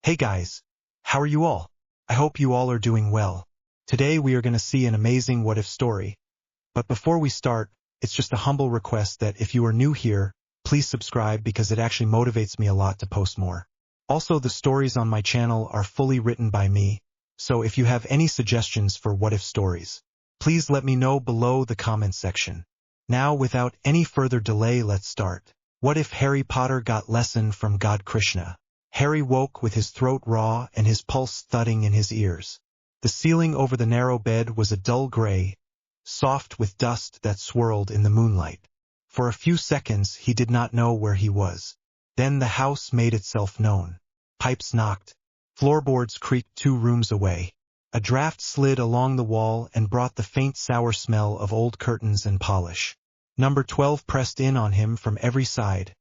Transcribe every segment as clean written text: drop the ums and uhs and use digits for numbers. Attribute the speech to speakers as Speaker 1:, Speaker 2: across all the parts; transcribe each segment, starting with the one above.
Speaker 1: Hey guys, how are you all? I hope you all are doing well. Today we are going to see an amazing what-if story. But before we start, it's just a humble request that if you are new here, please subscribe because it actually motivates me a lot to post more. Also, the stories on my channel are fully written by me, so if you have any suggestions for what-if stories, please let me know below the comment section. Now, without any further delay, let's start. What if Harry Potter got lesson from God Krishna? Harry woke with his throat raw and his pulse thudding in his ears. The ceiling over the narrow bed was a dull gray, soft with dust that swirled in the moonlight. For a few seconds he did not know where he was. Then the house made itself known. Pipes knocked. Floorboards creaked 2 rooms away. A draft slid along the wall and brought the faint sour smell of old curtains and polish. Number 12 pressed in on him from every side,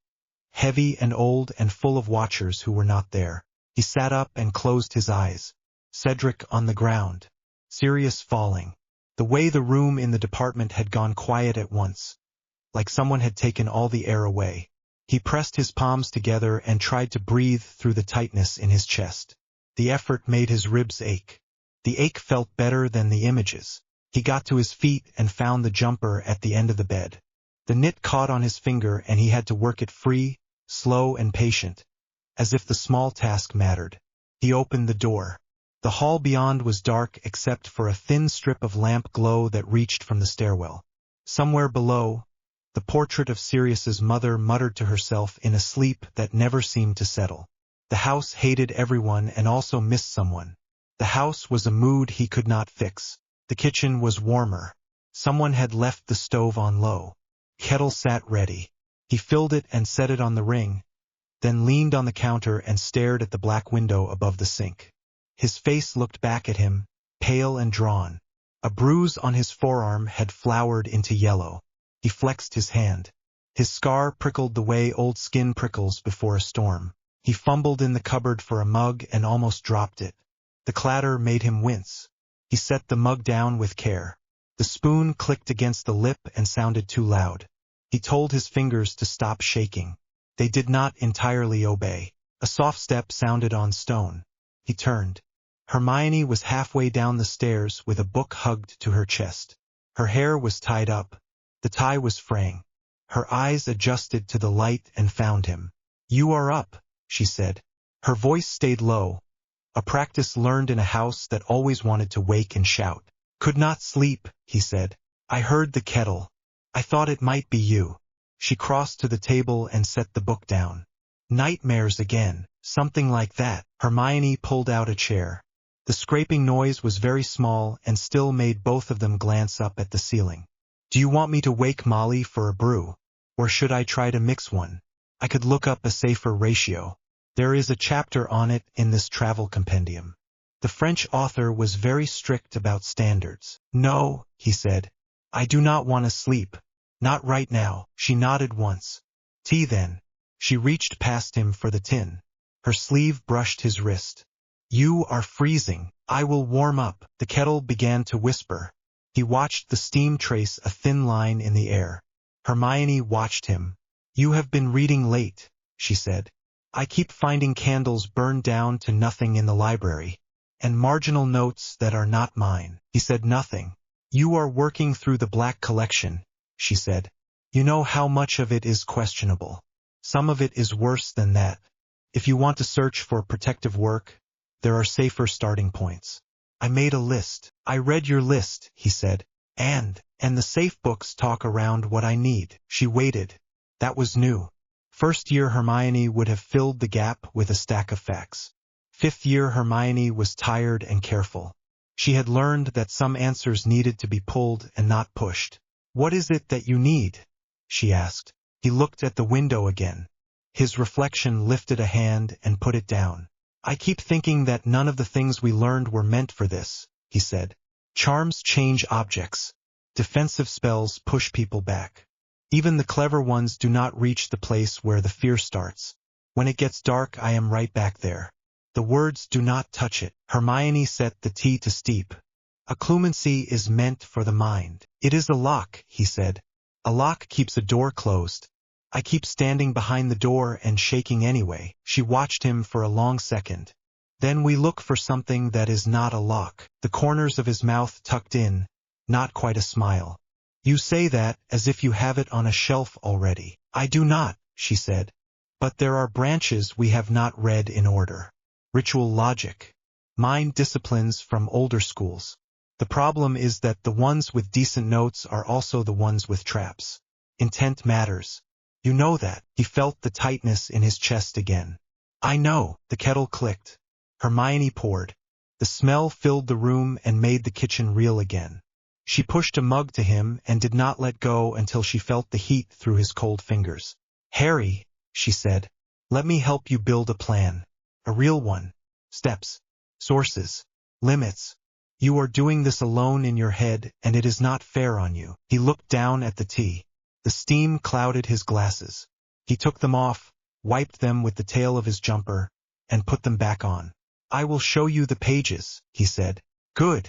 Speaker 1: heavy and old and full of watchers who were not there. He sat up and closed his eyes. Cedric on the ground. Sirius falling. The way the room in the department had gone quiet at once, like someone had taken all the air away. He pressed his palms together and tried to breathe through the tightness in his chest. The effort made his ribs ache. The ache felt better than the images. He got to his feet and found the jumper at the end of the bed. The knit caught on his finger and he had to work it free, slow and patient, as if the small task mattered. He opened the door. The hall beyond was dark except for a thin strip of lamp glow that reached from the stairwell. Somewhere below, the portrait of Sirius's mother muttered to herself in a sleep that never seemed to settle. The house hated everyone and also missed someone. The house was a mood he could not fix. The kitchen was warmer. Someone had left the stove on low. Kettle sat ready. He filled it and set it on the ring, then leaned on the counter and stared at the black window above the sink. His face looked back at him, pale and drawn. A bruise on his forearm had flowered into yellow. He flexed his hand. His scar prickled the way old skin prickles before a storm. He fumbled in the cupboard for a mug and almost dropped it. The clatter made him wince. He set the mug down with care. The spoon clicked against the lip and sounded too loud. He told his fingers to stop shaking. They did not entirely obey. A soft step sounded on stone. He turned. Hermione was halfway down the stairs with a book hugged to her chest. Her hair was tied up. The tie was fraying. Her eyes adjusted to the light and found him. "You are up," she said. Her voice stayed low, a practice learned in a house that always wanted to wake and shout. "Could not sleep," he said. "I heard the kettle. I thought it might be you." She crossed to the table and set the book down. "Nightmares again, something like that." Hermione pulled out a chair. The scraping noise was very small and still made both of them glance up at the ceiling. "Do you want me to wake Molly for a brew? Or should I try to mix one? I could look up a safer ratio. There is a chapter on it in this travel compendium." The French author was very strict about standards. "No," he said. "I do not want to sleep. Not right now." She nodded once. "Tea then." She reached past him for the tin. Her sleeve brushed his wrist. "You are freezing. I will warm up." The kettle began to whisper. He watched the steam trace a thin line in the air. Hermione watched him. "You have been reading late," she said. "I keep finding candles burned down to nothing in the library, and marginal notes that are not mine." He said nothing. "You are working through the black collection," she said. "You know how much of it is questionable. Some of it is worse than that. If you want to search for protective work, there are safer starting points." "I made a list." "I read your list," he said. And the safe books talk around what I need." She waited. That was new. First year Hermione would have filled the gap with a stack of facts. 5th year Hermione was tired and careful. She had learned that some answers needed to be pulled and not pushed. "What is it that you need?" she asked. He looked at the window again. His reflection lifted a hand and put it down. "I keep thinking that none of the things we learned were meant for this," he said. "Charms change objects. Defensive spells push people back. Even the clever ones do not reach the place where the fear starts. When it gets dark, I am right back there. The words do not touch it." Hermione set the tea to steep. "Occlumency is meant for the mind." "It is a lock," he said. "A lock keeps a door closed. I keep standing behind the door and shaking anyway." She watched him for a long second. Then we look for something that is not a lock, the corners of his mouth tucked in, not quite a smile. You say that as if you have it on a shelf already. I do not, she said. But there are branches we have not read in order. Ritual logic. Mind disciplines from older schools. The problem is that the ones with decent notes are also the ones with traps. Intent matters. You know that. He felt the tightness in his chest again. I know. The kettle clicked. Hermione poured. The smell filled the room and made the kitchen real again. She pushed a mug to him and did not let go until she felt the heat through his cold fingers. Harry, she said, let me help you build a plan. A real one. Steps. Sources. Limits. You are doing this alone in your head, and it is not fair on you. He looked down at the tea. The steam clouded his glasses. He took them off, wiped them with the tail of his jumper, and put them back on. I will show you the pages, he said. Good,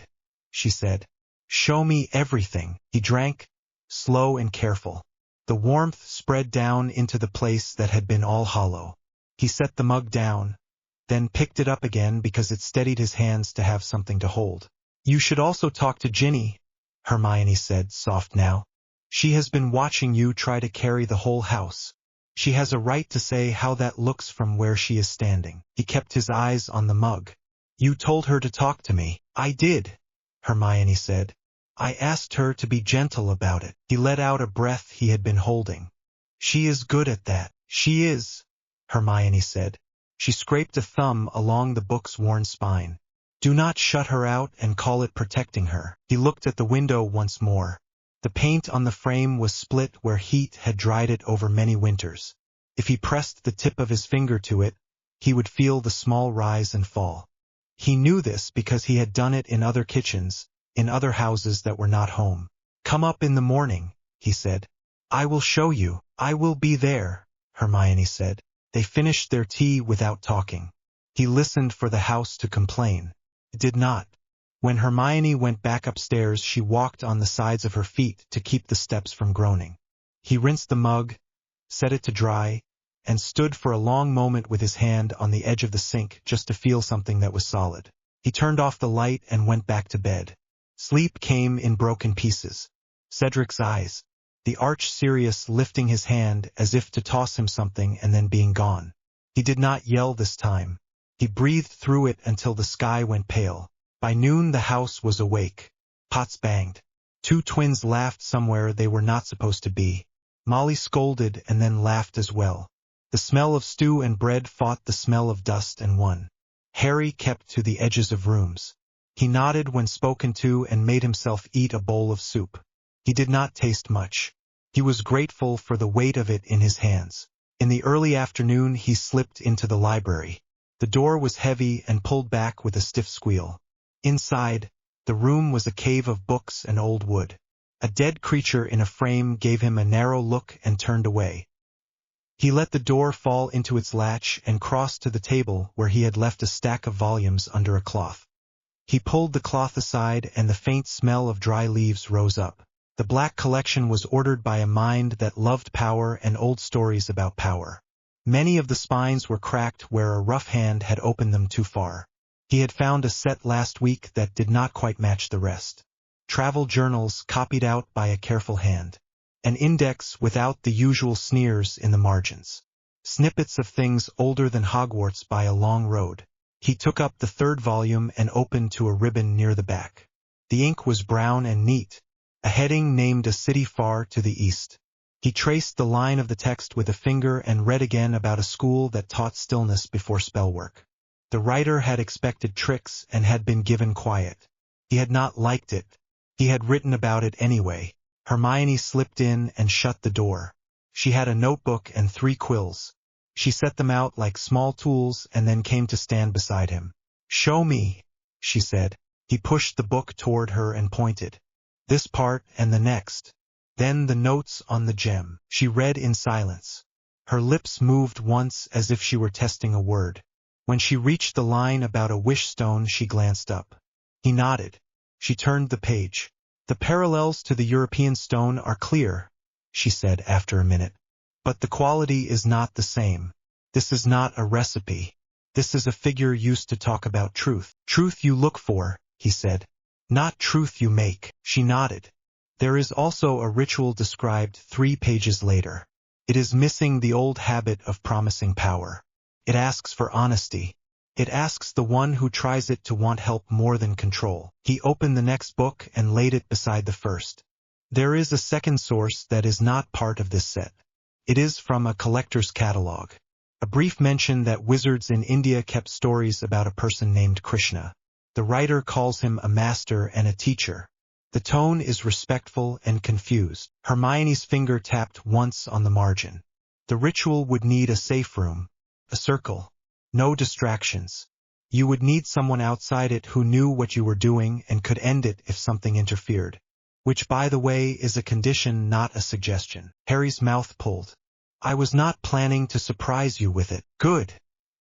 Speaker 1: she said. Show me everything. He drank, slow and careful. The warmth spread down into the place that had been all hollow. He set the mug down, then picked it up again because it steadied his hands to have something to hold. You should also talk to Ginny, Hermione said, soft now. She has been watching you try to carry the whole house. She has a right to say how that looks from where she is standing. He kept his eyes on the mug. You told her to talk to me. I did, Hermione said. I asked her to be gentle about it. He let out a breath he had been holding. She is good at that. She is, Hermione said. She scraped a thumb along the book's worn spine. Do not shut her out and call it protecting her. He looked at the window once more. The paint on the frame was split where heat had dried it over many winters. If he pressed the tip of his finger to it, he would feel the small rise and fall. He knew this because he had done it in other kitchens, in other houses that were not home. Come up in the morning, he said. I will show you. I will be there, Hermione said. They finished their tea without talking. He listened for the house to complain. It did not. When Hermione went back upstairs, she walked on the sides of her feet to keep the steps from groaning. He rinsed the mug, set it to dry, and stood for a long moment with his hand on the edge of the sink just to feel something that was solid. He turned off the light and went back to bed. Sleep came in broken pieces. Cedric's eyes. The arch-Sirius lifting his hand as if to toss him something and then being gone. He did not yell this time. He breathed through it until the sky went pale. By noon the house was awake. Pots banged. Two twins laughed somewhere they were not supposed to be. Molly scolded and then laughed as well. The smell of stew and bread fought the smell of dust and won. Harry kept to the edges of rooms. He nodded when spoken to and made himself eat a bowl of soup. He did not taste much. He was grateful for the weight of it in his hands. In the early afternoon he slipped into the library. The door was heavy and pulled back with a stiff squeal. Inside, the room was a cave of books and old wood. A dead creature in a frame gave him a narrow look and turned away. He let the door fall into its latch and crossed to the table where he had left a stack of volumes under a cloth. He pulled the cloth aside and the faint smell of dry leaves rose up. The black collection was ordered by a mind that loved power and old stories about power. Many of the spines were cracked where a rough hand had opened them too far. He had found a set last week that did not quite match the rest. Travel journals copied out by a careful hand. An index without the usual sneers in the margins. Snippets of things older than Hogwarts by a long road. He took up the third volume and opened to a ribbon near the back. The ink was brown and neat. A heading named a city far to the east. He traced the line of the text with a finger and read again about a school that taught stillness before spellwork. The writer had expected tricks and had been given quiet. He had not liked it. He had written about it anyway. Hermione slipped in and shut the door. She had a notebook and 3 quills. She set them out like small tools and then came to stand beside him. Show me, she said. He pushed the book toward her and pointed. This part and the next. Then the notes on the gem. She read in silence. Her lips moved once as if she were testing a word. When she reached the line about a wish stone, she glanced up. He nodded. She turned the page. The parallels to the European stone are clear, she said after a minute. But the quality is not the same. This is not a recipe. This is a figure used to talk about truth. Truth you look for, he said. Not truth you make. She nodded. There is also a ritual described 3 pages later. It is missing the old habit of promising power. It asks for honesty. It asks the one who tries it to want help more than control. He opened the next book and laid it beside the first. There is a second source that is not part of this set. It is from a collector's catalog. A brief mention that wizards in India kept stories about a person named Krishna. The writer calls him a master and a teacher. The tone is respectful and confused. Hermione's finger tapped once on the margin. The ritual would need a safe room, a circle, no distractions. You would need someone outside it who knew what you were doing and could end it if something interfered. Which, by the way, is a condition, not a suggestion. Harry's mouth pulled. I was not planning to surprise you with it. Good,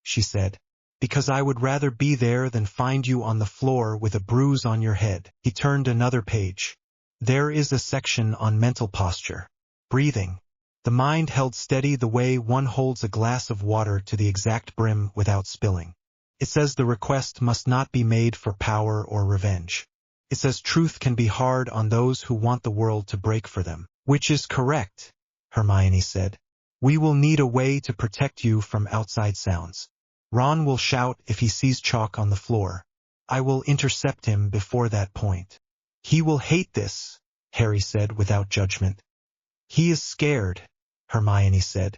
Speaker 1: she said. Because I would rather be there than find you on the floor with a bruise on your head. He turned another page. There is a section on mental posture. Breathing. The mind held steady the way one holds a glass of water to the exact brim without spilling. It says the request must not be made for power or revenge. It says truth can be hard on those who want the world to break for them. Which is correct, Hermione said. We will need a way to protect you from outside sounds. Ron will shout if he sees chalk on the floor. I will intercept him before that point. He will hate this, Harry said without judgment. He is scared, Hermione said.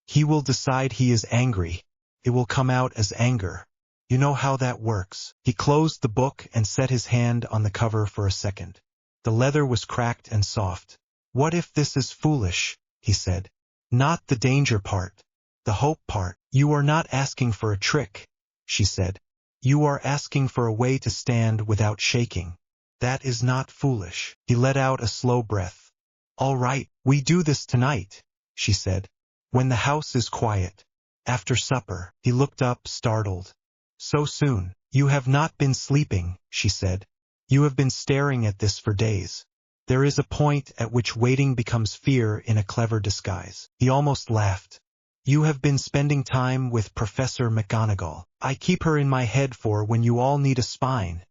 Speaker 1: He will decide he is angry. It will come out as anger. You know how that works. He closed the book and set his hand on the cover for a second. The leather was cracked and soft. What if this is foolish, he said. Not the danger part. The hope part. You are not asking for a trick, she said. You are asking for a way to stand without shaking. That is not foolish. He let out a slow breath. All right, we do this tonight, she said. When the house is quiet. After supper. He looked up, startled. So soon. You have not been sleeping, she said. You have been staring at this for days. There is a point at which waiting becomes fear in a clever disguise. He almost laughed. You have been spending time with Professor McGonagall. I keep her in my head for when you all need a spine,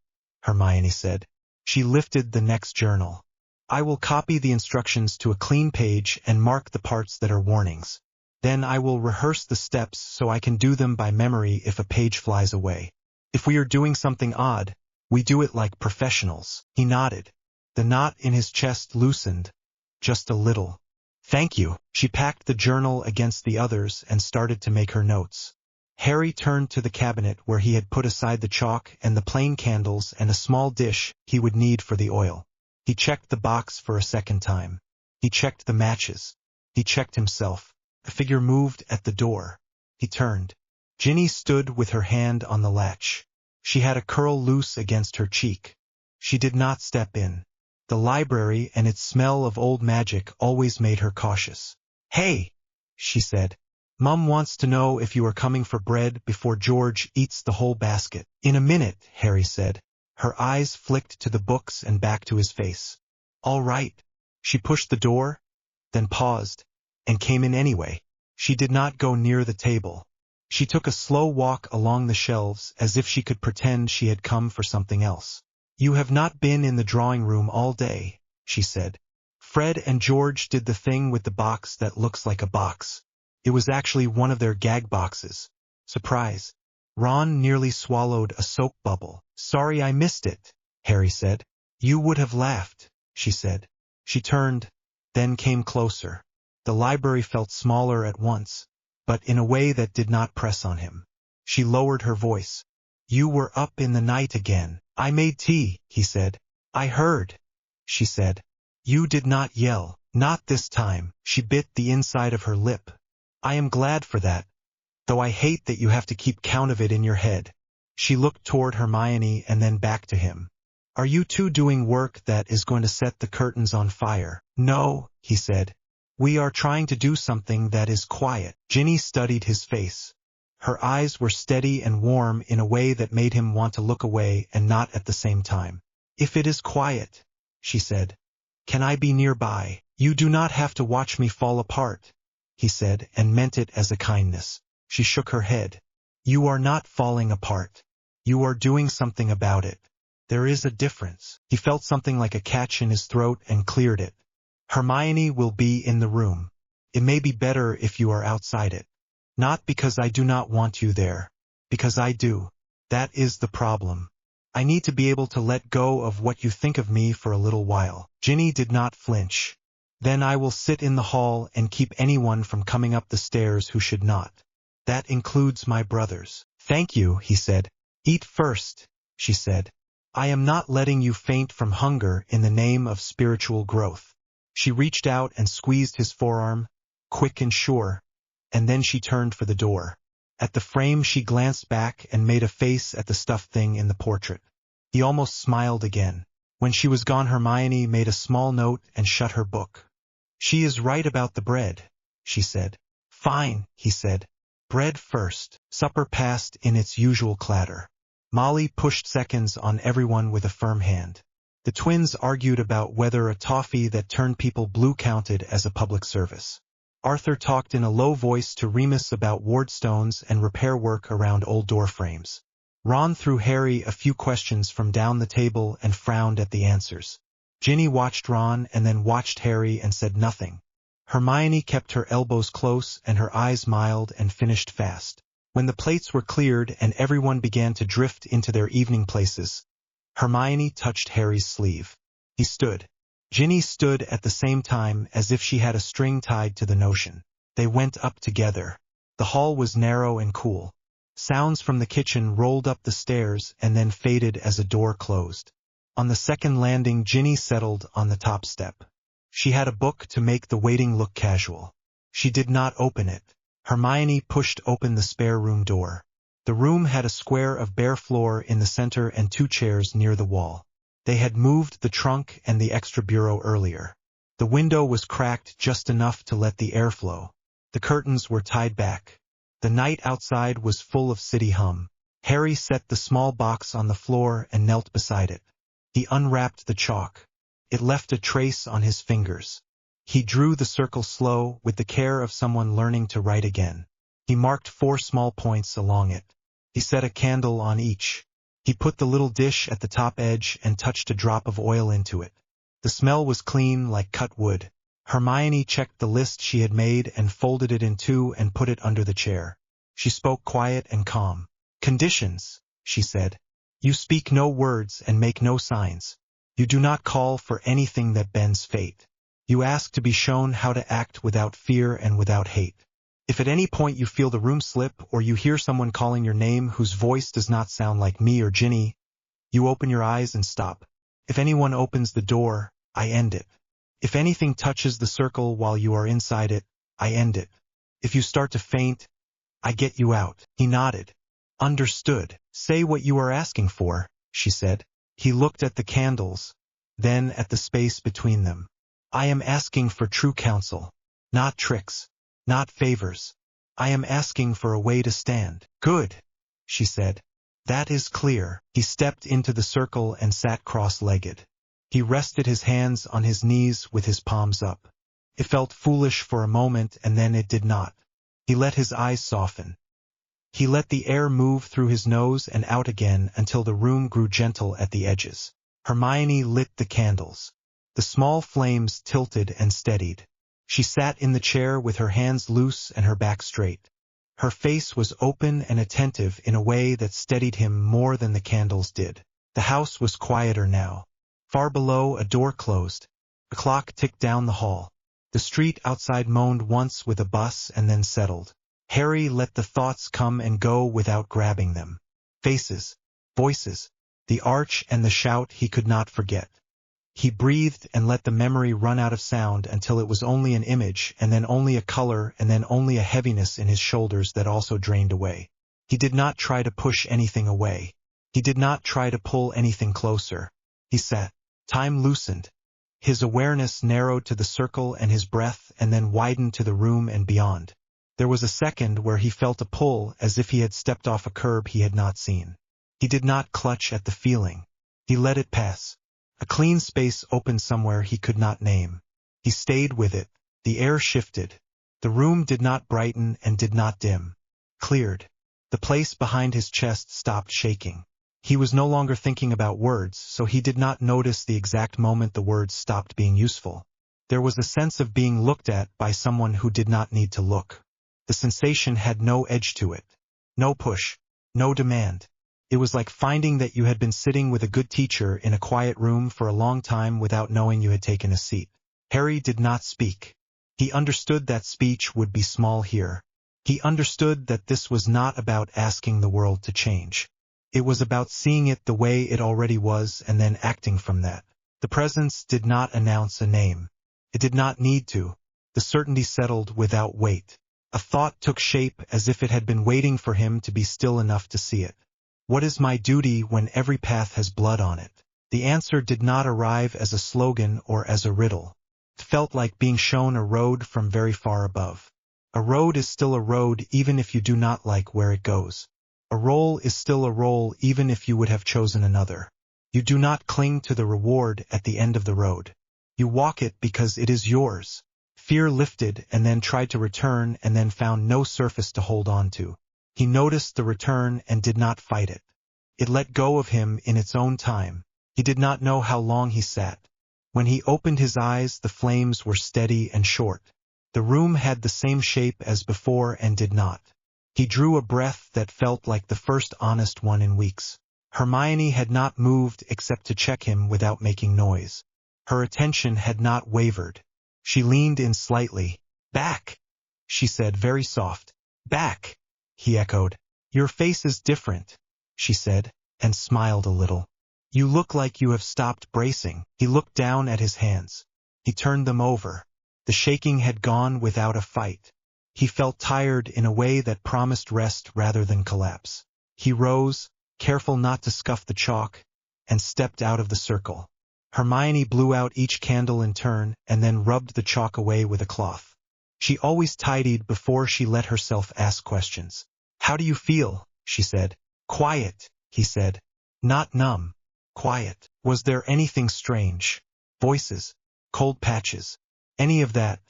Speaker 1: Hermione said. She lifted the next journal. I will copy the instructions to a clean page and mark the parts that are warnings. Then I will rehearse the steps so I can do them by memory if a page flies away. If we are doing something odd, we do it like professionals. He nodded. The knot in his chest loosened. Just a little. Thank you. She packed the journal against the others and started to make her notes. Harry turned to the cabinet where he had put aside the chalk and the plain candles and a small dish he would need for the oil. He checked the box for a second time. He checked the matches. He checked himself. A figure moved at the door. He turned. Ginny stood with her hand on the latch. She had a curl loose against her cheek. She did not step in. The library and its smell of old magic always made her cautious. Hey, she said. Mum wants to know if you are coming for bread before George eats the whole basket. In a minute, Harry said. Her eyes flicked to the books and back to his face. All right. She pushed the door, then paused, and came in anyway. She did not go near the table. She took a slow walk along the shelves as if she could pretend she had come for something else. You have not been in the drawing room all day, she said. Fred and George did the thing with the box that looks like a box. It was actually one of their gag boxes. Surprise. Ron nearly swallowed a soap bubble. Sorry I missed it, Harry said. You would have laughed, she said. She turned, then came closer. The library felt smaller at once, but in a way that did not press on him. She lowered her voice. You were up in the night again. I made tea, he said. I heard, she said. You did not yell. Not this time. She bit the inside of her lip. I am glad for that, though I hate that you have to keep count of it in your head. She looked toward Hermione and then back to him. Are you two doing work that is going to set the curtains on fire? No, he said. We are trying to do something that is quiet. Ginny studied his face. Her eyes were steady and warm in a way that made him want to look away and not at the same time. If it is quiet, she said. Can I be nearby? You do not have to watch me fall apart, he said, and meant it as a kindness. She shook her head. You are not falling apart. You are doing something about it. There is a difference. He felt something like a catch in his throat and cleared it. Hermione will be in the room. It may be better if you are outside it. Not because I do not want you there. Because I do. That is the problem. I need to be able to let go of what you think of me for a little while. Ginny did not flinch. Then I will sit in the hall and keep anyone from coming up the stairs who should not. That includes my brothers. Thank you, he said. Eat first, she said. I am not letting you faint from hunger in the name of spiritual growth. She reached out and squeezed his forearm, quick and sure, and then she turned for the door. At the frame she glanced back and made a face at the stuffed thing in the portrait. He almost smiled again. When she was gone, Hermione made a small note and shut her book. She is right about the bread, she said. Fine, he said. Bread first. Supper passed in its usual clatter. Molly pushed seconds on everyone with a firm hand. The twins argued about whether a toffee that turned people blue counted as a public service. Arthur talked in a low voice to Remus about wardstones and repair work around old door frames. Ron threw Harry a few questions from down the table and frowned at the answers. Ginny watched Ron and then watched Harry and said nothing. Hermione kept her elbows close and her eyes mild and finished fast. When the plates were cleared and everyone began to drift into their evening places, Hermione touched Harry's sleeve. He stood. Ginny stood at the same time as if she had a string tied to the notion. They went up together. The hall was narrow and cool. Sounds from the kitchen rolled up the stairs and then faded as a door closed. On the second landing, Ginny settled on the top step. She had a book to make the waiting look casual. She did not open it. Hermione pushed open the spare room door. The room had a square of bare floor in the center and 2 chairs near the wall. They had moved the trunk and the extra bureau earlier. The window was cracked just enough to let the air flow. The curtains were tied back. The night outside was full of city hum. Harry set the small box on the floor and knelt beside it. He unwrapped the chalk. It left a trace on his fingers. He drew the circle slow, with the care of someone learning to write again. He marked 4 small points along it. He set a candle on each. He put the little dish at the top edge and touched a drop of oil into it. The smell was clean, like cut wood. Hermione checked the list she had made and folded it in 2 and put it under the chair. She spoke quiet and calm. Conditions, she said. You speak no words and make no signs. You do not call for anything that bends fate. You ask to be shown how to act without fear and without hate. If at any point you feel the room slip or you hear someone calling your name whose voice does not sound like me or Ginny, you open your eyes and stop. If anyone opens the door, I end it. If anything touches the circle while you are inside it, I end it. If you start to faint, I get you out. He nodded. Understood. Say what you are asking for, she said. He looked at the candles, then at the space between them. I am asking for true counsel. Not tricks. Not favors. I am asking for a way to stand. Good, she said. That is clear. He stepped into the circle and sat cross-legged. He rested his hands on his knees with his palms up. It felt foolish for a moment and then it did not. He let his eyes soften. He let the air move through his nose and out again until the room grew gentle at the edges. Hermione lit the candles. The small flames tilted and steadied. She sat in the chair with her hands loose and her back straight. Her face was open and attentive in a way that steadied him more than the candles did. The house was quieter now. Far below, a door closed. A clock ticked down the hall. The street outside moaned once with a bus and then settled. Harry let the thoughts come and go without grabbing them. Faces, voices, the arch and the shout he could not forget. He breathed and let the memory run out of sound until it was only an image and then only a color and then only a heaviness in his shoulders that also drained away. He did not try to push anything away. He did not try to pull anything closer. He sat. Time loosened. His awareness narrowed to the circle and his breath and then widened to the room and beyond. There was a second where he felt a pull as if he had stepped off a curb he had not seen. He did not clutch at the feeling. He let it pass. A clean space opened somewhere he could not name. He stayed with it. The air shifted. The room did not brighten and did not dim. Cleared. The place behind his chest stopped shaking. He was no longer thinking about words, so he did not notice the exact moment the words stopped being useful. There was a sense of being looked at by someone who did not need to look. The sensation had no edge to it. No push. No demand. It was like finding that you had been sitting with a good teacher in a quiet room for a long time without knowing you had taken a seat. Harry did not speak. He understood that speech would be small here. He understood that this was not about asking the world to change. It was about seeing it the way it already was and then acting from that. The presence did not announce a name. It did not need to. The certainty settled without weight. A thought took shape as if it had been waiting for him to be still enough to see it. What is my duty when every path has blood on it? The answer did not arrive as a slogan or as a riddle. It felt like being shown a road from very far above. A road is still a road even if you do not like where it goes. A role is still a role even if you would have chosen another. You do not cling to the reward at the end of the road. You walk it because it is yours. Fear lifted and then tried to return and then found no surface to hold on to. He noticed the return and did not fight it. It let go of him in its own time. He did not know how long he sat. When he opened his eyes, the flames were steady and short. The room had the same shape as before and did not. He drew a breath that felt like the first honest one in weeks. Hermione had not moved except to check him without making noise. Her attention had not wavered. She leaned in slightly. "Back," she said, very soft. "Back," he echoed. "Your face is different," she said, and smiled a little. "You look like you have stopped bracing." He looked down at his hands. He turned them over. The shaking had gone without a fight. He felt tired in a way that promised rest rather than collapse. He rose, careful not to scuff the chalk, and stepped out of the circle. Hermione blew out each candle in turn and then rubbed the chalk away with a cloth. She always tidied before she let herself ask questions. "How do you feel?" she said. "Quiet," he said. "Not numb. Quiet." "Was there anything strange? Voices? Cold patches? Any of that?"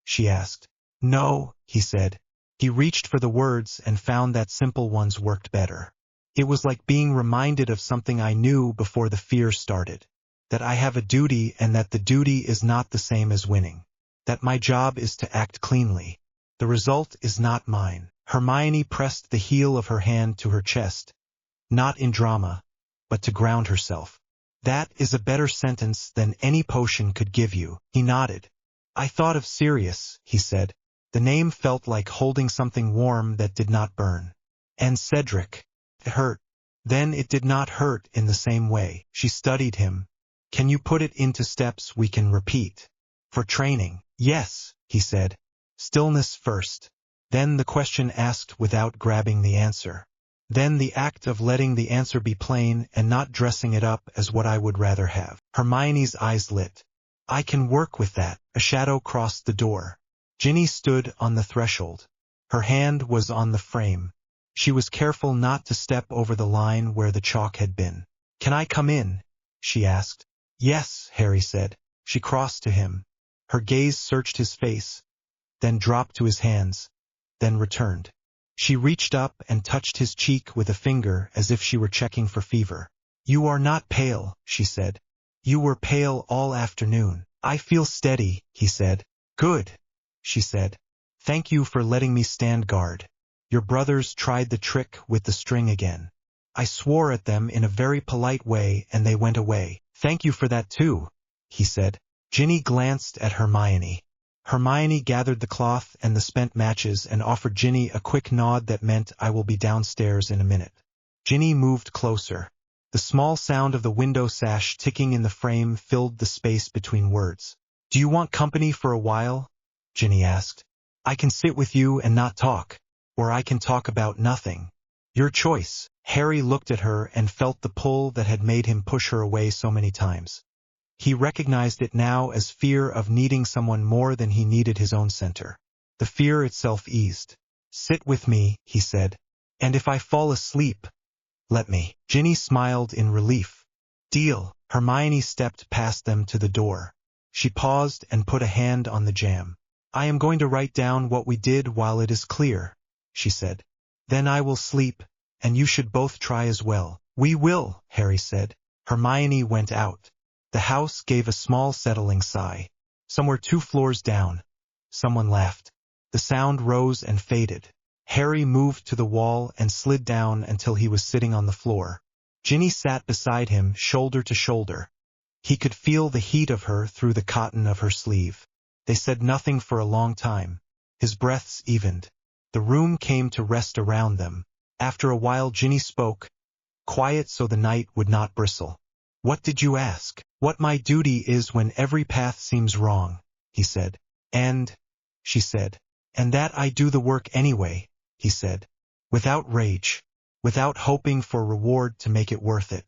Speaker 1: she asked. "No," he said. He reached for the words and found that simple ones worked better. "It was like being reminded of something I knew before the fear started. That I have a duty and that the duty is not the same as winning. That my job is to act cleanly. The result is not mine." Hermione pressed the heel of her hand to her chest. Not in drama, but to ground herself. "That is a better sentence than any potion could give you." He nodded. "I thought of Sirius," he said. The name felt like holding something warm that did not burn. "And Cedric. It hurt. Then it did not hurt in the same way." She studied him. "Can you put it into steps we can repeat? For training?" "Yes," he said. "Stillness first. Then the question asked without grabbing the answer. Then the act of letting the answer be plain and not dressing it up as what I would rather have." Hermione's eyes lit. "I can work with that." A shadow crossed the door. Ginny stood on the threshold. Her hand was on the frame. She was careful not to step over the line where the chalk had been. "Can I come in?" she asked. "Yes," Harry said. She crossed to him. Her gaze searched his face, then dropped to his hands, then returned. She reached up and touched his cheek with a finger as if she were checking for fever. "You are not pale," she said. "You were pale all afternoon." "I feel steady," he said. "Good," she said. "Thank you for letting me stand guard. Your brothers tried the trick with the string again. I swore at them in a very polite way and they went away." "Thank you for that too," he said. Ginny glanced at Hermione. Hermione gathered the cloth and the spent matches and offered Ginny a quick nod that meant, "I will be downstairs in a minute." Ginny moved closer. The small sound of the window sash ticking in the frame filled the space between words. "Do you want company for a while?" Ginny asked. "I can sit with you and not talk, or I can talk about nothing. Your choice." Harry looked at her and felt the pull that had made him push her away so many times. He recognized it now as fear of needing someone more than he needed his own center. The fear itself eased. "Sit with me," he said. "And if I fall asleep, let me." Ginny smiled in relief. "Deal." Hermione stepped past them to the door. She paused and put a hand on the jamb. "I am going to write down what we did while it is clear," she said. Then I will sleep, and you should both try as well. We will, Harry said. Hermione went out. The house gave a small settling sigh. Somewhere 2 floors down. Someone laughed. The sound rose and faded. Harry moved to the wall and slid down until he was sitting on the floor. Ginny sat beside him, shoulder to shoulder. He could feel the heat of her through the cotton of her sleeve. They said nothing for a long time. His breaths evened. The room came to rest around them. After a while Ginny spoke, quiet so the night would not bristle. What did you ask? What my duty is when every path seems wrong, he said. And, she said. And that I do the work anyway, he said. Without rage. Without hoping for reward to make it worth it.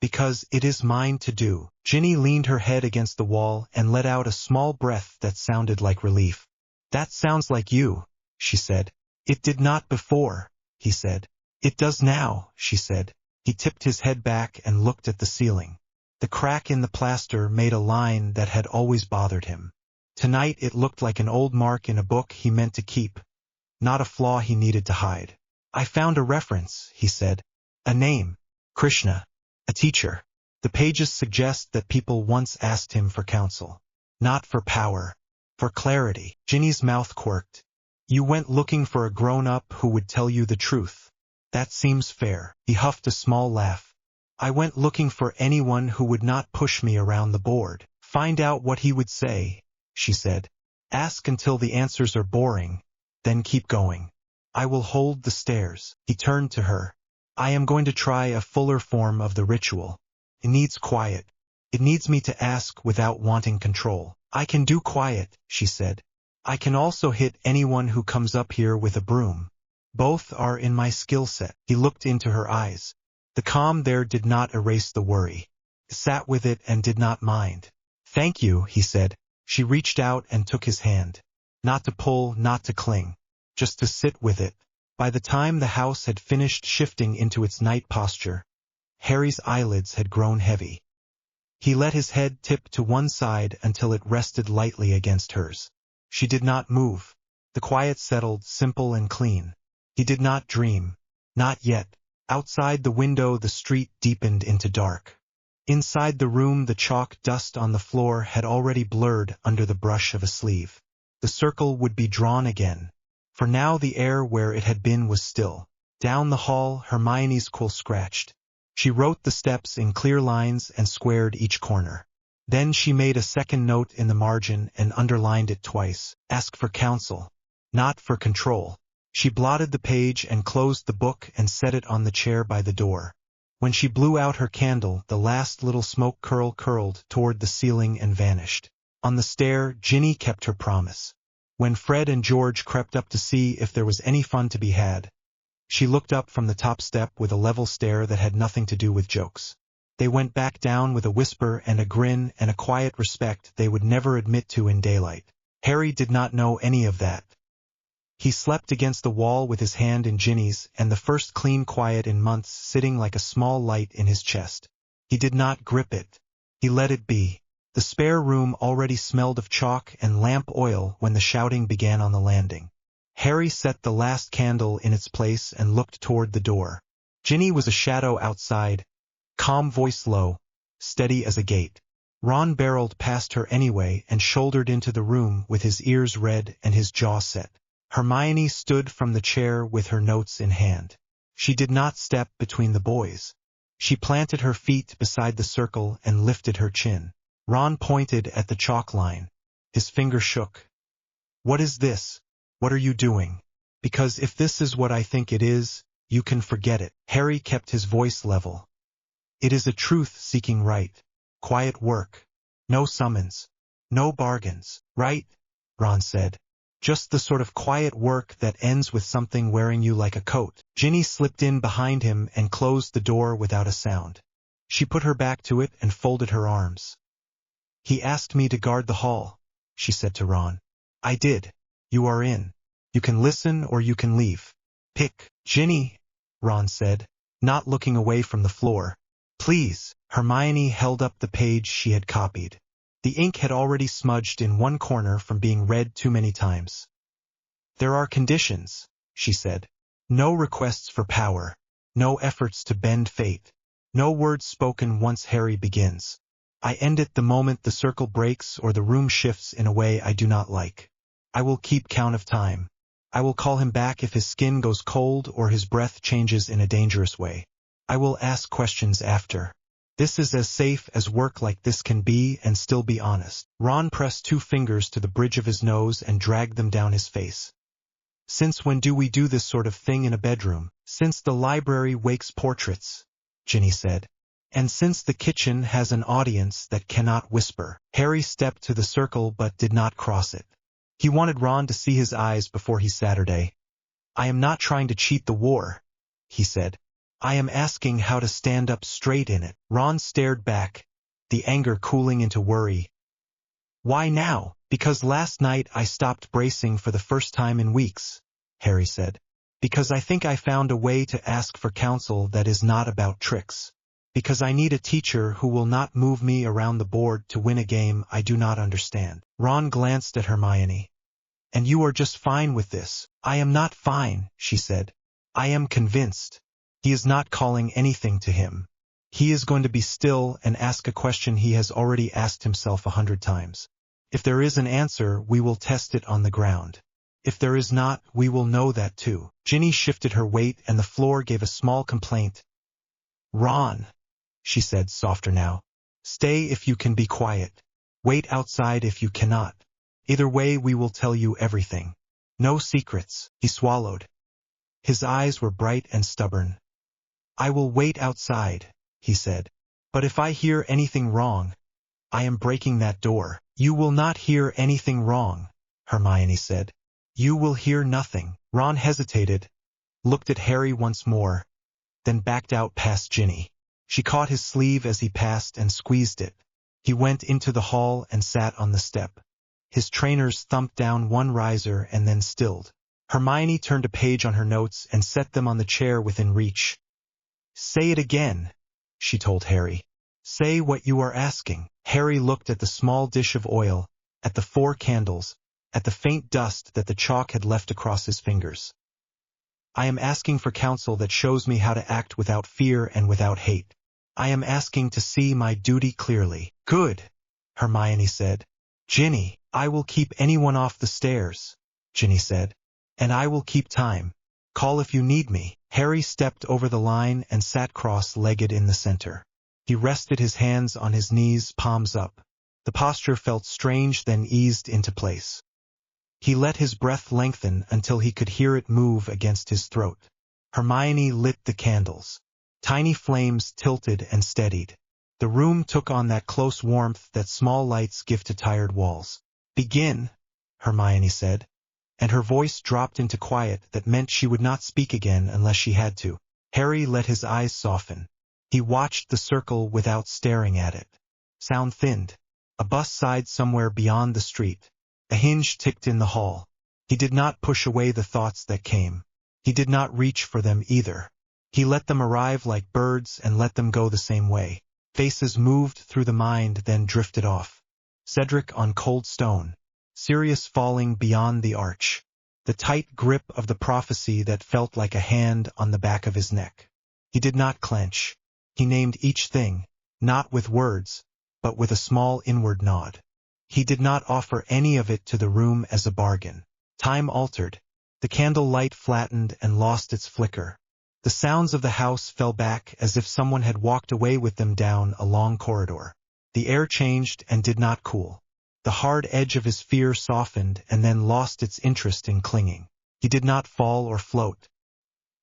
Speaker 1: Because it is mine to do. Ginny leaned her head against the wall and let out a small breath that sounded like relief. That sounds like you, she said. It did not before, he said. It does now, she said. He tipped his head back and looked at the ceiling. The crack in the plaster made a line that had always bothered him. Tonight it looked like an old mark in a book he meant to keep, not a flaw he needed to hide. I found a reference, he said. A name. KRISHNA. A teacher. The pages suggest that people once asked him for counsel. Not for power. For clarity. Ginny's mouth quirked. You went looking for a grown-up who would tell you the truth. That seems fair. He huffed a small laugh. I went looking for anyone who would not push me around the board. Find out what he would say, she said. Ask until the answers are boring, then keep going. I will hold the stairs. He turned to her. I am going to try a fuller form of the ritual. It needs quiet. It needs me to ask without wanting control. I can do quiet, she said. I can also hit anyone who comes up here with a broom. Both are in my skill set. He looked into her eyes. The calm there did not erase the worry. He sat with it and did not mind. Thank you, he said. She reached out and took his hand. Not to pull, not to cling. Just to sit with it. By the time the house had finished shifting into its night posture, Harry's eyelids had grown heavy. He let his head tip to one side until it rested lightly against hers. She did not move. The quiet settled, simple and clean. He did not dream. Not yet. Outside the window the street deepened into dark. Inside the room the chalk dust on the floor had already blurred under the brush of a sleeve. The circle would be drawn again. For now the air where it had been was still. Down the hall Hermione's quill scratched. She wrote the steps in clear lines and squared each corner. Then she made a second note in the margin and underlined it twice. Ask for counsel, not for control. She blotted the page and closed the book and set it on the chair by the door. When she blew out her candle, the last little smoke curled toward the ceiling and vanished. On the stair, Ginny kept her promise. When Fred and George crept up to see if there was any fun to be had, she looked up from the top step with a level stare that had nothing to do with jokes. They went back down with a whisper and a grin and a quiet respect they would never admit to in daylight. Harry did not know any of that. He slept against the wall with his hand in Ginny's and the first clean quiet in months sitting like a small light in his chest. He did not grip it. He let it be. The spare room already smelled of chalk and lamp oil when the shouting began on the landing. Harry set the last candle in its place and looked toward the door. Ginny was a shadow outside, calm voice low, steady as a gate. Ron barreled past her anyway and shouldered into the room with his ears red and his jaw set. Hermione stood from the chair with her notes in hand. She did not step between the boys. She planted her feet beside the circle and lifted her chin. Ron pointed at the chalk line. His finger shook. What is this? What are you doing? Because if this is what I think it is, you can forget it. Harry kept his voice level. It is a truth-seeking right. Quiet work. No summons. No bargains. Right? Ron said. Just the sort of quiet work that ends with something wearing you like a coat. Ginny slipped in behind him and closed the door without a sound. She put her back to it and folded her arms. He asked me to guard the hall, she said to Ron. I did. You are in. You can listen or you can leave. Pick. Ginny, Ron said, not looking away from the floor. Please. Hermione held up the page she had copied. The ink had already smudged in one corner from being read too many times. There are conditions, she said. No requests for power. No efforts to bend fate. No words spoken once Harry begins. I end it the moment the circle breaks or the room shifts in a way I do not like. I will keep count of time. I will call him back if his skin goes cold or his breath changes in a dangerous way. I will ask questions after. This is as safe as work like this can be and still be honest. Ron pressed 2 fingers to the bridge of his nose and dragged them down his face. Since when do we do this sort of thing in a bedroom? Since the library wakes portraits, Ginny said. And since the kitchen has an audience that cannot whisper. Harry stepped to the circle but did not cross it. He wanted Ron to see his eyes before he Saturday. I am not trying to cheat the war, he said. I am asking how to stand up straight in it. Ron stared back, the anger cooling into worry. Why now? Because last night I stopped bracing for the first time in weeks, Harry said. Because I think I found a way to ask for counsel that is not about tricks. Because I need a teacher who will not move me around the board to win a game I do not understand. Ron glanced at Hermione. And you are just fine with this. I am not fine, she said. I am convinced. He is not calling anything to him. He is going to be still and ask a question he has already asked himself 100 times. If there is an answer, we will test it on the ground. If there is not, we will know that too. Ginny shifted her weight and the floor gave a small complaint. Ron, she said, softer now. Stay if you can be quiet. Wait outside if you cannot. Either way, we will tell you everything. No secrets. He swallowed. His eyes were bright and stubborn. I will wait outside, he said. But if I hear anything wrong, I am breaking that door. You will not hear anything wrong, Hermione said. You will hear nothing. Ron hesitated, looked at Harry once more, then backed out past Ginny. She caught his sleeve as he passed and squeezed it. He went into the hall and sat on the step. His trainers thumped down one riser and then stilled. Hermione turned a page on her notes and set them on the chair within reach. Say it again, she told Harry. Say what you are asking. Harry looked at the small dish of oil, at the 4 candles, at the faint dust that the chalk had left across his fingers. I am asking for counsel that shows me how to act without fear and without hate. I am asking to see my duty clearly. Good, Hermione said. Ginny, I will keep anyone off the stairs, Ginny said. And I will keep time. Call if you need me. Harry stepped over the line and sat cross-legged in the center. He rested his hands on his knees, palms up. The posture felt strange, then eased into place. He let his breath lengthen until he could hear it move against his throat. Hermione lit the candles. Tiny flames tilted and steadied. The room took on that close warmth that small lights give to tired walls. Begin, Hermione said, and her voice dropped into quiet that meant she would not speak again unless she had to. Harry let his eyes soften. He watched the circle without staring at it. Sound thinned. A bus sighed somewhere beyond the street. A hinge ticked in the hall. He did not push away the thoughts that came. He did not reach for them either. He let them arrive like birds and let them go the same way. Faces moved through the mind, then drifted off. Cedric on cold stone. Sirius falling beyond the arch. The tight grip of the prophecy that felt like a hand on the back of his neck. He did not clench. He named each thing, not with words, but with a small inward nod. He did not offer any of it to the room as a bargain. Time altered. The candle light flattened and lost its flicker. The sounds of the house fell back as if someone had walked away with them down a long corridor. The air changed and did not cool. The hard edge of his fear softened and then lost its interest in clinging. He did not fall or float.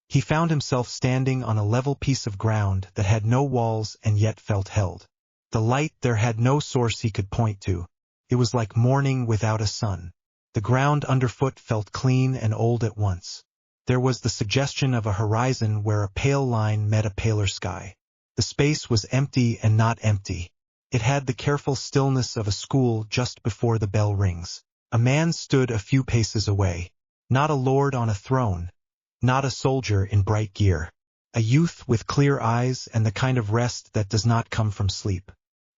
Speaker 1: He found himself standing on a level piece of ground that had no walls and yet felt held. The light there had no source he could point to. It was like morning without a sun. The ground underfoot felt clean and old at once. There was the suggestion of a horizon where a pale line met a paler sky. The space was empty and not empty. It had the careful stillness of a school just before the bell rings. A man stood a few paces away. Not a lord on a throne. Not a soldier in bright gear. A youth with clear eyes and the kind of rest that does not come from sleep.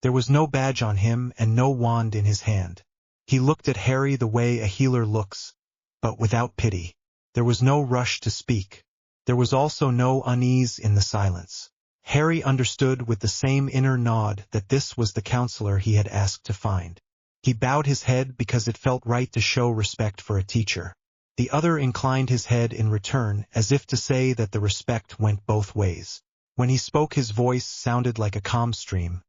Speaker 1: There was no badge on him and no wand in his hand. He looked at Harry the way a healer looks, but without pity. There was no rush to speak. There was also no unease in the silence. Harry understood with the same inner nod that this was the counselor he had asked to find. He bowed his head because it felt right to show respect for a teacher. The other inclined his head in return, as if to say that the respect went both ways. When he spoke, his voice sounded like a calm stream.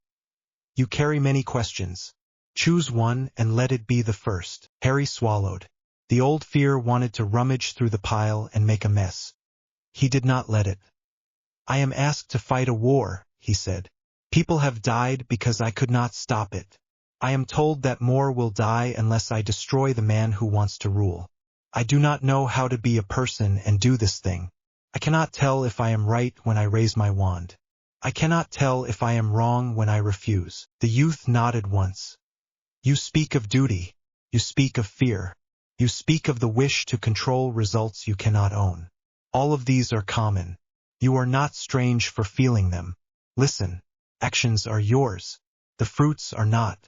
Speaker 1: You carry many questions. Choose one and let it be the first. Harry swallowed. The old fear wanted to rummage through the pile and make a mess. He did not let it. I am asked to fight a war, he said. People have died because I could not stop it. I am told that more will die unless I destroy the man who wants to rule. I do not know how to be a person and do this thing. I cannot tell if I am right when I raise my wand. I cannot tell if I am wrong when I refuse. The youth nodded once. You speak of duty. You speak of fear. You speak of the wish to control results you cannot own. All of these are common. You are not strange for feeling them. Listen, actions are yours. The fruits are not.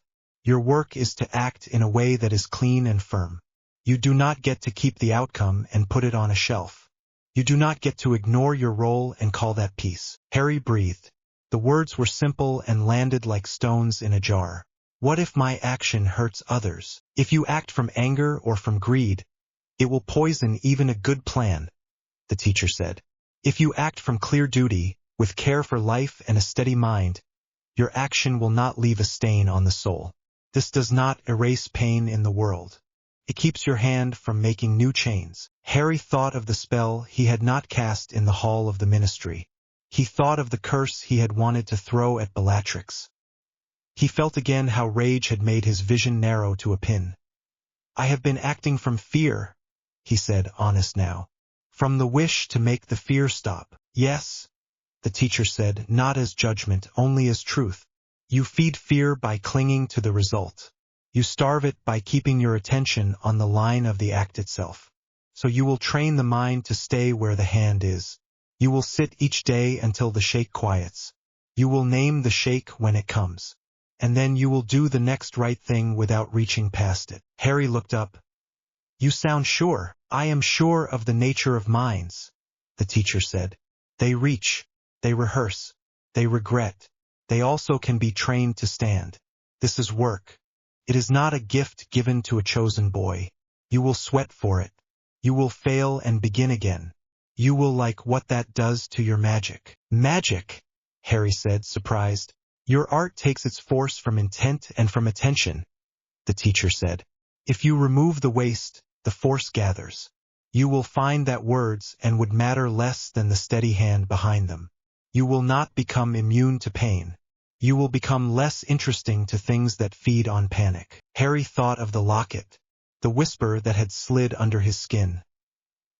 Speaker 1: Your work is to act in a way that is clean and firm. You do not get to keep the outcome and put it on a shelf. You do not get to ignore your role and call that peace. Harry breathed. The words were simple and landed like stones in a jar. What if my action hurts others? If you act from anger or from greed, it will poison even a good plan, the teacher said. If you act from clear duty, with care for life and a steady mind, your action will not leave a stain on the soul. This does not erase pain in the world. It keeps your hand from making new chains. Harry thought of the spell he had not cast in the hall of the ministry. He thought of the curse he had wanted to throw at Bellatrix. He felt again how rage had made his vision narrow to a pin. I have been acting from fear, he said, honest now. From the wish to make the fear stop. Yes, the teacher said, not as judgment, only as truth. You feed fear by clinging to the result. You starve it by keeping your attention on the line of the act itself. So you will train the mind to stay where the hand is. You will sit each day until the shake quiets. You will name the shake when it comes. And then you will do the next right thing without reaching past it. Harry looked up. You sound sure. I am sure of the nature of minds, the teacher said. They reach, they rehearse, they regret. They also can be trained to stand. This is work. It is not a gift given to a chosen boy. You will sweat for it. You will fail and begin again. You will like what that does to your magic. Magic, Harry said, surprised. Your art takes its force from intent and from attention, the teacher said. If you remove the waste, the force gathers. You will find that words and would matter less than the steady hand behind them. You will not become immune to pain. You will become less interesting to things that feed on panic. Harry thought of the locket, the whisper that had slid under his skin.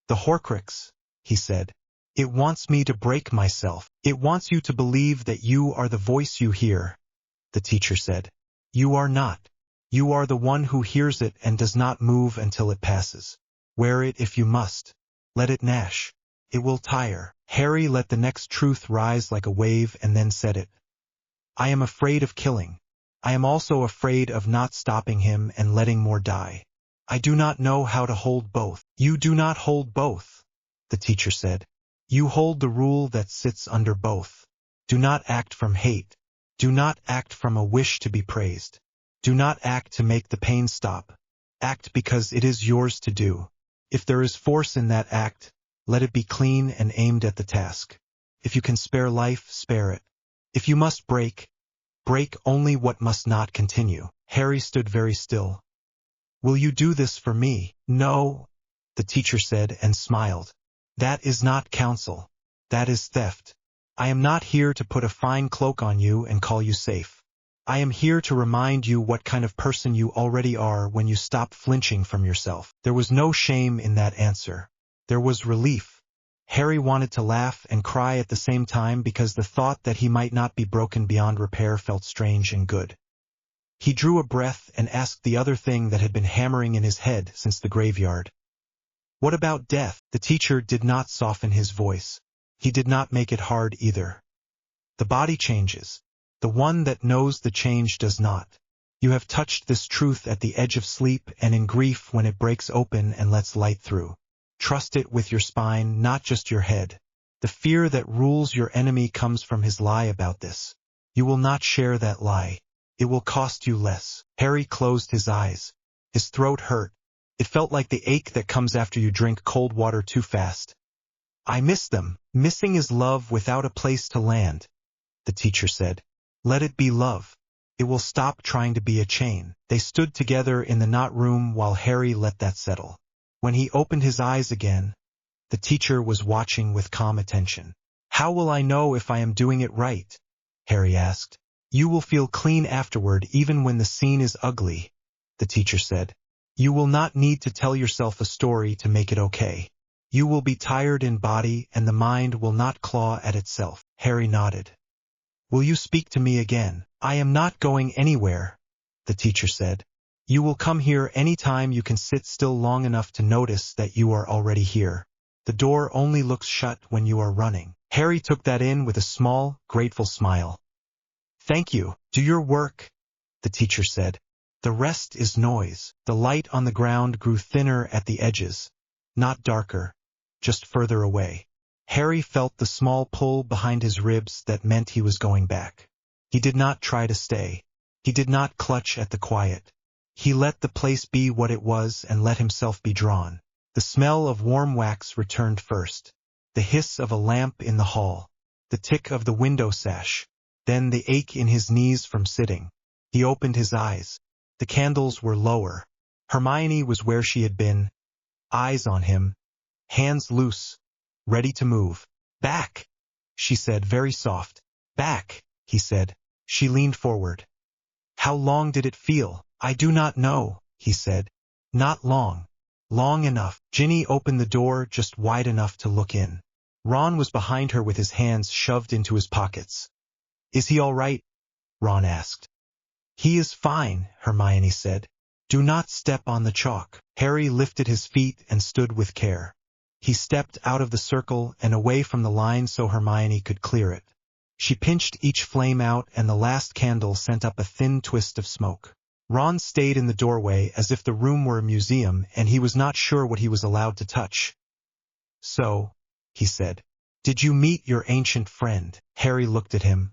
Speaker 1: The Horcrux, he said. It wants me to break myself. It wants you to believe that you are the voice you hear, the teacher said. You are not. You are the one who hears it and does not move until it passes. Wear it if you must. Let it gnash. It will tire. Harry let the next truth rise like a wave and then said it. I am afraid of killing. I am also afraid of not stopping him and letting more die. I do not know how to hold both. You do not hold both, the teacher said. You hold the rule that sits under both. Do not act from hate. Do not act from a wish to be praised. Do not act to make the pain stop. Act because it is yours to do. If there is force in that act, let it be clean and aimed at the task. If you can spare life, spare it. If you must break, break only what must not continue. Harry stood very still. Will you do this for me? No, the teacher said and smiled. That is not counsel. That is theft. I am not here to put a fine cloak on you and call you safe. I am here to remind you what kind of person you already are when you stop flinching from yourself. There was no shame in that answer. There was relief. Harry wanted to laugh and cry at the same time because the thought that he might not be broken beyond repair felt strange and good. He drew a breath and asked the other thing that had been hammering in his head since the graveyard. What about death? The teacher did not soften his voice. He did not make it hard either. The body changes. The one that knows the change does not. You have touched this truth at the edge of sleep and in grief when it breaks open and lets light through. Trust it with your spine, not just your head. The fear that rules your enemy comes from his lie about this. You will not share that lie. It will cost you less. Harry closed his eyes. His throat hurt. It felt like the ache that comes after you drink cold water too fast. I miss them. Missing is love without a place to land, the teacher said. Let it be love. It will stop trying to be a chain. They stood together in the not room while Harry let that settle. When he opened his eyes again, the teacher was watching with calm attention. How will I know if I am doing it right? Harry asked. You will feel clean afterward even when the scene is ugly, the teacher said. You will not need to tell yourself a story to make it okay. You will be tired in body and the mind will not claw at itself. Harry nodded. Will you speak to me again? I am not going anywhere, the teacher said. You will come here any time you can sit still long enough to notice that you are already here. The door only looks shut when you are running. Harry took that in with a small, grateful smile. Thank you. Do your work, the teacher said. The rest is noise. The light on the ground grew thinner at the edges, not darker, just further away. Harry felt the small pull behind his ribs that meant he was going back. He did not try to stay. He did not clutch at the quiet. He let the place be what it was and let himself be drawn. The smell of warm wax returned first, the hiss of a lamp in the hall, the tick of the window sash, then the ache in his knees from sitting. He opened his eyes. The candles were lower. Hermione was where she had been, eyes on him, hands loose, ready to move. Back, she said, very soft. Back, he said. She leaned forward. How long did it feel? I do not know, he said. Not long. Long enough. Ginny opened the door just wide enough to look in. Ron was behind her with his hands shoved into his pockets. Is he all right? Ron asked. He is fine, Hermione said. Do not step on the chalk. Harry lifted his feet and stood with care. He stepped out of the circle and away from the line so Hermione could clear it. She pinched each flame out and the last candle sent up a thin twist of smoke. Ron stayed in the doorway as if the room were a museum and he was not sure what he was allowed to touch. So, he said, did you meet your ancient friend? Harry looked at him.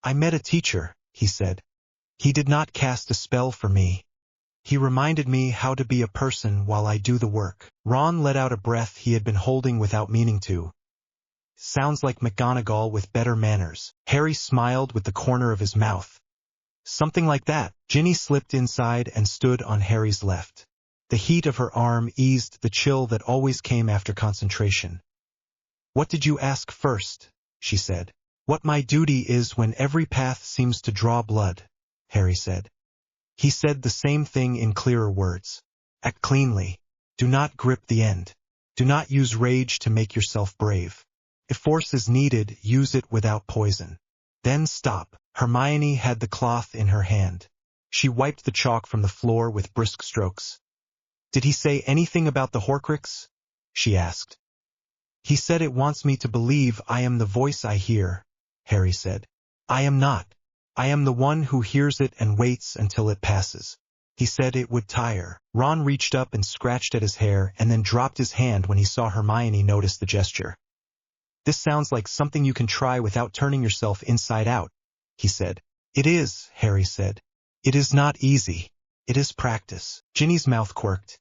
Speaker 1: I met a teacher, he said. He did not cast a spell for me. He reminded me how to be a person while I do the work. Ron let out a breath he had been holding without meaning to. Sounds like McGonagall with better manners. Harry smiled with the corner of his mouth. Something like that. Ginny slipped inside and stood on Harry's left. The heat of her arm eased the chill that always came after concentration. What did you ask first? She said. What my duty is when every path seems to draw blood, Harry said. He said the same thing in clearer words. Act cleanly. Do not grip the end. Do not use rage to make yourself brave. If force is needed, use it without poison. Then stop. Hermione had the cloth in her hand. She wiped the chalk from the floor with brisk strokes. Did he say anything about the Horcrux? She asked. He said it wants me to believe I am the voice I hear, Harry said. I am not. I am the one who hears it and waits until it passes. He said it would tire. Ron reached up and scratched at his hair and then dropped his hand when he saw Hermione notice the gesture. This sounds like something you can try without turning yourself inside out, he said. It is, Harry said. It is not easy. It is practice. Ginny's mouth quirked.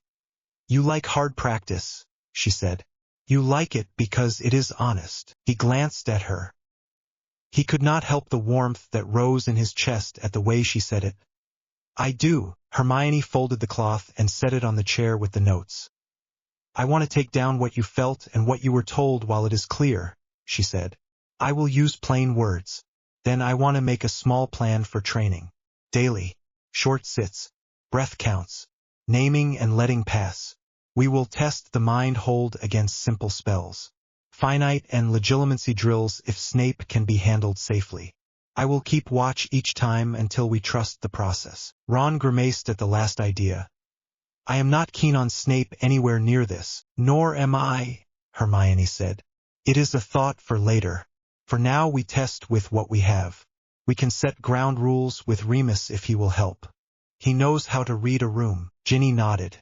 Speaker 1: You like hard practice, she said. You like it because it is honest. He glanced at her. He could not help the warmth that rose in his chest at the way she said it. I do. Hermione folded the cloth and set it on the chair with the notes. I want to take down what you felt and what you were told while it is clear, she said. I will use plain words. Then I want to make a small plan for training. Daily. Short sits. Breath counts. Naming and letting pass. We will test the mind hold against simple spells. Finite and legilimency drills if Snape can be handled safely. I will keep watch each time until we trust the process. Ron grimaced at the last idea. I am not keen on Snape anywhere near this. Nor am I, Hermione said. It is a thought for later. For now we test with what we have. We can set ground rules with Remus if he will help. He knows how to read a room. Ginny nodded.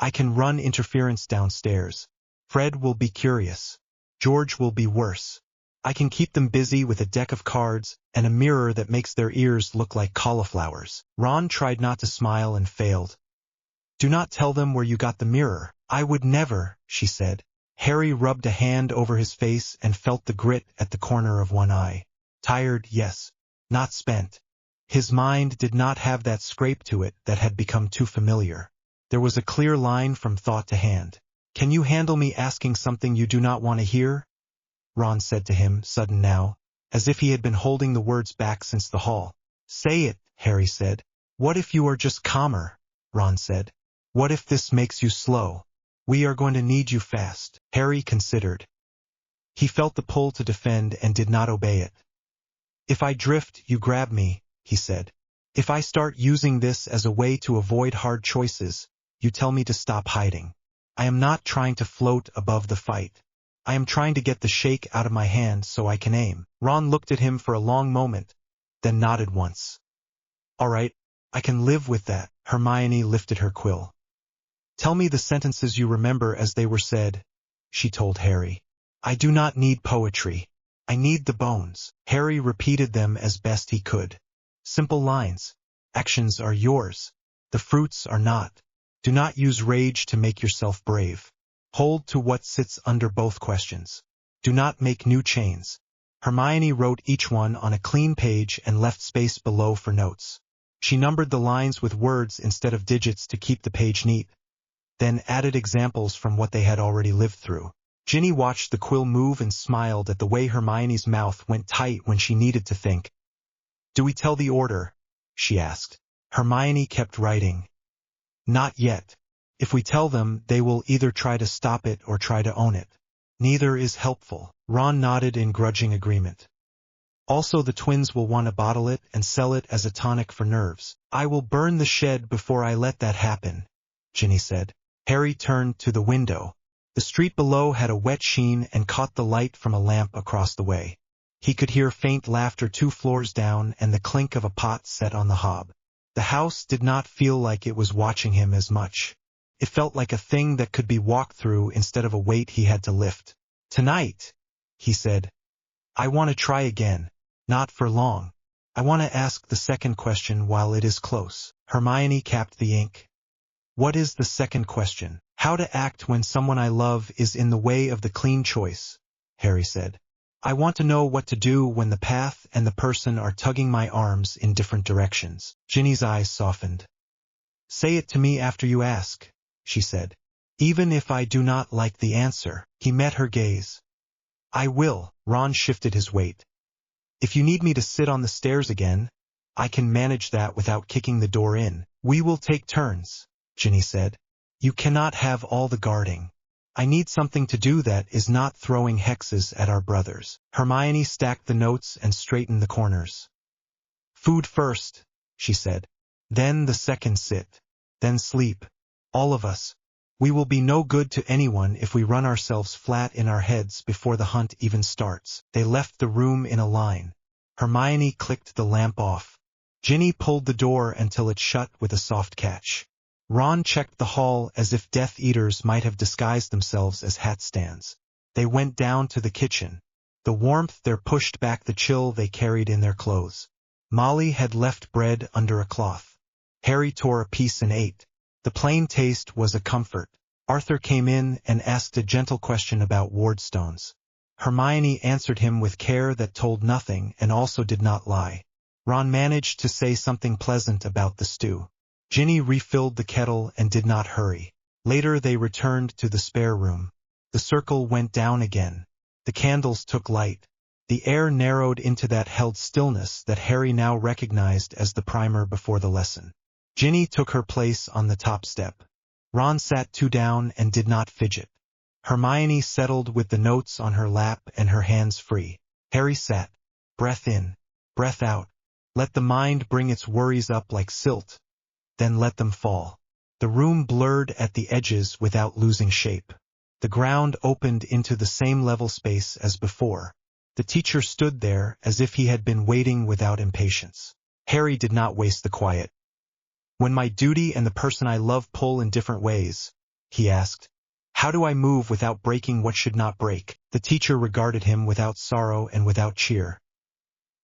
Speaker 1: I can run interference downstairs. Fred will be curious. George will be worse. I can keep them busy with a deck of cards and a mirror that makes their ears look like cauliflowers. Ron tried not to smile and failed. Do not tell them where you got the mirror. I would never, she said. Harry rubbed a hand over his face and felt the grit at the corner of one eye. Tired, yes. Not spent. His mind did not have that scrape to it that had become too familiar. There was a clear line from thought to hand. Can you handle me asking something you do not want to hear? Ron said to him, sudden now, as if he had been holding the words back since the hall. Say it, Harry said. What if you are just calmer? Ron said. What if this makes you slow? We are going to need you fast. Harry considered. He felt the pull to defend and did not obey it. If I drift, you grab me, he said. If I start using this as a way to avoid hard choices, you tell me to stop hiding. I am not trying to float above the fight. I am trying to get the shake out of my hand so I can aim. Ron looked at him for a long moment, then nodded once. All right, I can live with that. Hermione lifted her quill. Tell me the sentences you remember as they were said, she told Harry. I do not need poetry. I need the bones. Harry repeated them as best he could. Simple lines. Actions are yours. The fruits are not. Do not use rage to make yourself brave. Hold to what sits under both questions. Do not make new chains. Hermione wrote each one on a clean page and left space below for notes. She numbered the lines with words instead of digits to keep the page neat, then added examples from what they had already lived through. Ginny watched the quill move and smiled at the way Hermione's mouth went tight when she needed to think. Do we tell the order? She asked. Hermione kept writing. Not yet. If we tell them, they will either try to stop it or try to own it. Neither is helpful. Ron nodded in grudging agreement. Also, the twins will want to bottle it and sell it as a tonic for nerves. I will burn the shed before I let that happen, Ginny said. Harry turned to the window. The street below had a wet sheen and caught the light from a lamp across the way. He could hear faint laughter 2 floors down and the clink of a pot set on the hob. The house did not feel like it was watching him as much. It felt like a thing that could be walked through instead of a weight he had to lift. Tonight, he said. I want to try again. Not for long. I want to ask the second question while it is close. Hermione capped the ink. What is the second question? How to act when someone I love is in the way of the clean choice, Harry said. I want to know what to do when the path and the person are tugging my arms in different directions. Ginny's eyes softened. Say it to me after you ask, she said. Even if I do not like the answer. He met her gaze. I will. Ron shifted his weight. If you need me to sit on the stairs again, I can manage that without kicking the door in. We will take turns, Ginny said. You cannot have all the guarding. I need something to do that is not throwing hexes at our brothers. Hermione stacked the notes and straightened the corners. Food first, she said. Then the second sit. Then sleep. All of us. We will be no good to anyone if we run ourselves flat in our heads before the hunt even starts. They left the room in a line. Hermione clicked the lamp off. Ginny pulled the door until it shut with a soft catch. Ron checked the hall as if Death Eaters might have disguised themselves as hat stands. They went down to the kitchen. The warmth there pushed back the chill they carried in their clothes. Molly had left bread under a cloth. Harry tore a piece and ate. The plain taste was a comfort. Arthur came in and asked a gentle question about wardstones. Hermione answered him with care that told nothing and also did not lie. Ron managed to say something pleasant about the stew. Ginny refilled the kettle and did not hurry. Later they returned to the spare room. The circle went down again. The candles took light. The air narrowed into that held stillness that Harry now recognized as the primer before the lesson. Ginny took her place on the top step. Ron sat 2 down and did not fidget. Hermione settled with the notes on her lap and her hands free. Harry sat. Breath in, breath out. Let the mind bring its worries up like silt. Then let them fall. The room blurred at the edges without losing shape. The ground opened into the same level space as before. The teacher stood there as if he had been waiting without impatience. Harry did not waste the quiet. When my duty and the person I love pull in different ways, he asked. How do I move without breaking what should not break? The teacher regarded him without sorrow and without cheer.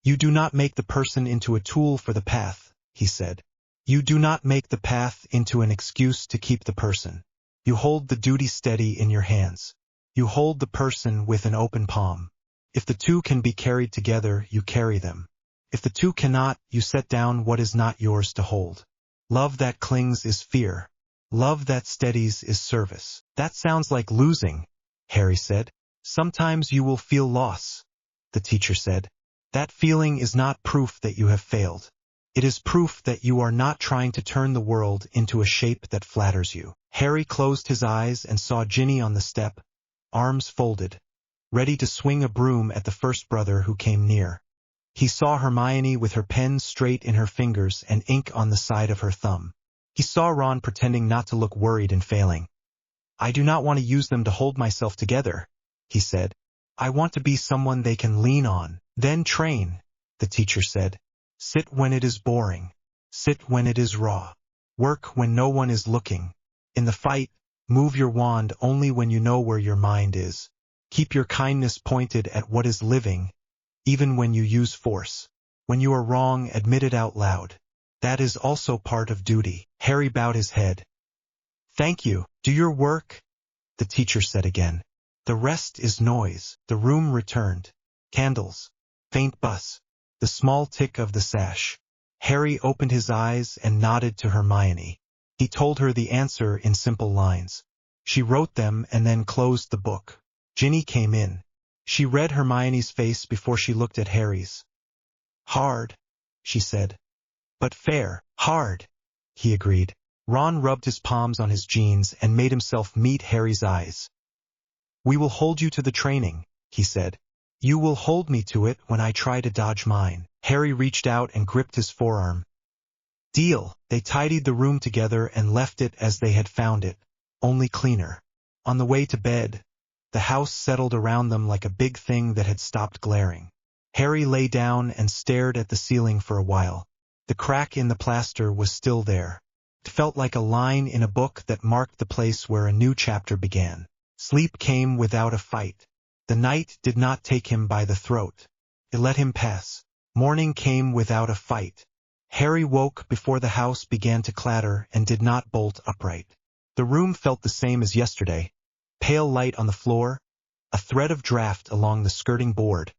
Speaker 1: You do not make the person into a tool for the path, he said. You do not make the path into an excuse to keep the person. You hold the duty steady in your hands. You hold the person with an open palm. If the two can be carried together, you carry them. If the two cannot, you set down what is not yours to hold. Love that clings is fear. Love that steadies is service. That sounds like losing, Harry said. Sometimes you will feel loss, the teacher said. That feeling is not proof that you have failed. It is proof that you are not trying to turn the world into a shape that flatters you. Harry closed his eyes and saw Ginny on the step, arms folded, ready to swing a broom at the first brother who came near. He saw Hermione with her pen straight in her fingers and ink on the side of her thumb. He saw Ron pretending not to look worried and failing. I do not want to use them to hold myself together, he said. I want to be someone they can lean on. Then train, the teacher said. Sit when it is boring. Sit when it is raw. Work when no one is looking. In the fight, move your wand only when you know where your mind is. Keep your kindness pointed at what is living, even when you use force. When you are wrong, admit it out loud. That is also part of duty. Harry bowed his head. Thank you. Do your work, the teacher said again. The rest is noise. The room returned. Candles. Faint buzz. The small tick of the sash. Harry opened his eyes and nodded to Hermione. He told her the answer in simple lines. She wrote them and then closed the book. Ginny came in. She read Hermione's face before she looked at Harry's. Hard, she said. But fair. Hard, he agreed. Ron rubbed his palms on his jeans and made himself meet Harry's eyes. We will hold you to the training, he said. You will hold me to it when I try to dodge mine. Harry reached out and gripped his forearm. Deal. They tidied the room together and left it as they had found it, only cleaner. On the way to bed, the house settled around them like a big thing that had stopped glaring. Harry lay down and stared at the ceiling for a while. The crack in the plaster was still there. It felt like a line in a book that marked the place where a new chapter began. Sleep came without a fight. The night did not take him by the throat. It let him pass. Morning came without a fight. Harry woke before the house began to clatter and did not bolt upright. The room felt the same as yesterday. Pale light on the floor, a thread of draught along the skirting board,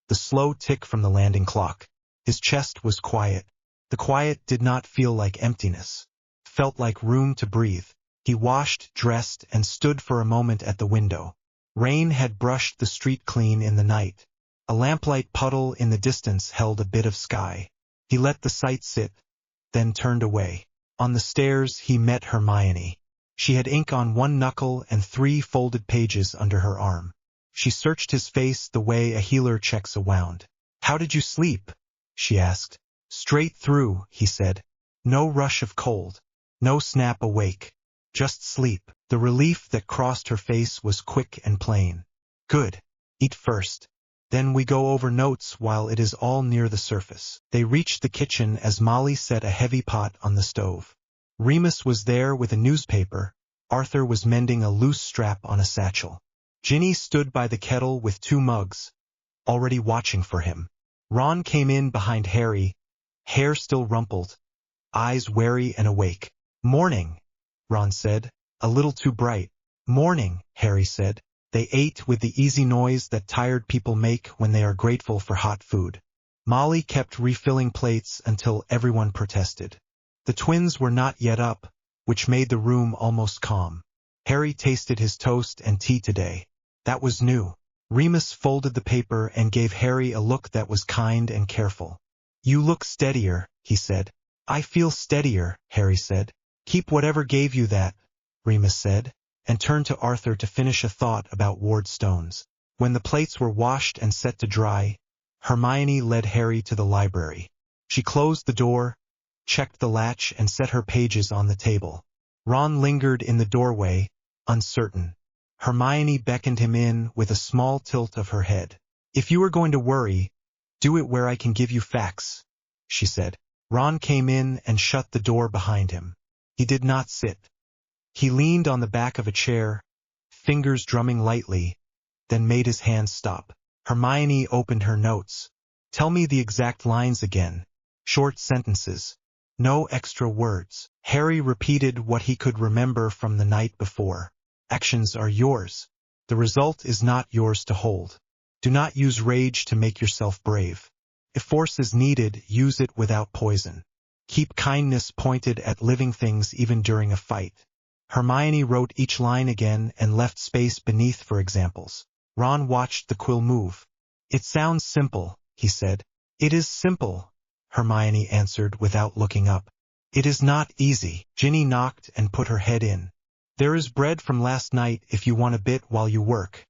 Speaker 1: the slow tick from the landing clock. His chest was quiet. The quiet did not feel like emptiness. It felt like room to breathe. He washed, dressed, and stood for a moment at the window. Rain had brushed the street clean in the night. A lamplight puddle in the distance held a bit of sky. He let the sight sit, then turned away. On the stairs he met Hermione. She had ink on one knuckle and 3 folded pages under her arm. She searched his face the way a healer checks a wound. How did you sleep? She asked. Straight through, he said. No rush of cold. No snap awake. Just sleep. The relief that crossed her face was quick and plain. Good. Eat first. Then we go over notes while it is all near the surface. They reached the kitchen as Molly set a heavy pot on the stove. Remus was there with a newspaper. Arthur was mending a loose strap on a satchel. Ginny stood by the kettle with 2 mugs, already watching for him. Ron came in behind Harry, hair still rumpled, eyes wary and awake. Morning, Ron said, a little too bright. Morning, Harry said. They ate with the easy noise that tired people make when they are grateful for hot food. Molly kept refilling plates until everyone protested. The twins were not yet up, which made the room almost calm. Harry tasted his toast and tea today. That was new. Remus folded the paper and gave Harry a look that was kind and careful. You look steadier, he said. I feel steadier, Harry said. Keep whatever gave you that, Remus said, and turned to Arthur to finish a thought about ward stones. When the plates were washed and set to dry, Hermione led Harry to the library. She closed the door, checked the latch and set her pages on the table. Ron lingered in the doorway, uncertain. Hermione beckoned him in with a small tilt of her head. If you are going to worry, do it where I can give you facts, she said. Ron came in and shut the door behind him. He did not sit. He leaned on the back of a chair, fingers drumming lightly, then made his hands stop. Hermione opened her notes. Tell me the exact lines again. Short sentences. No extra words. Harry repeated what he could remember from the night before. Actions are yours. The result is not yours to hold. Do not use rage to make yourself brave. If force is needed, use it without poison. Keep kindness pointed at living things even during a fight. Hermione wrote each line again and left space beneath for examples. Ron watched the quill move. It sounds simple, he said. It is simple, Hermione answered without looking up. It is not easy. Ginny knocked and put her head in. There is bread from last night if you want a bit while you work,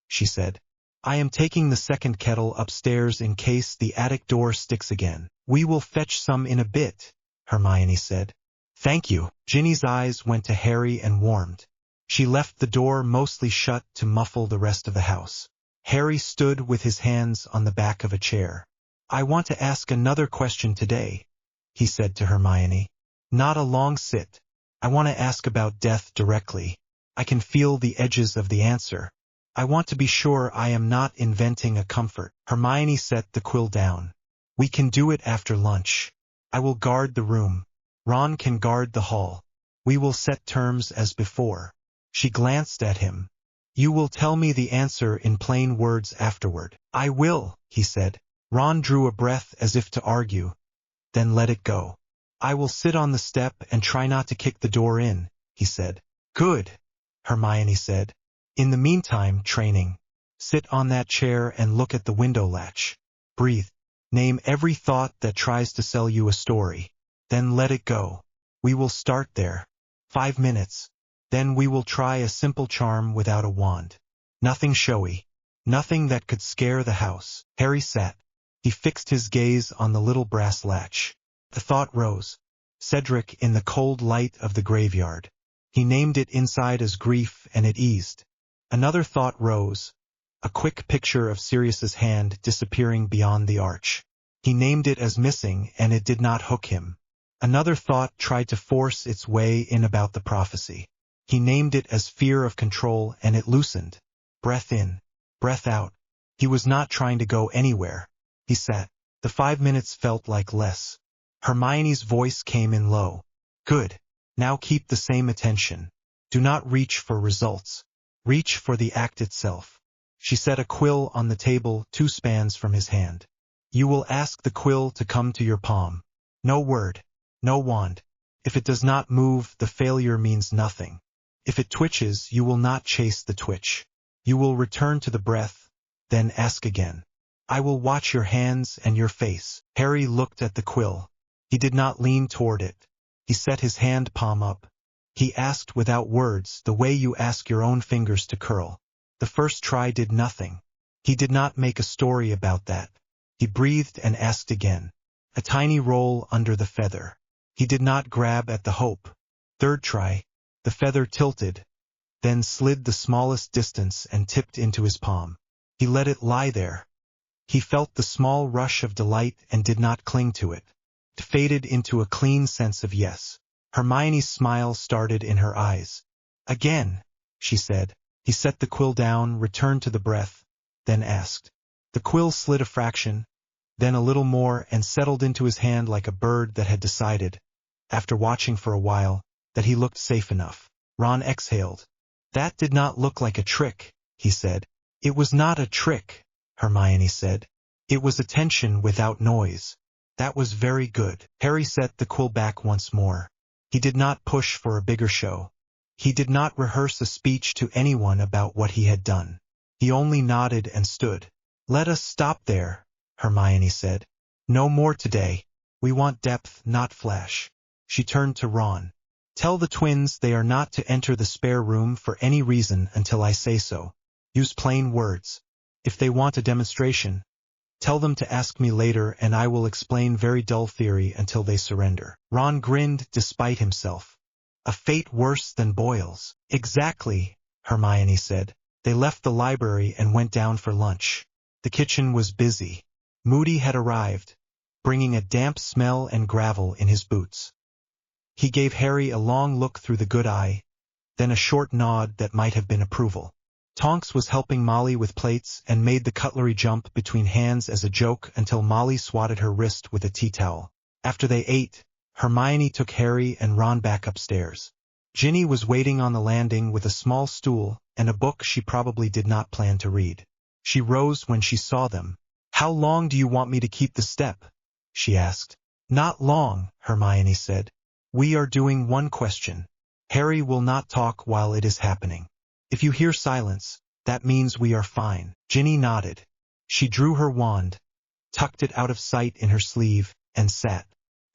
Speaker 1: she said. I am taking the second kettle upstairs in case the attic door sticks again. We will fetch some in a bit, Hermione said. Thank you. Ginny's eyes went to Harry and warmed. She left the door mostly shut to muffle the rest of the house. Harry stood with his hands on the back of a chair. I want to ask another question today, he said to Hermione. Not a long sit. I want to ask about death directly. I can feel the edges of the answer. I want to be sure I am not inventing a comfort. Hermione set the quill down. We can do it after lunch. I will guard the room. Ron can guard the hall. We will set terms as before. She glanced at him. You will tell me the answer in plain words afterward. I will, he said. Ron drew a breath as if to argue, then let it go. I will sit on the step and try not to kick the door in, he said. Good, Hermione said. In the meantime, training. Sit on that chair and look at the window latch. Breathe. Name every thought that tries to sell you a story. Then let it go. We will start there. 5 minutes. Then we will try a simple charm without a wand. Nothing showy. Nothing that could scare the house. Harry sat. He fixed his gaze on the little brass latch. The thought rose. Cedric in the cold light of the graveyard. He named it inside as grief and it eased. Another thought rose. A quick picture of Sirius's hand disappearing beyond the arch. He named it as missing and it did not hook him. Another thought tried to force its way in about the prophecy. He named it as fear of control and it loosened. Breath in, breath out. He was not trying to go anywhere. He sat. The 5 minutes felt like less. Hermione's voice came in low. Good. Now keep the same attention. Do not reach for results. Reach for the act itself. She set a quill on the table 2 spans from his hand. You will ask the quill to come to your palm. No word. No wand. If it does not move, the failure means nothing. If it twitches, you will not chase the twitch. You will return to the breath, then ask again. I will watch your hands and your face. Harry looked at the quill. He did not lean toward it. He set his hand palm up. He asked without words, the way you ask your own fingers to curl. The first try did nothing. He did not make a story about that. He breathed and asked again. A tiny roll under the feather. He did not grab at the hope. Third try. The feather tilted, then slid the smallest distance and tipped into his palm. He let it lie there. He felt the small rush of delight and did not cling to it. It faded into a clean sense of yes. Hermione's smile started in her eyes. Again, she said. He set the quill down, returned to the breath, then asked. The quill slid a fraction, then a little more and settled into his hand like a bird that had decided, after watching for a while, that he looked safe enough. Ron exhaled. That did not look like a trick, he said. It was not a trick, Hermione said. It was attention without noise. That was very good. Harry set the quill back once more. He did not push for a bigger show. He did not rehearse a speech to anyone about what he had done. He only nodded and stood. Let us stop there, Hermione said. No more today. We want depth, not flash. She turned to Ron. Tell the twins they are not to enter the spare room for any reason until I say so. Use plain words. If they want a demonstration, tell them to ask me later and I will explain very dull theory until they surrender. Ron grinned despite himself. A fate worse than Boyle's. Exactly, Hermione said. They left the library and went down for lunch. The kitchen was busy. Moody had arrived, bringing a damp smell and gravel in his boots. He gave Harry a long look through the good eye, then a short nod that might have been approval. Tonks was helping Molly with plates and made the cutlery jump between hands as a joke until Molly swatted her wrist with a tea towel. After they ate, Hermione took Harry and Ron back upstairs. Ginny was waiting on the landing with a small stool and a book she probably did not plan to read. She rose when she saw them. "How long do you want me to keep the step?" she asked. "Not long," Hermione said. "We are doing one question. Harry will not talk while it is happening. If you hear silence, that means we are fine." Ginny nodded. She drew her wand, tucked it out of sight in her sleeve, and sat,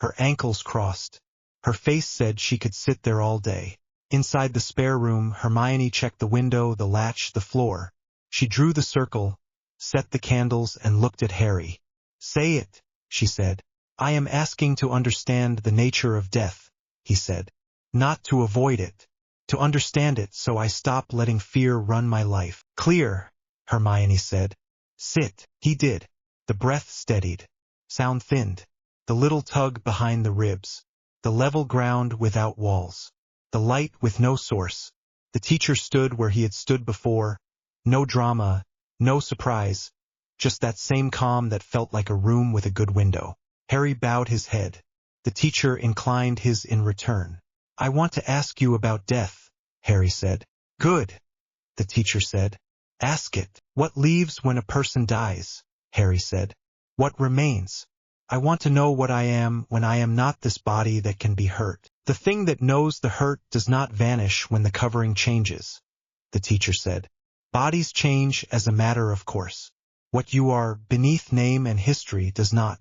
Speaker 1: her ankles crossed. Her face said she could sit there all day. Inside the spare room, Hermione checked the window, the latch, the floor. She drew the circle, set the candles, and looked at Harry. "Say it," she said. "I am asking to understand the nature of death," he said. "Not to avoid it. To understand it so I stop letting fear run my life." "Clear," Hermione said. "Sit." He did. The breath steadied. Sound thinned. The little tug behind the ribs. The level ground without walls. The light with no source. The teacher stood where he had stood before. No drama, no surprise. Just that same calm that felt like a room with a good window. Harry bowed his head. The teacher inclined his in return. "I want to ask you about death," Harry said. "Good," the teacher said. "Ask it." "What leaves when a person dies?" Harry said. "What remains? I want to know what I am when I am not this body that can be hurt. The thing that knows the hurt does not vanish when the covering changes," the teacher said. "Bodies change as a matter of course. What you are beneath name and history does not.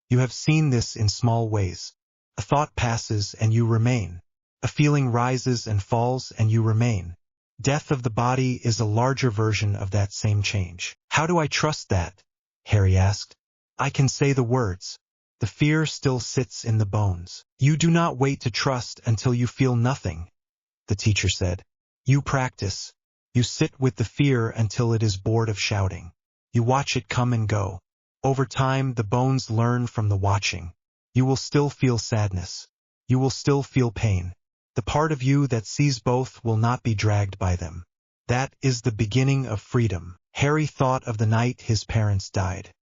Speaker 1: You have seen this in small ways. A thought passes and you remain. A feeling rises and falls and you remain. Death of the body is a larger version of that same change." "How do I trust that?" Harry asked. "I can say the words. The fear still sits in the bones." "You do not wait to trust until you feel nothing," the teacher said. "You practice. You sit with the fear until it is bored of shouting. You watch it come and go. Over time, the bones learn from the watching. You will still feel sadness. You will still feel pain. The part of you that sees both will not be dragged by them. That is the beginning of freedom." Harry thought of the night his parents died.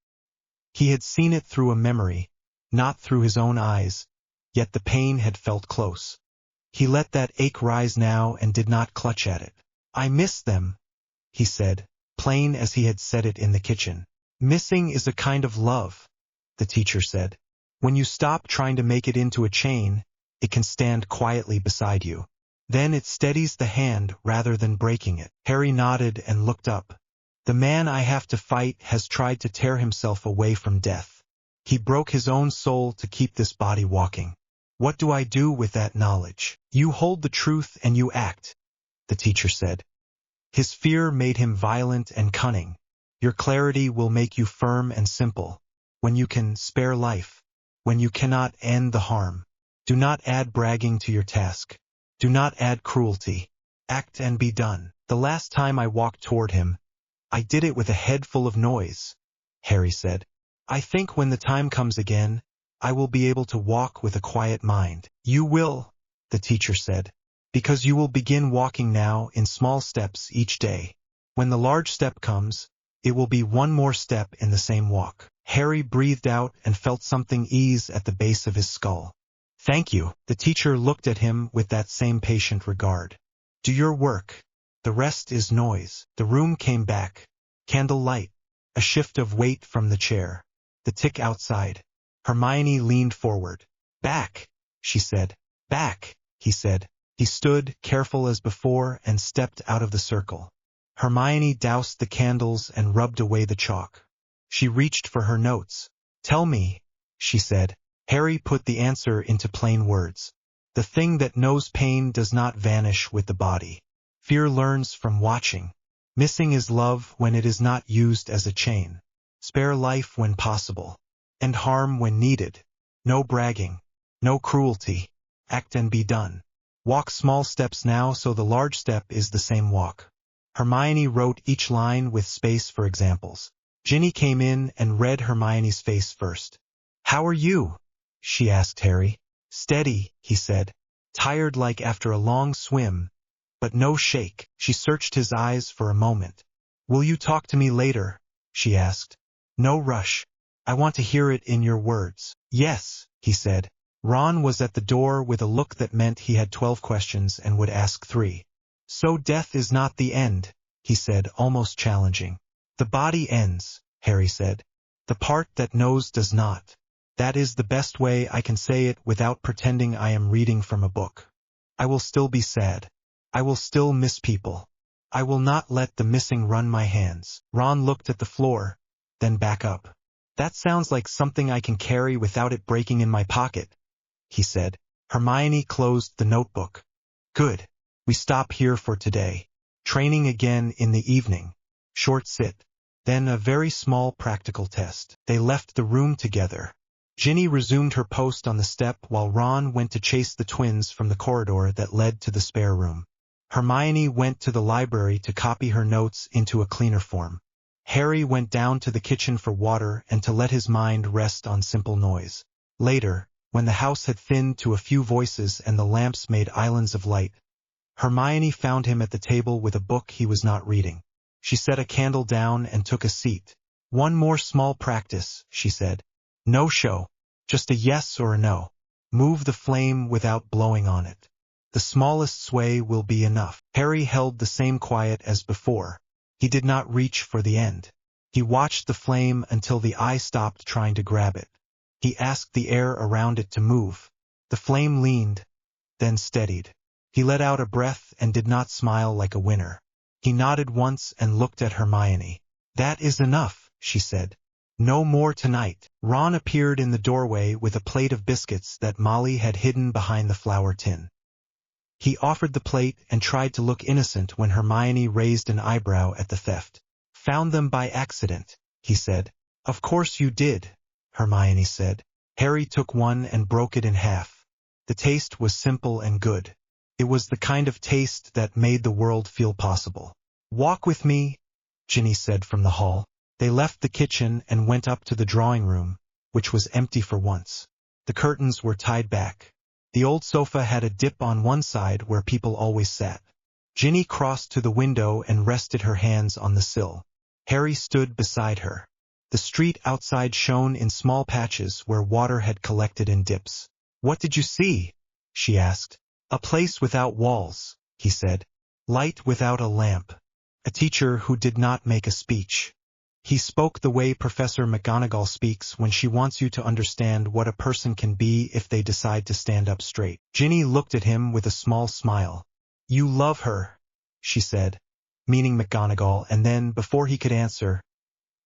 Speaker 1: He had seen it through a memory, not through his own eyes, yet the pain had felt close. He let that ache rise now and did not clutch at it. "I miss them," he said, plain as he had said it in the kitchen. "Missing is a kind of love," the teacher said. "When you stop trying to make it into a chain, it can stand quietly beside you. Then it steadies the hand rather than breaking it." Harry nodded and looked up. "The man I have to fight has tried to tear himself away from death. He broke his own soul to keep this body walking. What do I do with that knowledge?" "You hold the truth and you act," the teacher said. His fear made him violent and cunning. "Your clarity will make you firm and simple. When you can spare life. When you cannot end the harm. Do not add bragging to your task. Do not add cruelty. Act and be done." "The last time I walked toward him, I did it with a head full of noise," Harry said. "I think when the time comes again, I will be able to walk with a quiet mind." "You will," the teacher said, "because you will begin walking now in small steps each day. When the large step comes, it will be one more step in the same walk." Harry breathed out and felt something ease at the base of his skull. "Thank you." The teacher looked at him with that same patient regard. "Do your work. The rest is noise." The room came back. Candle light. A shift of weight from the chair. The tick outside. Hermione leaned forward. "Back," she said. "Back," he said. He stood, careful as before, and stepped out of the circle. Hermione doused the candles and rubbed away the chalk. She reached for her notes. "Tell me," she said. Harry put the answer into plain words. "The thing that knows pain does not vanish with the body. Fear learns from watching. Missing is love when it is not used as a chain. Spare life when possible. End harm when needed. No bragging. No cruelty. Act and be done. Walk small steps now so the large step is the same walk." Hermione wrote each line with space for examples. Ginny came in and read Hermione's face first. "How are you?" she asked Harry. "Steady," he said. "Tired like after a long swim, but no shake. She searched his eyes for a moment. "Will you talk to me later?" she asked. "No rush. I want to hear it in your words." "Yes," he said. Ron was at the door with a look that meant he had 12 questions and would ask 3. "So death is not the end," he said, almost challenging. "The body ends," Harry said. "The part that knows does not. That is the best way I can say it without pretending I am reading from a book. I will still be sad. I will still miss people. I will not let the missing run my hands." Ron looked at the floor, then back up. "That sounds like something I can carry without it breaking in my pocket," he said. Hermione closed the notebook. "Good. We stop here for today. Training again in the evening. Short sit. Then a very small practical test." They left the room together. Ginny resumed her post on the step while Ron went to chase the twins from the corridor that led to the spare room. Hermione went to the library to copy her notes into a cleaner form. Harry went down to the kitchen for water and to let his mind rest on simple noise. Later, when the house had thinned to a few voices and the lamps made islands of light, Hermione found him at the table with a book he was not reading. She set a candle down and took a seat. "One more small practice," she said. "No show. Just a yes or a no. Move the flame without blowing on it. The smallest sway will be enough." Harry held the same quiet as before. He did not reach for the end. He watched the flame until the eye stopped trying to grab it. He asked the air around it to move. The flame leaned, then steadied. He let out a breath and did not smile like a winner. He nodded once and looked at Hermione. "That is enough," she said. "No more tonight." Ron appeared in the doorway with a plate of biscuits that Molly had hidden behind the flour tin. He offered the plate and tried to look innocent when Hermione raised an eyebrow at the theft. "Found them by accident," he said. "Of course you did," Hermione said. Harry took one and broke it in half. The taste was simple and good. It was the kind of taste that made the world feel possible. "Walk with me," Ginny said from the hall. They left the kitchen and went up to the drawing room, which was empty for once. The curtains were tied back. The old sofa had a dip on one side where people always sat. Ginny crossed to the window and rested her hands on the sill. Harry stood beside her. The street outside shone in small patches where water had collected in dips. "What did you see?" she asked. "A place without walls," he said. "Light without a lamp. A teacher who did not make a speech." He spoke the way Professor McGonagall speaks when she wants you to understand what a person can be if they decide to stand up straight. Ginny looked at him with a small smile. "You love her," she said, meaning McGonagall, and then, before he could answer,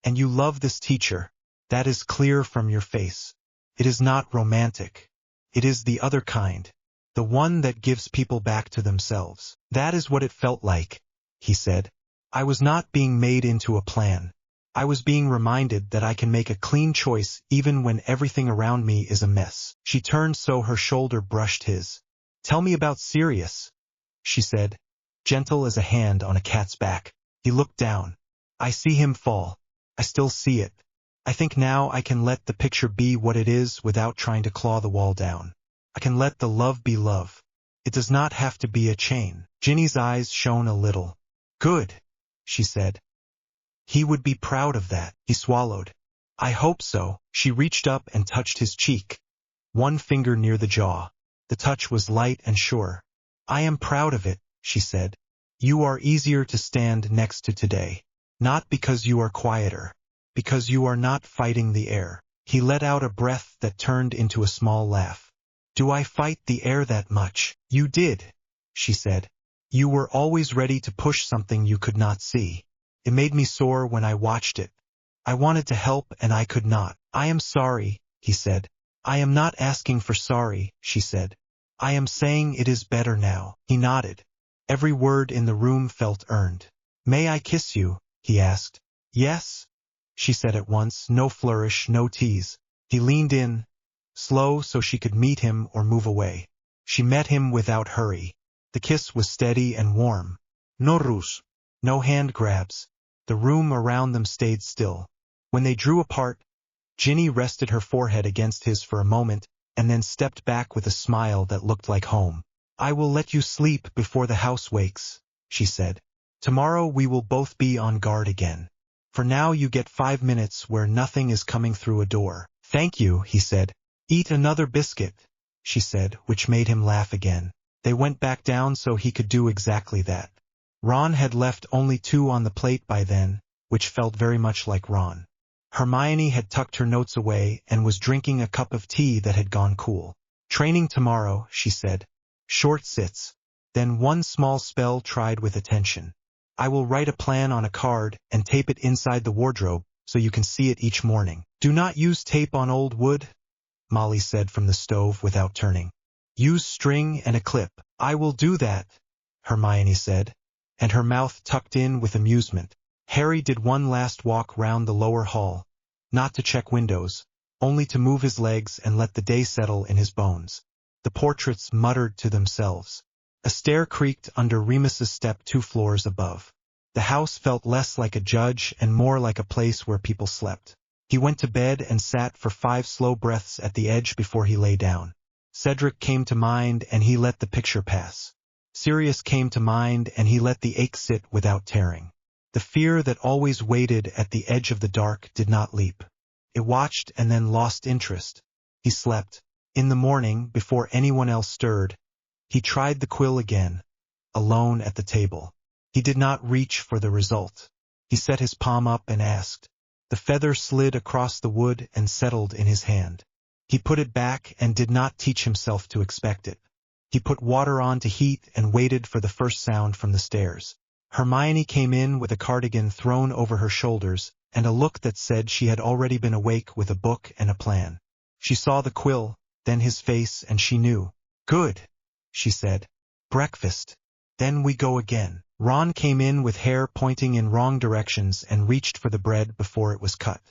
Speaker 1: "And you love this teacher. That is clear from your face. It is not romantic. It is the other kind, the one that gives people back to themselves." "That is what it felt like," he said. "I was not being made into a plan. I was being reminded that I can make a clean choice even when everything around me is a mess." She turned so her shoulder brushed his. "Tell me about Sirius," she said, gentle as a hand on a cat's back. He looked down. "I see him fall. I still see it. I think now I can let the picture be what it is without trying to claw the wall down. I can let the love be love. It does not have to be a chain." Ginny's eyes shone a little. "Good," she said. "He would be proud of that." He swallowed. "I hope so." She reached up and touched his cheek, one finger near the jaw. The touch was light and sure. "I am proud of it," she said. "You are easier to stand next to today. Not because you are quieter. Because you are not fighting the air." He let out a breath that turned into a small laugh. "Do I fight the air that much?" "You did," she said. "You were always ready to push something you could not see. It made me sore when I watched it. I wanted to help and I could not." "I am sorry," he said. "I am not asking for sorry," she said. "I am saying it is better now." He nodded. Every word in the room felt earned. "May I kiss you?" he asked. "Yes," she said at once, no flourish, no tease. He leaned in, slow so she could meet him or move away. She met him without hurry. The kiss was steady and warm. No rush, no hand grabs. The room around them stayed still. When they drew apart, Ginny rested her forehead against his for a moment, and then stepped back with a smile that looked like home. I will let you sleep before the house wakes, she said. Tomorrow we will both be on guard again. For now you get 5 minutes where nothing is coming through a door. Thank you, he said. Eat another biscuit, she said, which made him laugh again. They went back down so he could do exactly that. Ron had left only 2 on the plate by then, which felt very much like Ron. Hermione had tucked her notes away and was drinking a cup of tea that had gone cool. Training tomorrow, she said. Short sits. Then one small spell tried with attention. I will write a plan on a card and tape it inside the wardrobe so you can see it each morning. Do not use tape on old wood, Molly said from the stove without turning. Use string and a clip. I will do that, Hermione said, and her mouth tucked in with amusement. Harry did one last walk round the lower hall, not to check windows, only to move his legs and let the day settle in his bones. The portraits muttered to themselves. A stair creaked under Remus's step 2 floors above. The house felt less like a judge and more like a place where people slept. He went to bed and sat for 5 slow breaths at the edge before he lay down. Cedric came to mind and he let the picture pass. Sirius came to mind and he let the ache sit without tearing. The fear that always waited at the edge of the dark did not leap. It watched and then lost interest. He slept. In the morning, before anyone else stirred, he tried the quill again, alone at the table. He did not reach for the result. He set his palm up and asked. The feather slid across the wood and settled in his hand. He put it back and did not teach himself to expect it. He put water on to heat and waited for the first sound from the stairs. Hermione came in with a cardigan thrown over her shoulders and a look that said she had already been awake with a book and a plan. She saw the quill, then his face, and she knew. Good, she said. Breakfast. Then we go again. Ron came in with hair pointing in wrong directions and reached for the bread before it was cut.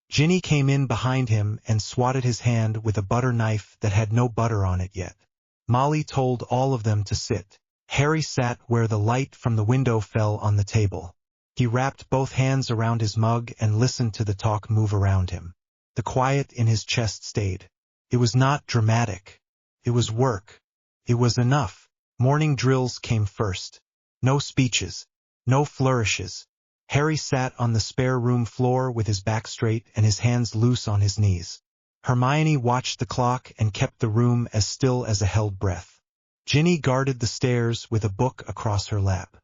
Speaker 1: Ginny came in behind him and swatted his hand with a butter knife that had no butter on it yet. Molly told all of them to sit. Harry sat where the light from the window fell on the table. He wrapped both hands around his mug and listened to the talk move around him. The quiet in his chest stayed. It was not dramatic. It was work. It was enough. Morning drills came first. No speeches. No flourishes. Harry sat on the spare room floor with his back straight and his hands loose on his knees. Hermione watched the clock and kept the room as still as a held breath. Ginny guarded the stairs with a book across her lap.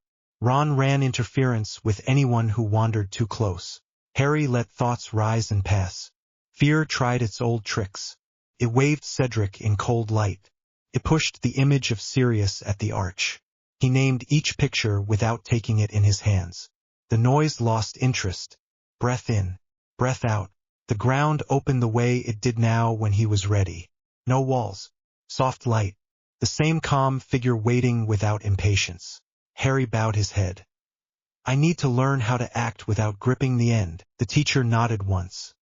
Speaker 1: Ron ran interference with anyone who wandered too close. Harry let thoughts rise and pass. Fear tried its old tricks. It waved Cedric in cold light. It pushed the image of Sirius at the arch. He named each picture without taking it in his hands. The noise lost interest. Breath in, breath out. The ground opened the way it did now when he was ready. No walls. Soft light. The same calm figure waiting without impatience. Harry bowed his head. I need to learn how to act without gripping the end. The teacher nodded once.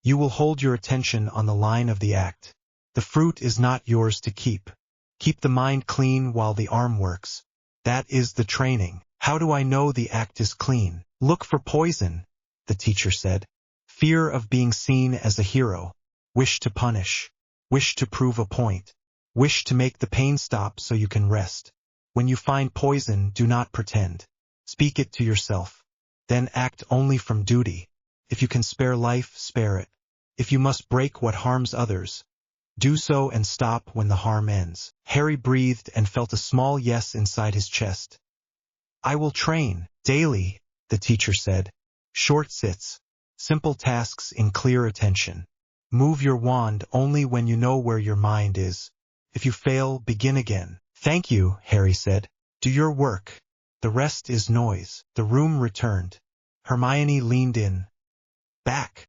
Speaker 1: You will hold your attention on the line of the act. The fruit is not yours to keep. Keep the mind clean while the arm works. That is the training. How do I know the act is clean? Look for poison, the teacher said. Fear of being seen as a hero. Wish to punish. Wish to prove a point. Wish to make the pain stop so you can rest. When you find poison, do not pretend. Speak it to yourself. Then act only from duty. If you can spare life, spare it. If you must break what harms others, do so and stop when the harm ends. Harry breathed and felt a small yes inside his chest. I will train, daily, the teacher said. Short sits. Simple tasks in clear attention. Move your wand only when you know where your mind is. If you fail, begin again. Thank you, Harry said. Do your work. The rest is noise. The room returned. Hermione leaned in. Back,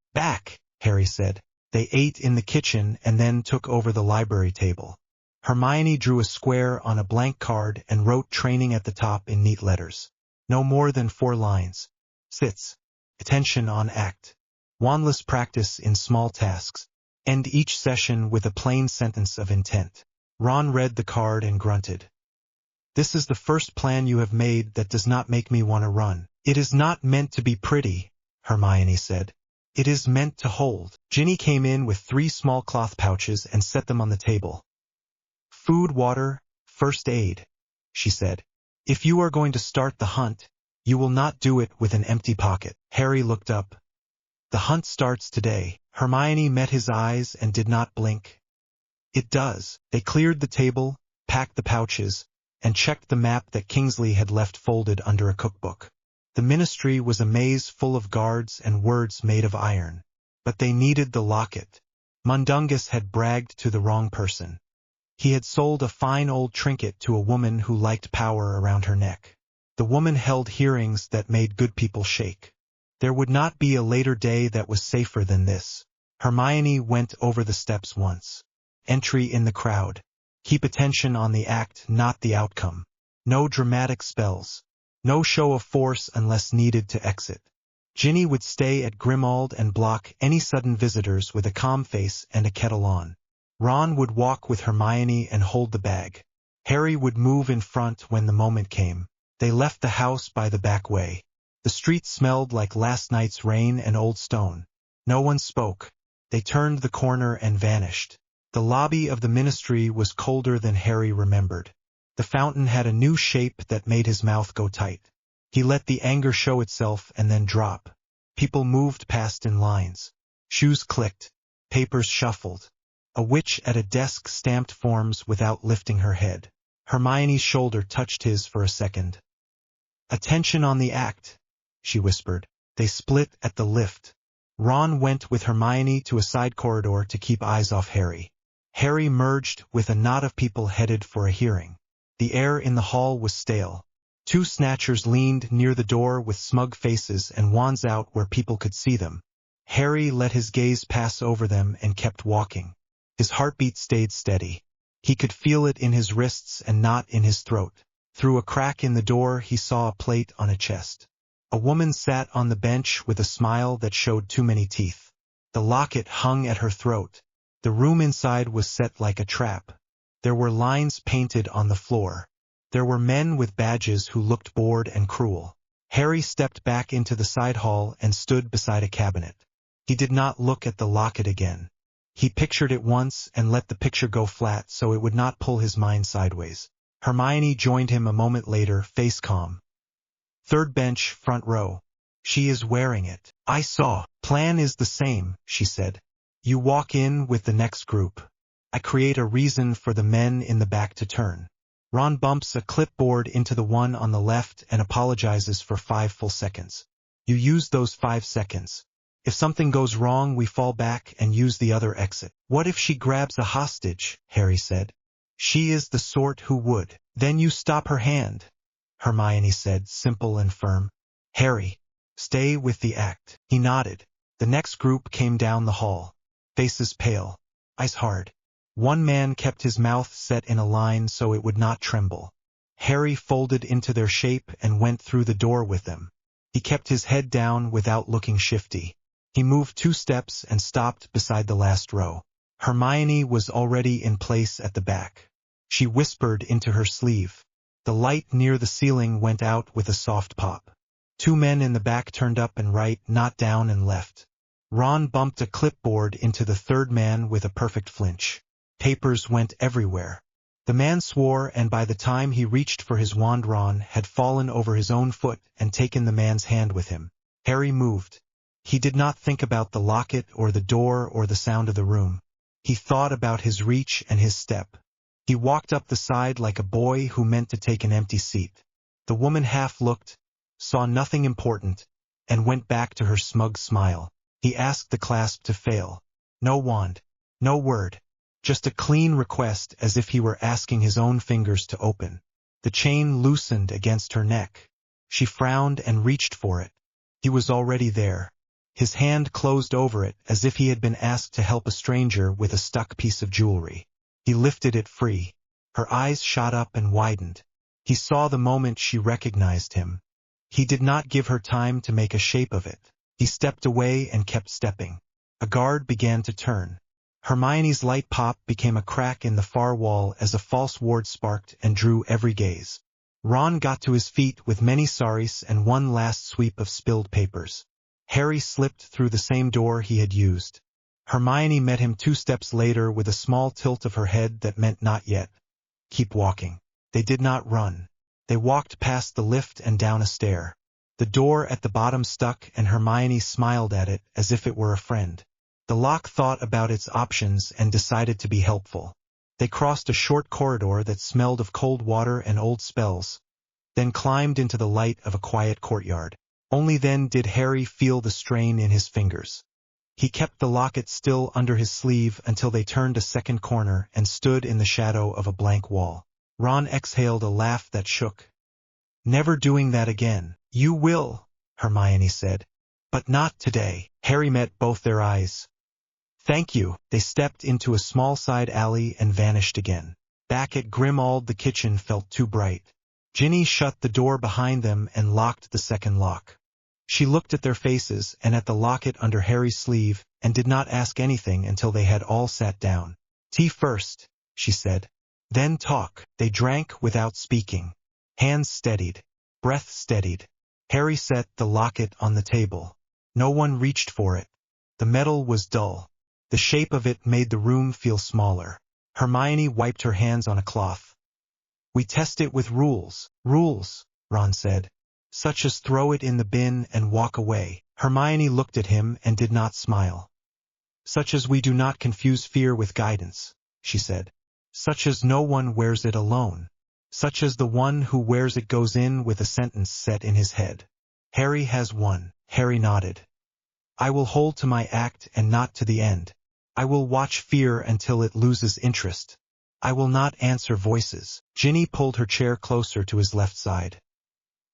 Speaker 1: Harry said. They ate in the kitchen and then took over the library table. Hermione drew a square on a blank card and wrote training at the top in neat letters. No more than 4 lines. Sits. Attention on act. Wandless practice in small tasks. End each session with a plain sentence of intent. Ron read the card and grunted. This is the first plan you have made that does not make me want to run. It is not meant to be pretty, Hermione said. It is meant to hold. Ginny came in with 3 small cloth pouches and set them on the table. Food, water, first aid, she said. If you are going to start the hunt, you will not do it with an empty pocket. Harry looked up. The hunt starts today. Hermione met his eyes and did not blink. It does. They cleared the table, packed the pouches, and checked the map that Kingsley had left folded under a cookbook. The ministry was a maze full of guards and words made of iron. But they needed the locket. Mundungus had bragged to the wrong person. He had sold a fine old trinket to a woman who liked power around her neck. The woman held hearings that made good people shake. There would not be a later day that was safer than this. Hermione went over the steps once. Entry in the crowd. Keep attention on the act, not the outcome. No dramatic spells. No show of force unless needed to exit. Ginny would stay at Grimmauld and block any sudden visitors with a calm face and a kettle on. Ron would walk with Hermione and hold the bag. Harry would move in front when the moment came. They left the house by the back way. The street smelled like last night's rain and old stone. No one spoke. They turned the corner and vanished. The lobby of the ministry was colder than Harry remembered. The fountain had a new shape that made his mouth go tight. He let the anger show itself and then drop. People moved past in lines. Shoes clicked. Papers shuffled. A witch at a desk stamped forms without lifting her head. Hermione's shoulder touched his for a second. "Attention on the act," she whispered. They split at the lift. Ron went with Hermione to a side corridor to keep eyes off Harry. Harry merged with a knot of people headed for a hearing. The air in the hall was stale. Two snatchers leaned near the door with smug faces and wands out where people could see them. Harry let his gaze pass over them and kept walking. His heartbeat stayed steady. He could feel it in his wrists and not in his throat. Through a crack in the door he saw a plate on a chest. A woman sat on the bench with a smile that showed too many teeth. The locket hung at her throat. The room inside was set like a trap. There were lines painted on the floor. There were men with badges who looked bored and cruel. Harry stepped back into the side hall and stood beside a cabinet. He did not look at the locket again. He pictured it once and let the picture go flat so it would not pull his mind sideways. Hermione joined him a moment later, face calm. "Third bench, front row. She is wearing it. I saw. Plan is the same," she said. "You walk in with the next group. I create a reason for the men in the back to turn. Ron bumps a clipboard into the one on the left and apologizes for 5 full seconds. You use those 5 seconds. If something goes wrong, we fall back and use the other exit." "What if she grabs a hostage?" Harry said. "She is the sort who would." "Then you stop her hand," Hermione said, simple and firm. "Harry, stay with the act." He nodded. The next group came down the hall. Faces pale. Eyes hard. One man kept his mouth set in a line so it would not tremble. Harry folded into their shape and went through the door with them. He kept his head down without looking shifty. He moved 2 steps and stopped beside the last row. Hermione was already in place at the back. She whispered into her sleeve. The light near the ceiling went out with a soft pop. 2 men in the back turned up and right, not down and left. Ron bumped a clipboard into the third man with a perfect flinch. Papers went everywhere. The man swore, and by the time he reached for his wand, Ron had fallen over his own foot and taken the man's hand with him. Harry moved. He did not think about the locket or the door or the sound of the room. He thought about his reach and his step. He walked up the side like a boy who meant to take an empty seat. The woman half looked, saw nothing important, and went back to her smug smile. He asked the clasp to fail. No wand. No word. Just a clean request, as if he were asking his own fingers to open. The chain loosened against her neck. She frowned and reached for it. He was already there. His hand closed over it as if he had been asked to help a stranger with a stuck piece of jewelry. He lifted it free. Her eyes shot up and widened. He saw the moment she recognized him. He did not give her time to make a shape of it. He stepped away and kept stepping. A guard began to turn. Hermione's light pop became a crack in the far wall as a false ward sparked and drew every gaze. Ron got to his feet with many sorries and one last sweep of spilled papers. Harry slipped through the same door he had used. Hermione met him 2 steps later with a small tilt of her head that meant not yet. Keep walking. They did not run. They walked past the lift and down a stair. The door at the bottom stuck and Hermione smiled at it as if it were a friend. The lock thought about its options and decided to be helpful. They crossed a short corridor that smelled of cold water and old spells, then climbed into the light of a quiet courtyard. Only then did Harry feel the strain in his fingers. He kept the locket still under his sleeve until they turned a second corner and stood in the shadow of a blank wall. Ron exhaled a laugh that shook. "Never doing that again." "You will," Hermione said. "But not today." Harry met both their eyes. "Thank you." They stepped into a small side alley and vanished again. Back at Grimmauld, the kitchen felt too bright. Ginny shut the door behind them and locked the second lock. She looked at their faces and at the locket under Harry's sleeve and did not ask anything until they had all sat down. "Tea first," she said. "Then talk." They drank without speaking. Hands steadied. Breath steadied. Harry set the locket on the table. No one reached for it. The metal was dull. The shape of it made the room feel smaller. Hermione wiped her hands on a cloth. "We test it with rules." "Rules," Ron said. "Such as throw it in the bin and walk away." Hermione looked at him and did not smile. "Such as we do not confuse fear with guidance," she said. "Such as no one wears it alone. Such as the one who wears it goes in with a sentence set in his head." "Harry has one." Harry nodded. "I will hold to my act and not to the end. I will watch fear until it loses interest. I will not answer voices." Ginny pulled her chair closer to his left side.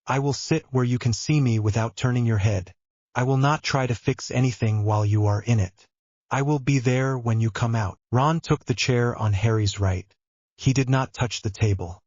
Speaker 1: "I will sit where you can see me without turning your head. I will not try to fix anything while you are in it. I will be there when you come out." Ron took the chair on Harry's right. He did not touch the table.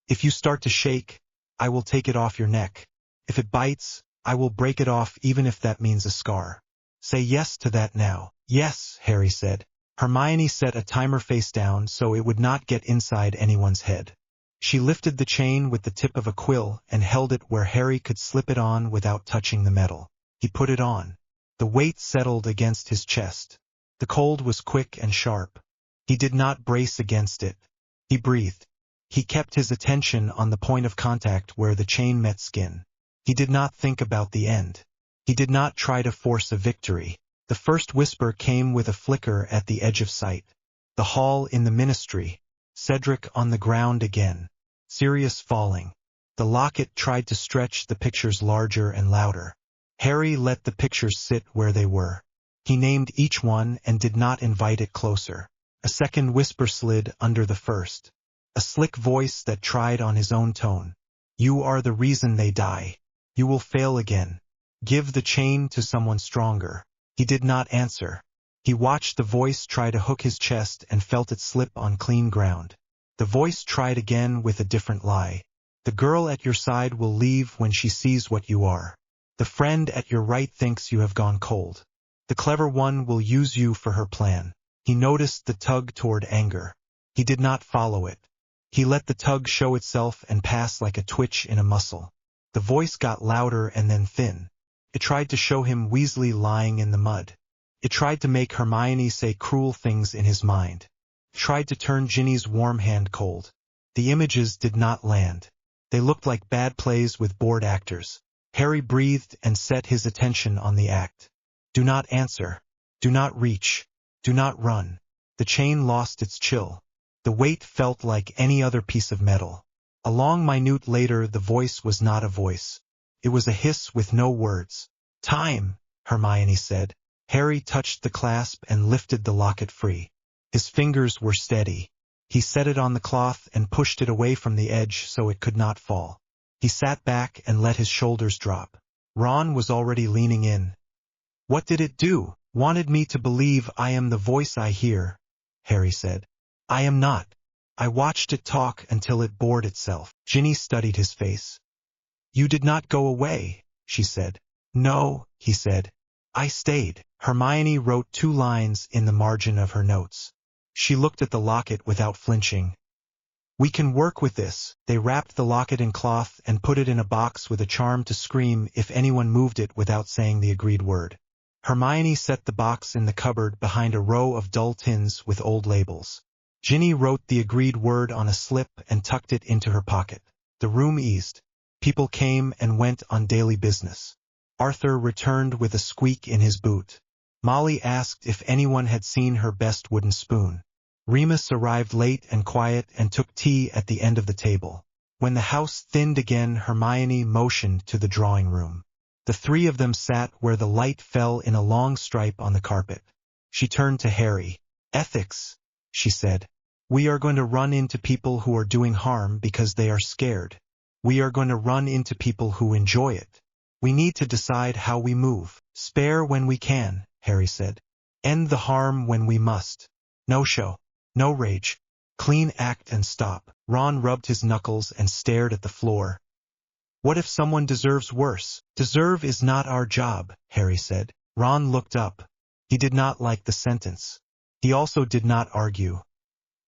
Speaker 1: "If you start to shake, I will take it off your neck. If it bites, I will break it off even if that means a scar. Say yes to that now." "Yes," Harry said. Hermione set a timer face down so it would not get inside anyone's head. She lifted the chain with the tip of a quill and held it where Harry could slip it on without touching the metal. He put it on. The weight settled against his chest. The cold was quick and sharp. He did not brace against it. He breathed. He kept his attention on the point of contact where the chain met skin. He did not think about the end. He did not try to force a victory. The first whisper came with a flicker at the edge of sight. The hall in the ministry. Cedric on the ground again. Sirius falling. The locket tried to stretch the pictures larger and louder. Harry let the pictures sit where they were. He named each one and did not invite it closer. A second whisper slid under the first. A slick voice that tried on his own tone. "You are the reason they die. You will fail again. Give the chain to someone stronger." He did not answer. He watched the voice try to hook his chest and felt it slip on clean ground. The voice tried again with a different lie. "The girl at your side will leave when she sees what you are. The friend at your right thinks you have gone cold. The clever one will use you for her plan." He noticed the tug toward anger. He did not follow it. He let the tug show itself and pass like a twitch in a muscle. The voice got louder and then thin. It tried to show him Weasley lying in the mud. It tried to make Hermione say cruel things in his mind. It tried to turn Ginny's warm hand cold. The images did not land. They looked like bad plays with bored actors. Harry breathed and set his attention on the act. Do not answer. Do not reach. Do not run. The chain lost its chill. The weight felt like any other piece of metal. A long minute later the voice was not a voice. It was a hiss with no words. "Time," Hermione said. Harry touched the clasp and lifted the locket free. His fingers were steady. He set it on the cloth and pushed it away from the edge so it could not fall. He sat back and let his shoulders drop. Ron was already leaning in. "What did it do?" "Wanted me to believe I am the voice I hear," Harry said. "I am not. I watched it talk until it bored itself." Ginny studied his face. "You did not go away," she said. "No," he said. "I stayed." Hermione wrote 2 lines in the margin of her notes. She looked at the locket without flinching. "We can work with this." They wrapped the locket in cloth and put it in a box with a charm to scream if anyone moved it without saying the agreed word. Hermione set the box in the cupboard behind a row of dull tins with old labels. Ginny wrote the agreed word on a slip and tucked it into her pocket. The room eased. People came and went on daily business. Arthur returned with a squeak in his boot. Molly asked if anyone had seen her best wooden spoon. Remus arrived late and quiet and took tea at the end of the table. When the house thinned again, Hermione motioned to the drawing room. The three of them sat where the light fell in a long stripe on the carpet. She turned to Harry. "Ethics," she said. "We are going to run into people who are doing harm because they are scared. We are going to run into people who enjoy it. We need to decide how we move. Spare when we can," Harry said. "End the harm when we must. No show. No rage. Clean act and stop." Ron rubbed his knuckles and stared at the floor. "What if someone deserves worse?" "Deserve is not our job," Harry said. Ron looked up. He did not like the sentence. He also did not argue.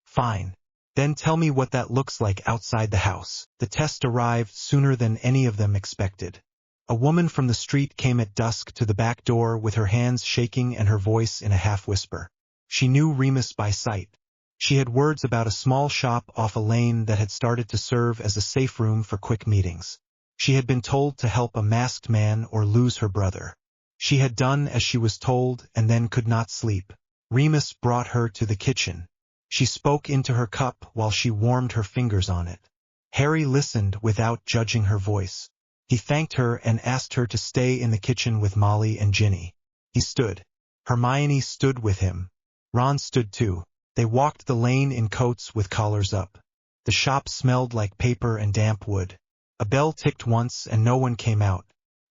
Speaker 1: "Fine. Then tell me what that looks like outside the house." The test arrived sooner than any of them expected. A woman from the street came at dusk to the back door with her hands shaking and her voice in a half-whisper. She knew Remus by sight. She had words about a small shop off a lane that had started to serve as a safe room for quick meetings. She had been told to help a masked man or lose her brother. She had done as she was told and then could not sleep. Remus brought her to the kitchen. She spoke into her cup while she warmed her fingers on it. Harry listened without judging her voice. He thanked her and asked her to stay in the kitchen with Molly and Ginny. He stood. Hermione stood with him. Ron stood too. They walked the lane in coats with collars up. The shop smelled like paper and damp wood. A bell ticked once and no one came out.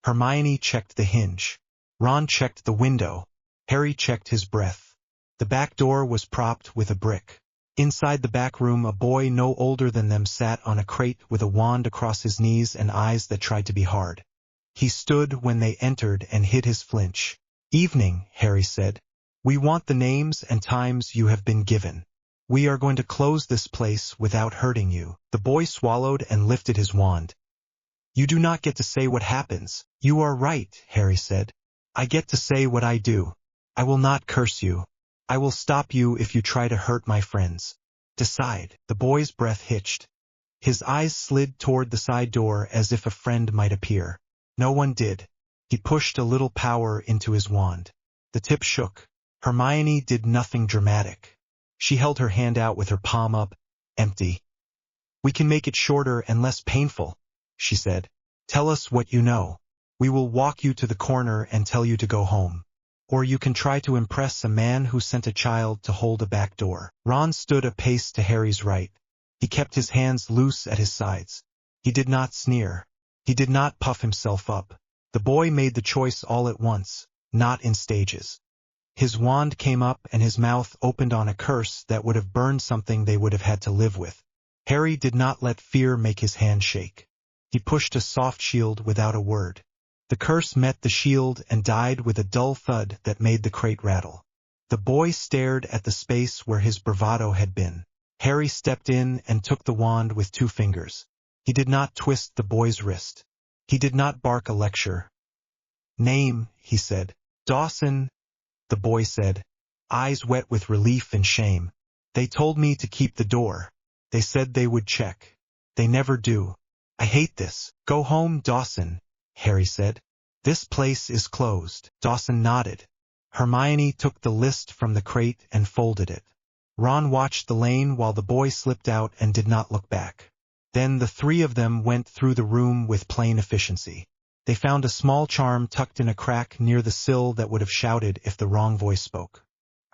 Speaker 1: Hermione checked the hinge. Ron checked the window. Harry checked his breath. The back door was propped with a brick. Inside the back room, a boy no older than them sat on a crate with a wand across his knees and eyes that tried to be hard. He stood when they entered and hid his flinch. "Evening," Harry said. "We want the names and times you have been given. We are going to close this place without hurting you." The boy swallowed and lifted his wand. "You do not get to say what happens." "You are right," Harry said. "I get to say what I do. I will not curse you. I will stop you if you try to hurt my friends. Decide." The boy's breath hitched. His eyes slid toward the side door as if a friend might appear. No one did. He pushed a little power into his wand. The tip shook. Hermione did nothing dramatic. She held her hand out with her palm up, empty. "We can make it shorter and less painful," she said. "Tell us what you know. We will walk you to the corner and tell you to go home. Or you can try to impress a man who sent a child to hold a back door." Ron stood a pace to Harry's right. He kept his hands loose at his sides. He did not sneer. He did not puff himself up. The boy made the choice all at once, not in stages. His wand came up and his mouth opened on a curse that would have burned something they would have had to live with. Harry did not let fear make his hand shake. He pushed a soft shield without a word. The curse met the shield and died with a dull thud that made the crate rattle. The boy stared at the space where his bravado had been. Harry stepped in and took the wand with 2 fingers. He did not twist the boy's wrist. He did not bark a lecture. "Name," he said. "Dawson," the boy said, eyes wet with relief and shame. "They told me to keep the door. They said they would check. They never do. I hate this." "Go home, Dawson," Harry said. "This place is closed." Dawson nodded. Hermione took the list from the crate and folded it. Ron watched the lane while the boy slipped out and did not look back. Then the 3 of them went through the room with plain efficiency. They found a small charm tucked in a crack near the sill that would have shouted if the wrong voice spoke.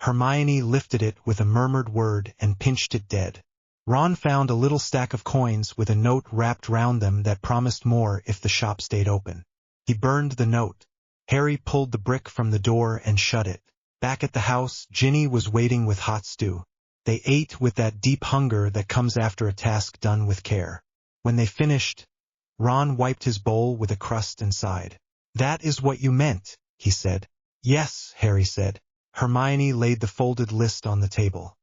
Speaker 1: Hermione lifted it with a murmured word and pinched it dead. Ron found a little stack of coins with a note wrapped round them that promised more if the shop stayed open. He burned the note. Harry pulled the brick from the door and shut it. Back at the house, Ginny was waiting with hot stew. They ate with that deep hunger that comes after a task done with care. When they finished, Ron wiped his bowl with a crust and sighed. "That is what you meant," he said. "Yes," Harry said. Hermione laid the folded list on the table.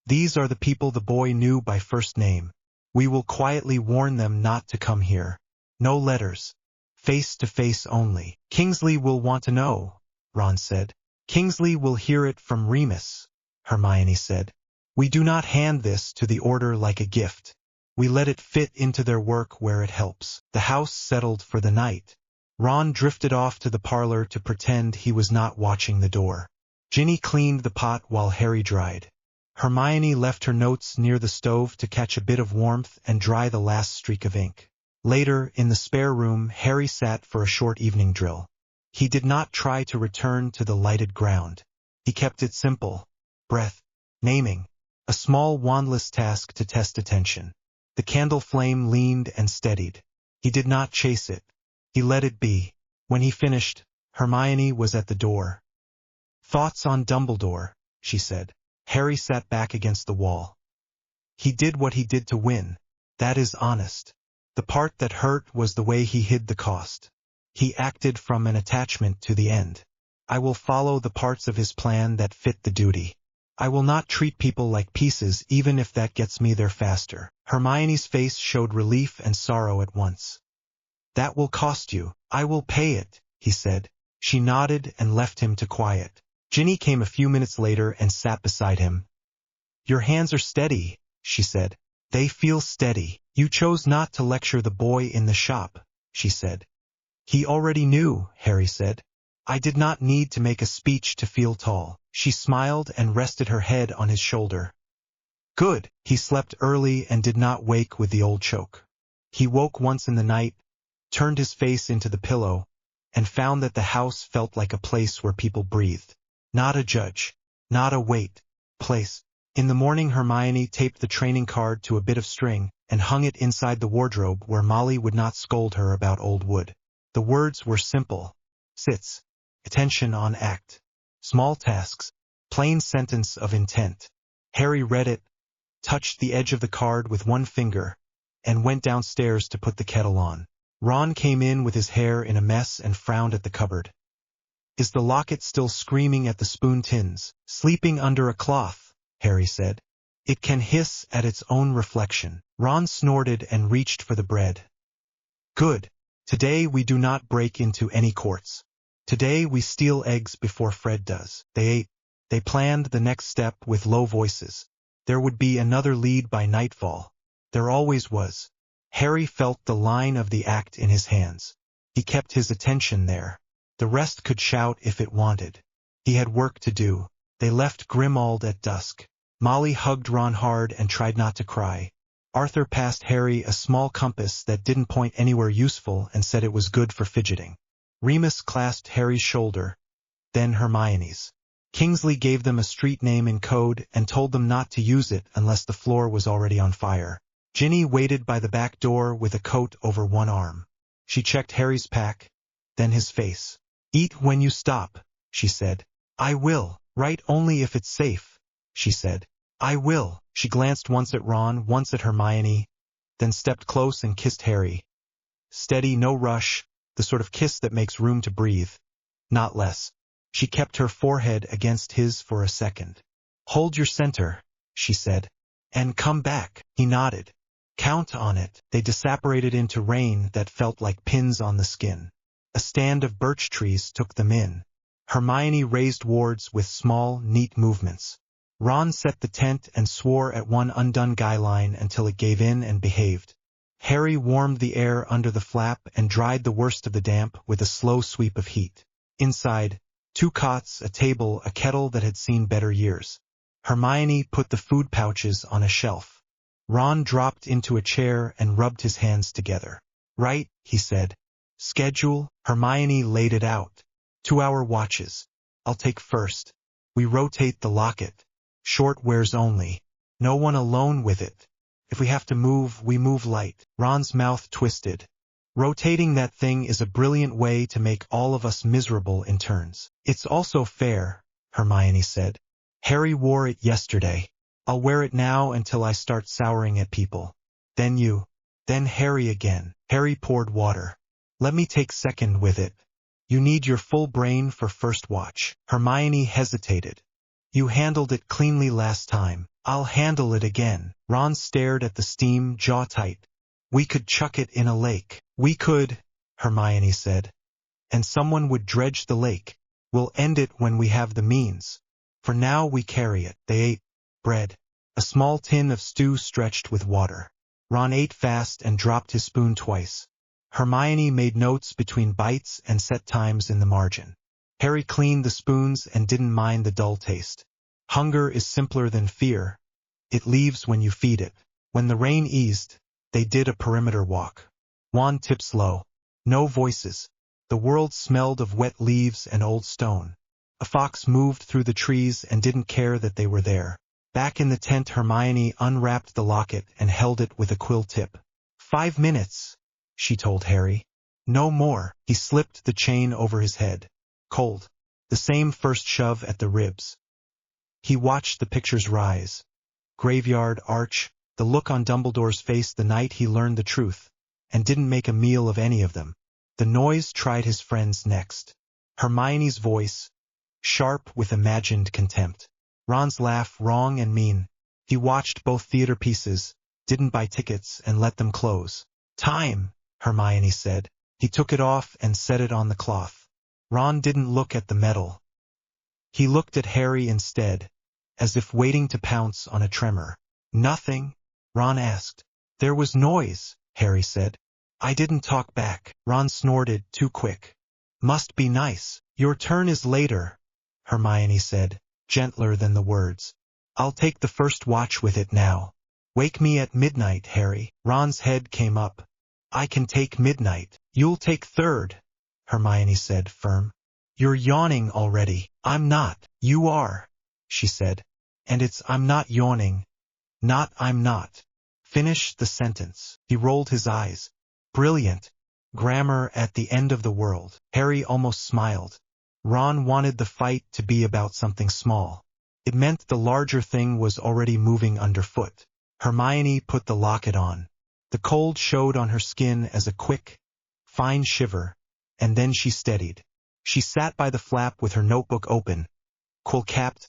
Speaker 1: "These are the people the boy knew by first name. We will quietly warn them not to come here. No letters. Face-to-face only." "Kingsley will want to know," Ron said. "Kingsley will hear it from Remus," Hermione said. We do not hand this to the order like a gift. We let it fit into their work where it helps. The house settled for the night. Ron drifted off to the parlor to pretend he was not watching the door. Ginny cleaned the pot while Harry dried. Hermione left her notes near the stove to catch a bit of warmth and dry the last streak of ink. Later, in the spare room, Harry sat for a short evening drill. He did not try to return to the lighted ground. He kept it simple. Breath. Naming. A small wandless task to test attention. The candle flame leaned and steadied. He did not chase it. He let it be. When he finished, Hermione was at the door. "Thoughts on Dumbledore," she said. Harry sat back against the wall. "He did what he did to win. That is honest. The part that hurt was the way he hid the cost. He acted from an attachment to the end. I will follow the parts of his plan that fit the duty. I will not treat people like pieces even if that gets me there faster." Hermione's face showed relief and sorrow at once. "That will cost you. I will pay it," he said. She nodded and left him to quiet. Ginny came a few minutes later and sat beside him. "Your hands are steady," she said. "They feel steady." "You chose not to lecture the boy in the shop," she said. "He already knew," Harry said. "I did not need to make a speech to feel tall." She smiled and rested her head on his shoulder. "Good." He slept early and did not wake with the old choke. He woke once in the night, turned his face into the pillow, and found that the house felt like a place where people breathed. Not a judge, not a wait, place. In the morning, Hermione taped the training card to a bit of string and hung it inside the wardrobe where Molly would not scold her about old wood. The words were simple. Sits. Attention on act. Small tasks. Plain sentence of intent. Harry read it, touched the edge of the card with one finger, and went downstairs to put the kettle on. Ron came in with his hair in a mess and frowned at the cupboard. "Is the locket still screaming at the spoon tins?" "Sleeping under a cloth," Harry said. "It can hiss at its own reflection." Ron snorted and reached for the bread. "Good. Today we do not break into any courts. Today we steal eggs before Fred does." They ate. They planned the next step with low voices. There would be another lead by nightfall. There always was. Harry felt the line of the act in his hands. He kept his attention there. The rest could shout if it wanted. He had work to do. They left Grimmauld at dusk. Molly hugged Ron hard and tried not to cry. Arthur passed Harry a small compass that didn't point anywhere useful and said it was good for fidgeting. Remus clasped Harry's shoulder, then Hermione's. Kingsley gave them a street name in code and told them not to use it unless the floor was already on fire. Ginny waited by the back door with a coat over one arm. She checked Harry's pack, then his face. "Eat when you stop," she said. "I will. Write only if it's safe," she said. "I will." She glanced once at Ron, once at Hermione, then stepped close and kissed Harry. Steady, no rush, the sort of kiss that makes room to breathe. Not less. She kept her forehead against his for a second. "Hold your center," she said. "And come back." He nodded. "Count on it." They disapparated into rain that felt like pins on the skin. A stand of birch trees took them in. Hermione raised wards with small, neat movements. Ron set the tent and swore at one undone guy line until it gave in and behaved. Harry warmed the air under the flap and dried the worst of the damp with a slow sweep of heat. Inside, 2 cots, a table, a kettle that had seen better years. Hermione put the food pouches on a shelf. Ron dropped into a chair and rubbed his hands together. "Right," he said. "Schedule." Hermione laid it out. 2-hour watches. I'll take first. We rotate the locket. Short wears only. No one alone with it. If we have to move, we move light. Ron's mouth twisted. Rotating that thing is a brilliant way to make all of us miserable in turns. It's also fair, Hermione said. Harry wore it yesterday. I'll wear it now until I start souring at people. Then you. Then Harry again. Harry poured water. Let me take second with it. You need your full brain for first watch. Hermione hesitated. You handled it cleanly last time. I'll handle it again. Ron stared at the steam, jaw tight. We could chuck it in a lake. We could, Hermione said. And someone would dredge the lake. We'll end it when we have the means. For now we carry it. They ate bread. A small tin of stew stretched with water. Ron ate fast and dropped his spoon twice. Hermione made notes between bites and set times in the margin. Harry cleaned the spoons and didn't mind the dull taste. Hunger is simpler than fear. It leaves when you feed it. When the rain eased, they did a perimeter walk. Wand tips low. No voices. The world smelled of wet leaves and old stone. A fox moved through the trees and didn't care that they were there. Back in the tent, Hermione unwrapped the locket and held it with a quill tip. 5 minutes, she told Harry. No more. He slipped the chain over his head. Cold. The same first shove at the ribs. He watched the pictures rise. Graveyard, arch, the look on Dumbledore's face the night he learned the truth, and didn't make a meal of any of them. The noise tried his friends next. Hermione's voice, sharp with imagined contempt. Ron's laugh, wrong and mean. He watched both theater pieces, didn't buy tickets, and let them close. Time, Hermione said. He took it off and set it on the cloth. Ron didn't look at the medal. He looked at Harry instead, as if waiting to pounce on a tremor. Nothing? Ron asked. There was noise, Harry said. I didn't talk back. Ron snorted, too quick. Must be nice. Your turn is later, Hermione said, gentler than the words. I'll take the first watch with it now. Wake me at midnight, Harry. Ron's head came up. I can take midnight. You'll take third, Hermione said, firm. You're yawning already. I'm not. You are, she said. And it's I'm not yawning. Not I'm not. Finish the sentence. He rolled his eyes. Brilliant. Grammar at the end of the world. Harry almost smiled. Ron wanted the fight to be about something small. It meant the larger thing was already moving underfoot. Hermione put the locket on. The cold showed on her skin as a quick, fine shiver, and then she steadied. She sat by the flap with her notebook open, quill-capped,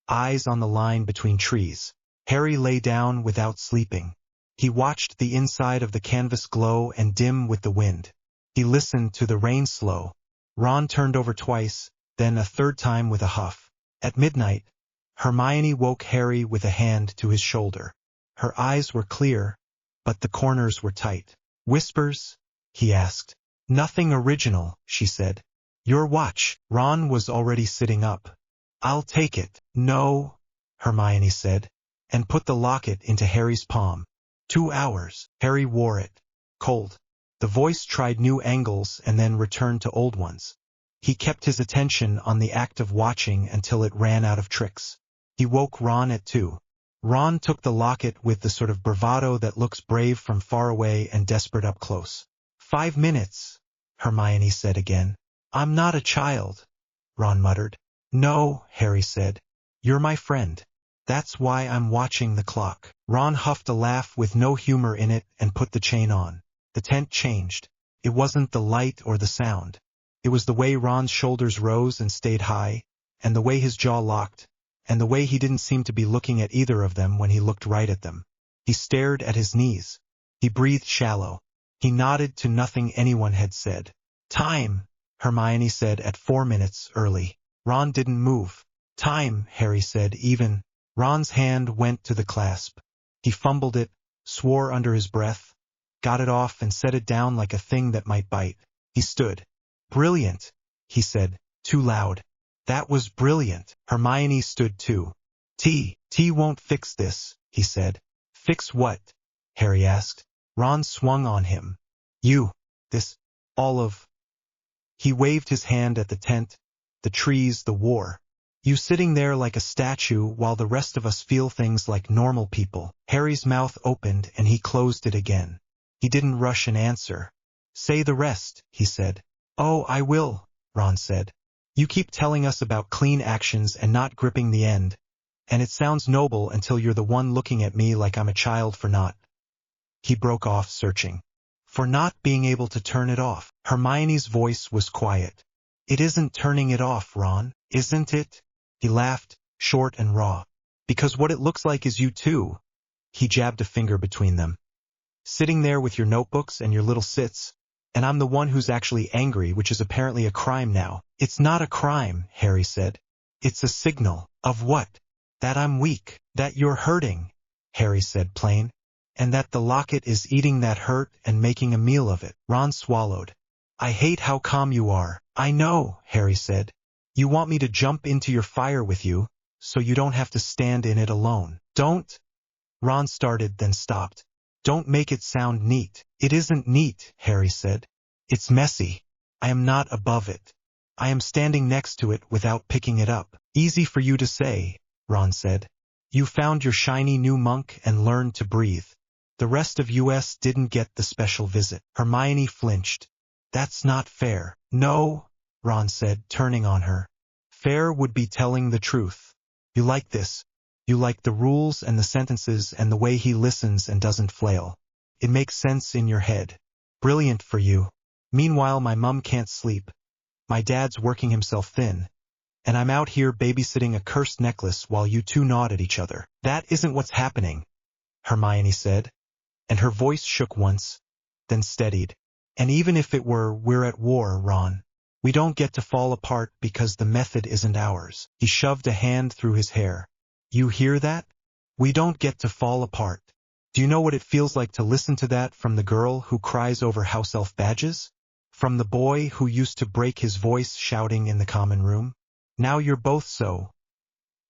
Speaker 1: eyes on the line between trees. Harry lay down without sleeping. He watched the inside of the canvas glow and dim with the wind. He listened to the rain slow. Ron turned over twice, then a third time with a huff. At midnight, Hermione woke Harry with a hand to his shoulder. Her eyes were clear, but the corners were tight. Whispers? He asked. Nothing original, she said. Your watch. Ron was already sitting up. I'll take it. No, Hermione said, and put the locket into Harry's palm. 2 hours. Harry wore it. Cold. The voice tried new angles and then returned to old ones. He kept his attention on the act of watching until it ran out of tricks. He woke Ron at 2. Ron took the locket with the sort of bravado that looks brave from far away and desperate up close. 5 minutes, Hermione said again. I'm not a child, Ron muttered. No, Harry said. You're my friend. That's why I'm watching the clock. Ron huffed a laugh with no humor in it and put the chain on. The tent changed. It wasn't the light or the sound. It was the way Ron's shoulders rose and stayed high, and the way his jaw locked, and the way he didn't seem to be looking at either of them when he looked right at them. He stared at his knees. He breathed shallow. He nodded to nothing anyone had said. Time, Hermione said at 4 minutes early. Ron didn't move. Time, Harry said even. Ron's hand went to the clasp. He fumbled it, swore under his breath, got it off and set it down like a thing that might bite. He stood. Brilliant, he said, too loud. That was brilliant. Hermione stood too. T won't fix this, he said. Fix what? Harry asked. Ron swung on him. You, this, all of. He waved his hand at the tent, the trees, the war. You sitting there like a statue while the rest of us feel things like normal people. Harry's mouth opened and he closed it again. He didn't rush an answer. Say the rest, he said. Oh, I will, Ron said. You keep telling us about clean actions and not gripping the end, and it sounds noble until you're the one looking at me like I'm a child for not. He broke off, searching. For not being able to turn it off. Hermione's voice was quiet. It isn't turning it off, Ron, isn't it? He laughed, short and raw. Because what it looks like is you too. He jabbed a finger between them. Sitting there with your notebooks and your little sits, and I'm the one who's actually angry, which is apparently a crime now. It's not a crime, Harry said. It's a signal. Of what? That I'm weak, that you're hurting, Harry said plain, and that the locket is eating that hurt and making a meal of it. Ron swallowed. I hate how calm you are. I know, Harry said. You want me to jump into your fire with you, so you don't have to stand in it alone. Don't. Ron started then stopped. Don't make it sound neat. It isn't neat, Harry said. It's messy. I am not above it. I am standing next to it without picking it up. Easy for you to say, Ron said. You found your shiny new monk and learned to breathe. The rest of US didn't get the special visit. Hermione flinched. That's not fair. No, Ron said, turning on her. Fair would be telling the truth. You like this. You like the rules and the sentences and the way he listens and doesn't flail. It makes sense in your head. Brilliant for you. Meanwhile, my mum can't sleep. My dad's working himself thin. And I'm out here babysitting a cursed necklace while you two nod at each other. That isn't what's happening, Hermione said. And her voice shook once, then steadied. And even if it were, we're at war, Ron. We don't get to fall apart because the method isn't ours. He shoved a hand through his hair. You hear that? We don't get to fall apart. Do you know what it feels like to listen to that from the girl who cries over house elf badges? From the boy who used to break his voice shouting in the common room? Now you're both so.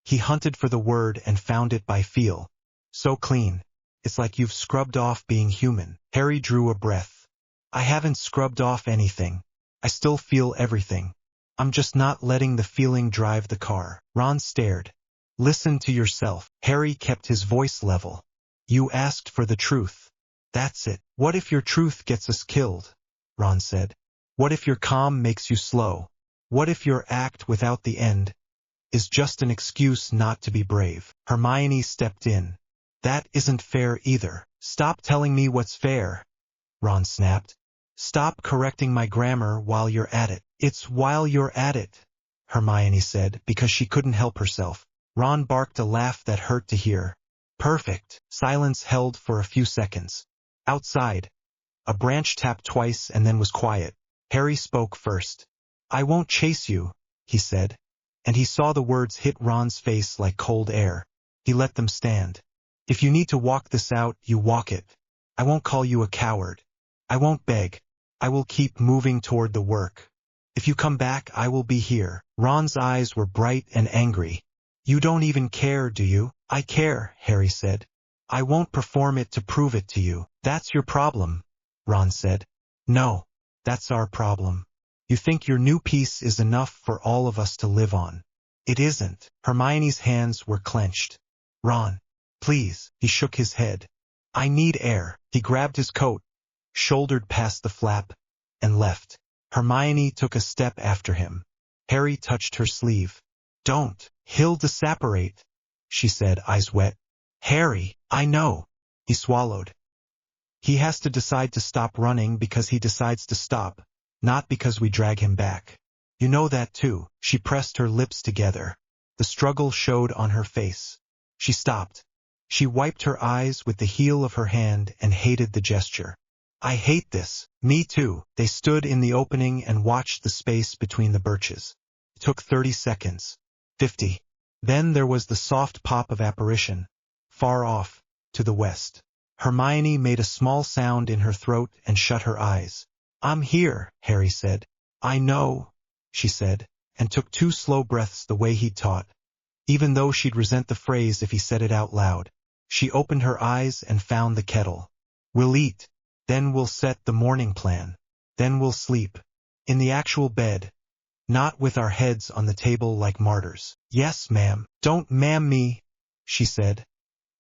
Speaker 1: He hunted for the word and found it by feel. So clean. It's like you've scrubbed off being human. Harry drew a breath. I haven't scrubbed off anything. I still feel everything. I'm just not letting the feeling drive the car. Ron stared. Listen to yourself. Harry kept his voice level. You asked for the truth. That's it. What if your truth gets us killed? Ron said. What if your calm makes you slow? What if your act without the end is just an excuse not to be brave? Hermione stepped in. That isn't fair either. Stop telling me what's fair, Ron snapped. Stop correcting my grammar while you're at it. It's while you're at it, Hermione said, because she couldn't help herself. Ron barked a laugh that hurt to hear. Perfect. Silence held for a few seconds. Outside, a branch tapped twice and then was quiet. Harry spoke first. I won't chase you, he said, and he saw the words hit Ron's face like cold air. He let them stand. If you need to walk this out, you walk it. I won't call you a coward. I won't beg. I will keep moving toward the work. If you come back, I will be here. Ron's eyes were bright and angry. You don't even care, do you? I care, Harry said. I won't perform it to prove it to you. That's your problem, Ron said. No, that's our problem. You think your new piece is enough for all of us to live on. It isn't. Hermione's hands were clenched. Ron, please. He shook his head. I need air. He grabbed his coat, shouldered past the flap, and left. Hermione took a step after him. Harry touched her sleeve. Don't. He'll disapparate, she said, eyes wet. Harry, I know. He swallowed. He has to decide to stop running because he decides to stop, not because we drag him back. You know that too. She pressed her lips together. The struggle showed on her face. She stopped. She wiped her eyes with the heel of her hand and hated the gesture. I hate this. Me too. They stood in the opening and watched the space between the birches. It took 30 seconds. 50. Then there was the soft pop of apparition, far off, to the west. Hermione made a small sound in her throat and shut her eyes. I'm here, Harry said. I know, she said, and took 2 slow breaths the way he'd taught. Even though she'd resent the phrase if he said it out loud. She opened her eyes and found the kettle. We'll eat. Then we'll set the morning plan. Then we'll sleep. In the actual bed. Not with our heads on the table like martyrs. Yes, ma'am. Don't ma'am me, she said.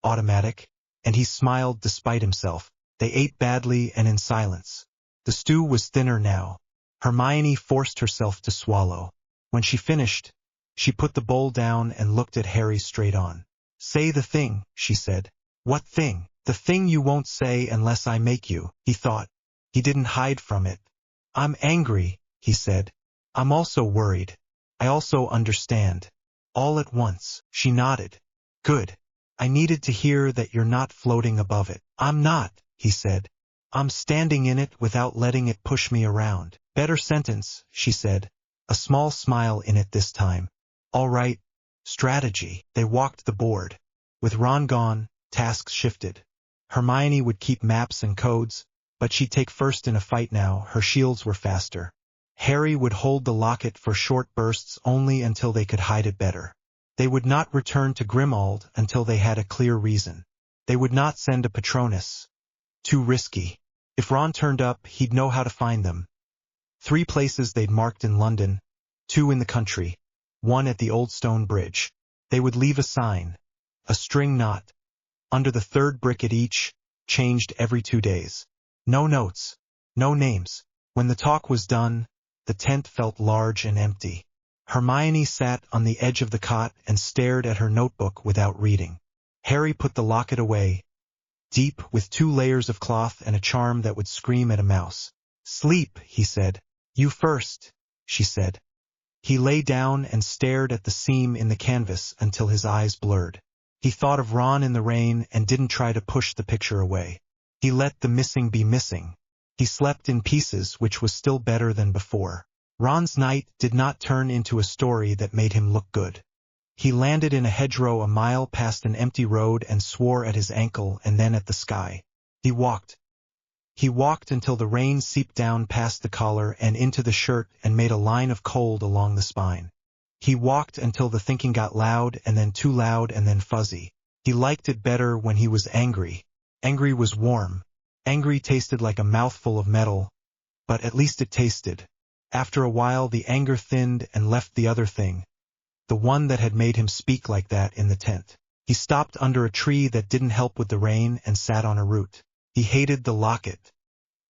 Speaker 1: Automatic. And he smiled despite himself. They ate badly and in silence. The stew was thinner now. Hermione forced herself to swallow. When she finished, she put the bowl down and looked at Harry straight on. Say the thing, she said. What thing? The thing you won't say unless I make you, he thought. He didn't hide from it. I'm angry, he said. I'm also worried. I also understand. All at once, she nodded. Good. I needed to hear that you're not floating above it. I'm not, he said. I'm standing in it without letting it push me around. Better sentence, she said. A small smile in it this time. All right, Strategy. They walked the board. With Ron gone, tasks shifted. Hermione would keep maps and codes, but she'd take first in a fight now. Her shields were faster. Harry would hold the locket for short bursts only until they could hide it better. They would not return to Grimmauld until they had a clear reason. They would not send a Patronus. Too risky. If Ron turned up, he'd know how to find them. 3 places they'd marked in London, 2 in the country, 1 at the old stone bridge. They would leave a sign, a string knot, under the 3rd brick at each, changed every 2 days. No notes, no names. When the talk was done, the tent felt large and empty. Hermione sat on the edge of the cot and stared at her notebook without reading. Harry put the locket away, deep with 2 layers of cloth and a charm that would scream at a mouse. Sleep, he said. You first, she said. He lay down and stared at the seam in the canvas until his eyes blurred. He thought of Ron in the rain and didn't try to push the picture away. He let the missing be missing. He slept in pieces, which was still better than before. Ron's night did not turn into a story that made him look good. He landed in a hedgerow a mile past an empty road and swore at his ankle and then at the sky. He walked. He walked until the rain seeped down past the collar and into the shirt and made a line of cold along the spine. He walked until the thinking got loud and then too loud and then fuzzy. He liked it better when he was angry. Angry was warm. Angry tasted like a mouthful of metal, but at least it tasted. After a while the anger thinned and left the other thing, the one that had made him speak like that in the tent. He stopped under a tree that didn't help with the rain and sat on a root. He hated the locket.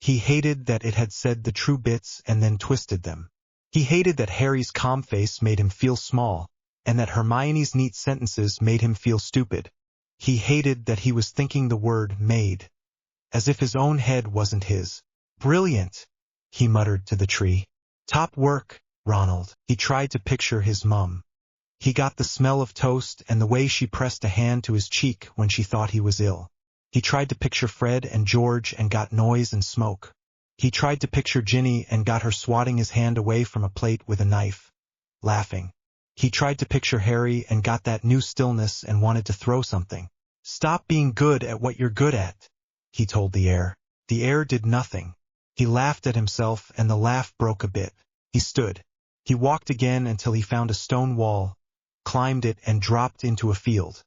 Speaker 1: He hated that it had said the true bits and then twisted them. He hated that Harry's calm face made him feel small, and that Hermione's neat sentences made him feel stupid. He hated that he was thinking the word made, as if his own head wasn't his. Brilliant, he muttered to the tree. Top work, Ronald. He tried to picture his mum. He got the smell of toast and the way she pressed a hand to his cheek when she thought he was ill. He tried to picture Fred and George and got noise and smoke. He tried to picture Ginny and got her swatting his hand away from a plate with a knife, laughing. He tried to picture Harry and got that new stillness and wanted to throw something. Stop being good at what you're good at, he told the air. The air did nothing. He laughed at himself and the laugh broke a bit. He stood. He walked again until he found a stone wall, climbed it and dropped into a field.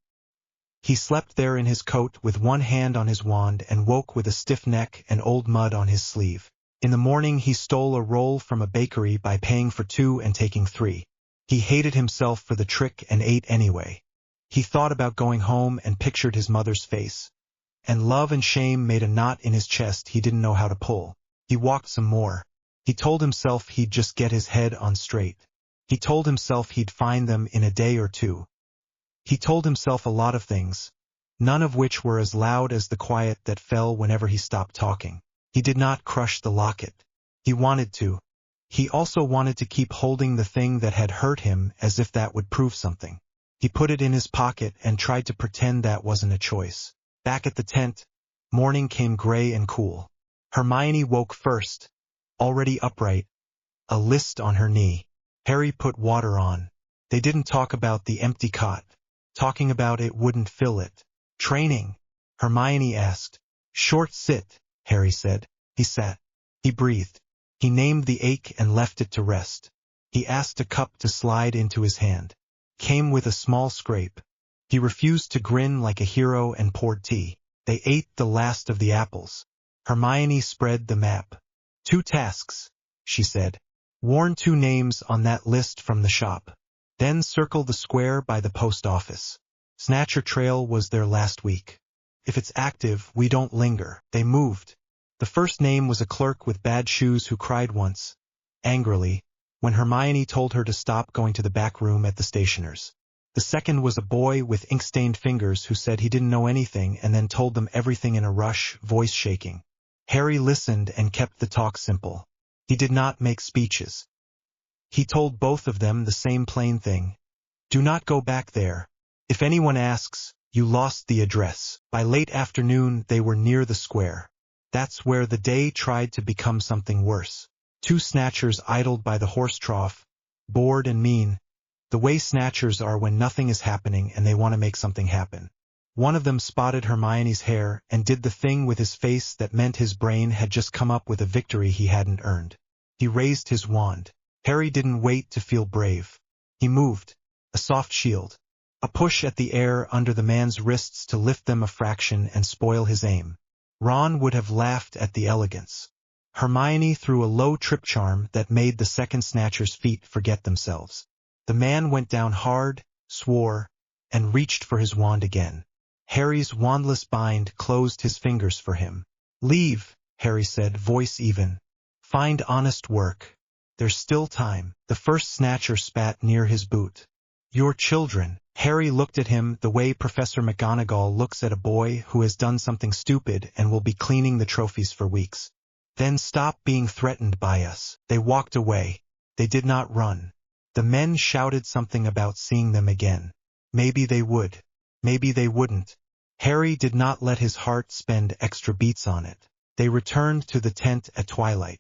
Speaker 1: He slept there in his coat with one hand on his wand and woke with a stiff neck and old mud on his sleeve. In the morning he stole a roll from a bakery by paying for 2 and taking 3. He hated himself for the trick and ate anyway. He thought about going home and pictured his mother's face. And love and shame made a knot in his chest he didn't know how to pull. He walked some more. He told himself he'd just get his head on straight. He told himself he'd find them in a day or 2. He told himself a lot of things, none of which were as loud as the quiet that fell whenever he stopped talking. He did not crush the locket. He wanted to. He also wanted to keep holding the thing that had hurt him as if that would prove something. He put it in his pocket and tried to pretend that wasn't a choice. Back at the tent, morning came gray and cool. Hermione woke first, already upright, a list on her knee. Harry put water on. They didn't talk about the empty cot. Talking about it wouldn't fill it. Training? Hermione asked. Short sit, Harry said. He sat. He breathed. He named the ache and left it to rest. He asked a cup to slide into his hand. Came with a small scrape. He refused to grin like a hero and poured tea. They ate the last of the apples. Hermione spread the map. 2 tasks, she said. Warn 2 names on that list from the shop. Then circle the square by the post office. Snatcher Trail was there last week. If it's active, we don't linger. They moved. The first name was a clerk with bad shoes who cried once, angrily, when Hermione told her to stop going to the back room at the stationer's. The second was a boy with ink-stained fingers who said he didn't know anything and then told them everything in a rush, voice shaking. Harry listened and kept the talk simple. He did not make speeches. He told both of them the same plain thing. Do not go back there. If anyone asks, you lost the address. By late afternoon they were near the square. That's where the day tried to become something worse. 2 snatchers idled by the horse trough, bored and mean. The way snatchers are when nothing is happening and they want to make something happen. One of them spotted Hermione's hair and did the thing with his face that meant his brain had just come up with a victory he hadn't earned. He raised his wand. Harry didn't wait to feel brave. He moved. A soft shield. A push at the air under the man's wrists to lift them a fraction and spoil his aim. Ron would have laughed at the elegance. Hermione threw a low trip charm that made the second snatcher's feet forget themselves. The man went down hard, swore, and reached for his wand again. Harry's wandless bind closed his fingers for him. "Leave," Harry said, voice even. "Find honest work. There's still time." The first snatcher spat near his boot. "Your children." Harry looked at him the way Professor McGonagall looks at a boy who has done something stupid and will be cleaning the trophies for weeks. "Then stop being threatened by us." They walked away. They did not run. The men shouted something about seeing them again. Maybe they would. Maybe they wouldn't. Harry did not let his heart spend extra beats on it. They returned to the tent at twilight.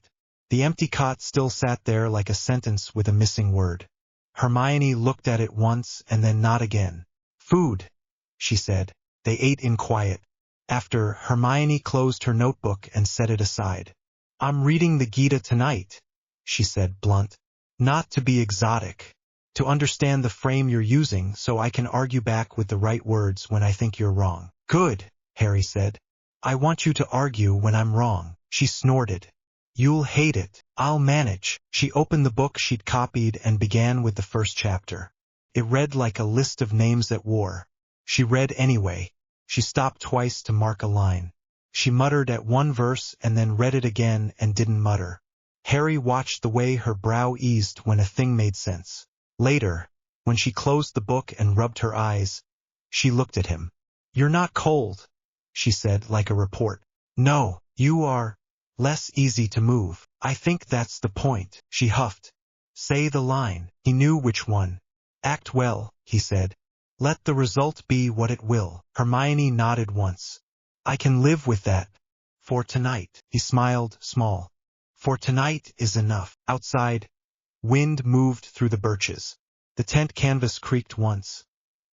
Speaker 1: The empty cot still sat there like a sentence with a missing word. Hermione looked at it once and then not again. "Food," she said. They ate in quiet. After, Hermione closed her notebook and set it aside. "I'm reading the Gita tonight," she said, blunt. "Not to be exotic. To understand the frame you're using so I can argue back with the right words when I think you're wrong." "Good," Harry said. "I want you to argue when I'm wrong." She snorted. "You'll hate it." "I'll manage." She opened the book she'd copied and began with the first chapter. It read like a list of names at war. She read anyway. She stopped twice to mark a line. She muttered at one verse and then read it again and didn't mutter. Harry watched the way her brow eased when a thing made sense. Later, when she closed the book and rubbed her eyes, she looked at him. "You're not cold," she said, like a report. "No, you are less easy to move. I think that's the point," she huffed. "Say the line." He knew which one. "Act well," he said. "Let the result be what it will." Hermione nodded once. "I can live with that. For tonight." He smiled, small. "For tonight is enough." Outside, wind moved through the birches. The tent canvas creaked once,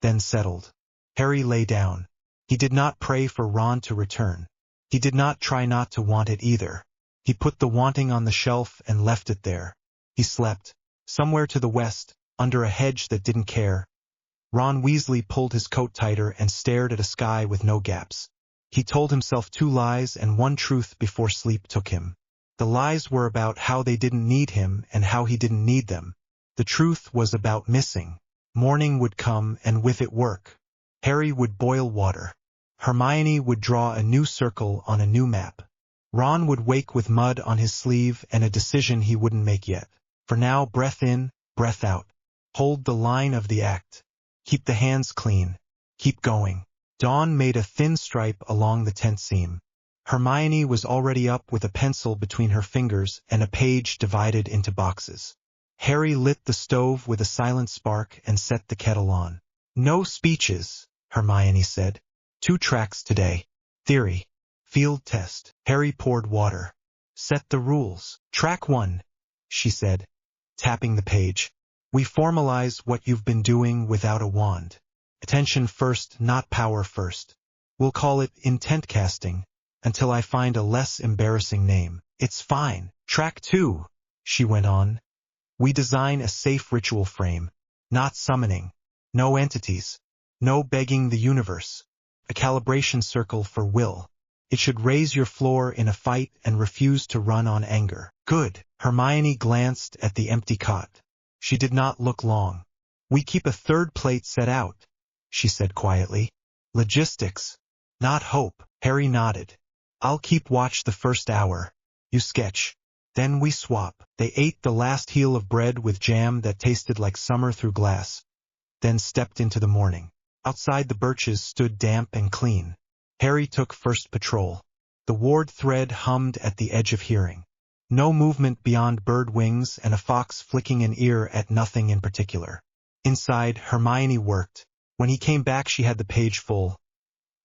Speaker 1: then settled. Harry lay down. He did not pray for Ron to return. He did not try not to want it either. He put the wanting on the shelf and left it there. He slept. Somewhere to the west, under a hedge that didn't care, Ron Weasley pulled his coat tighter and stared at a sky with no gaps. He told himself 2 lies and 1 truth before sleep took him. The lies were about how they didn't need him and how he didn't need them. The truth was about missing. Morning would come and with it work. Harry would boil water. Hermione would draw a new circle on a new map. Ron would wake with mud on his sleeve and a decision he wouldn't make yet. For now, breath in, breath out. Hold the line of the act. Keep the hands clean. Keep going. Dawn made a thin stripe along the tent seam. Hermione was already up with a pencil between her fingers and a page divided into boxes. Harry lit the stove with a silent spark and set the kettle on. "No speeches," Hermione said. 2 tracks today. Theory. Field test. Harry poured water. "Set the rules." "Track 1," she said, tapping the page. "We formalize what you've been doing without a wand. Attention first, not power first. We'll call it intent casting, until I find a less embarrassing name." "It's fine." "Track 2," she went on. "We design a safe ritual frame. Not summoning. No entities. No begging the universe. A calibration circle for will. It should raise your floor in a fight and refuse to run on anger." "Good." Hermione glanced at the empty cot. She did not look long. "We keep a 3rd plate set out," she said quietly. "Logistics, not hope." Harry nodded. "I'll keep watch the first hour. You sketch. Then we swap." They ate the last heel of bread with jam that tasted like summer through glass, then stepped into the morning. Outside the birches stood damp and clean. Harry took first patrol. The ward thread hummed at the edge of hearing. No movement beyond bird wings and a fox flicking an ear at nothing in particular. Inside, Hermione worked. When he came back she had the page full.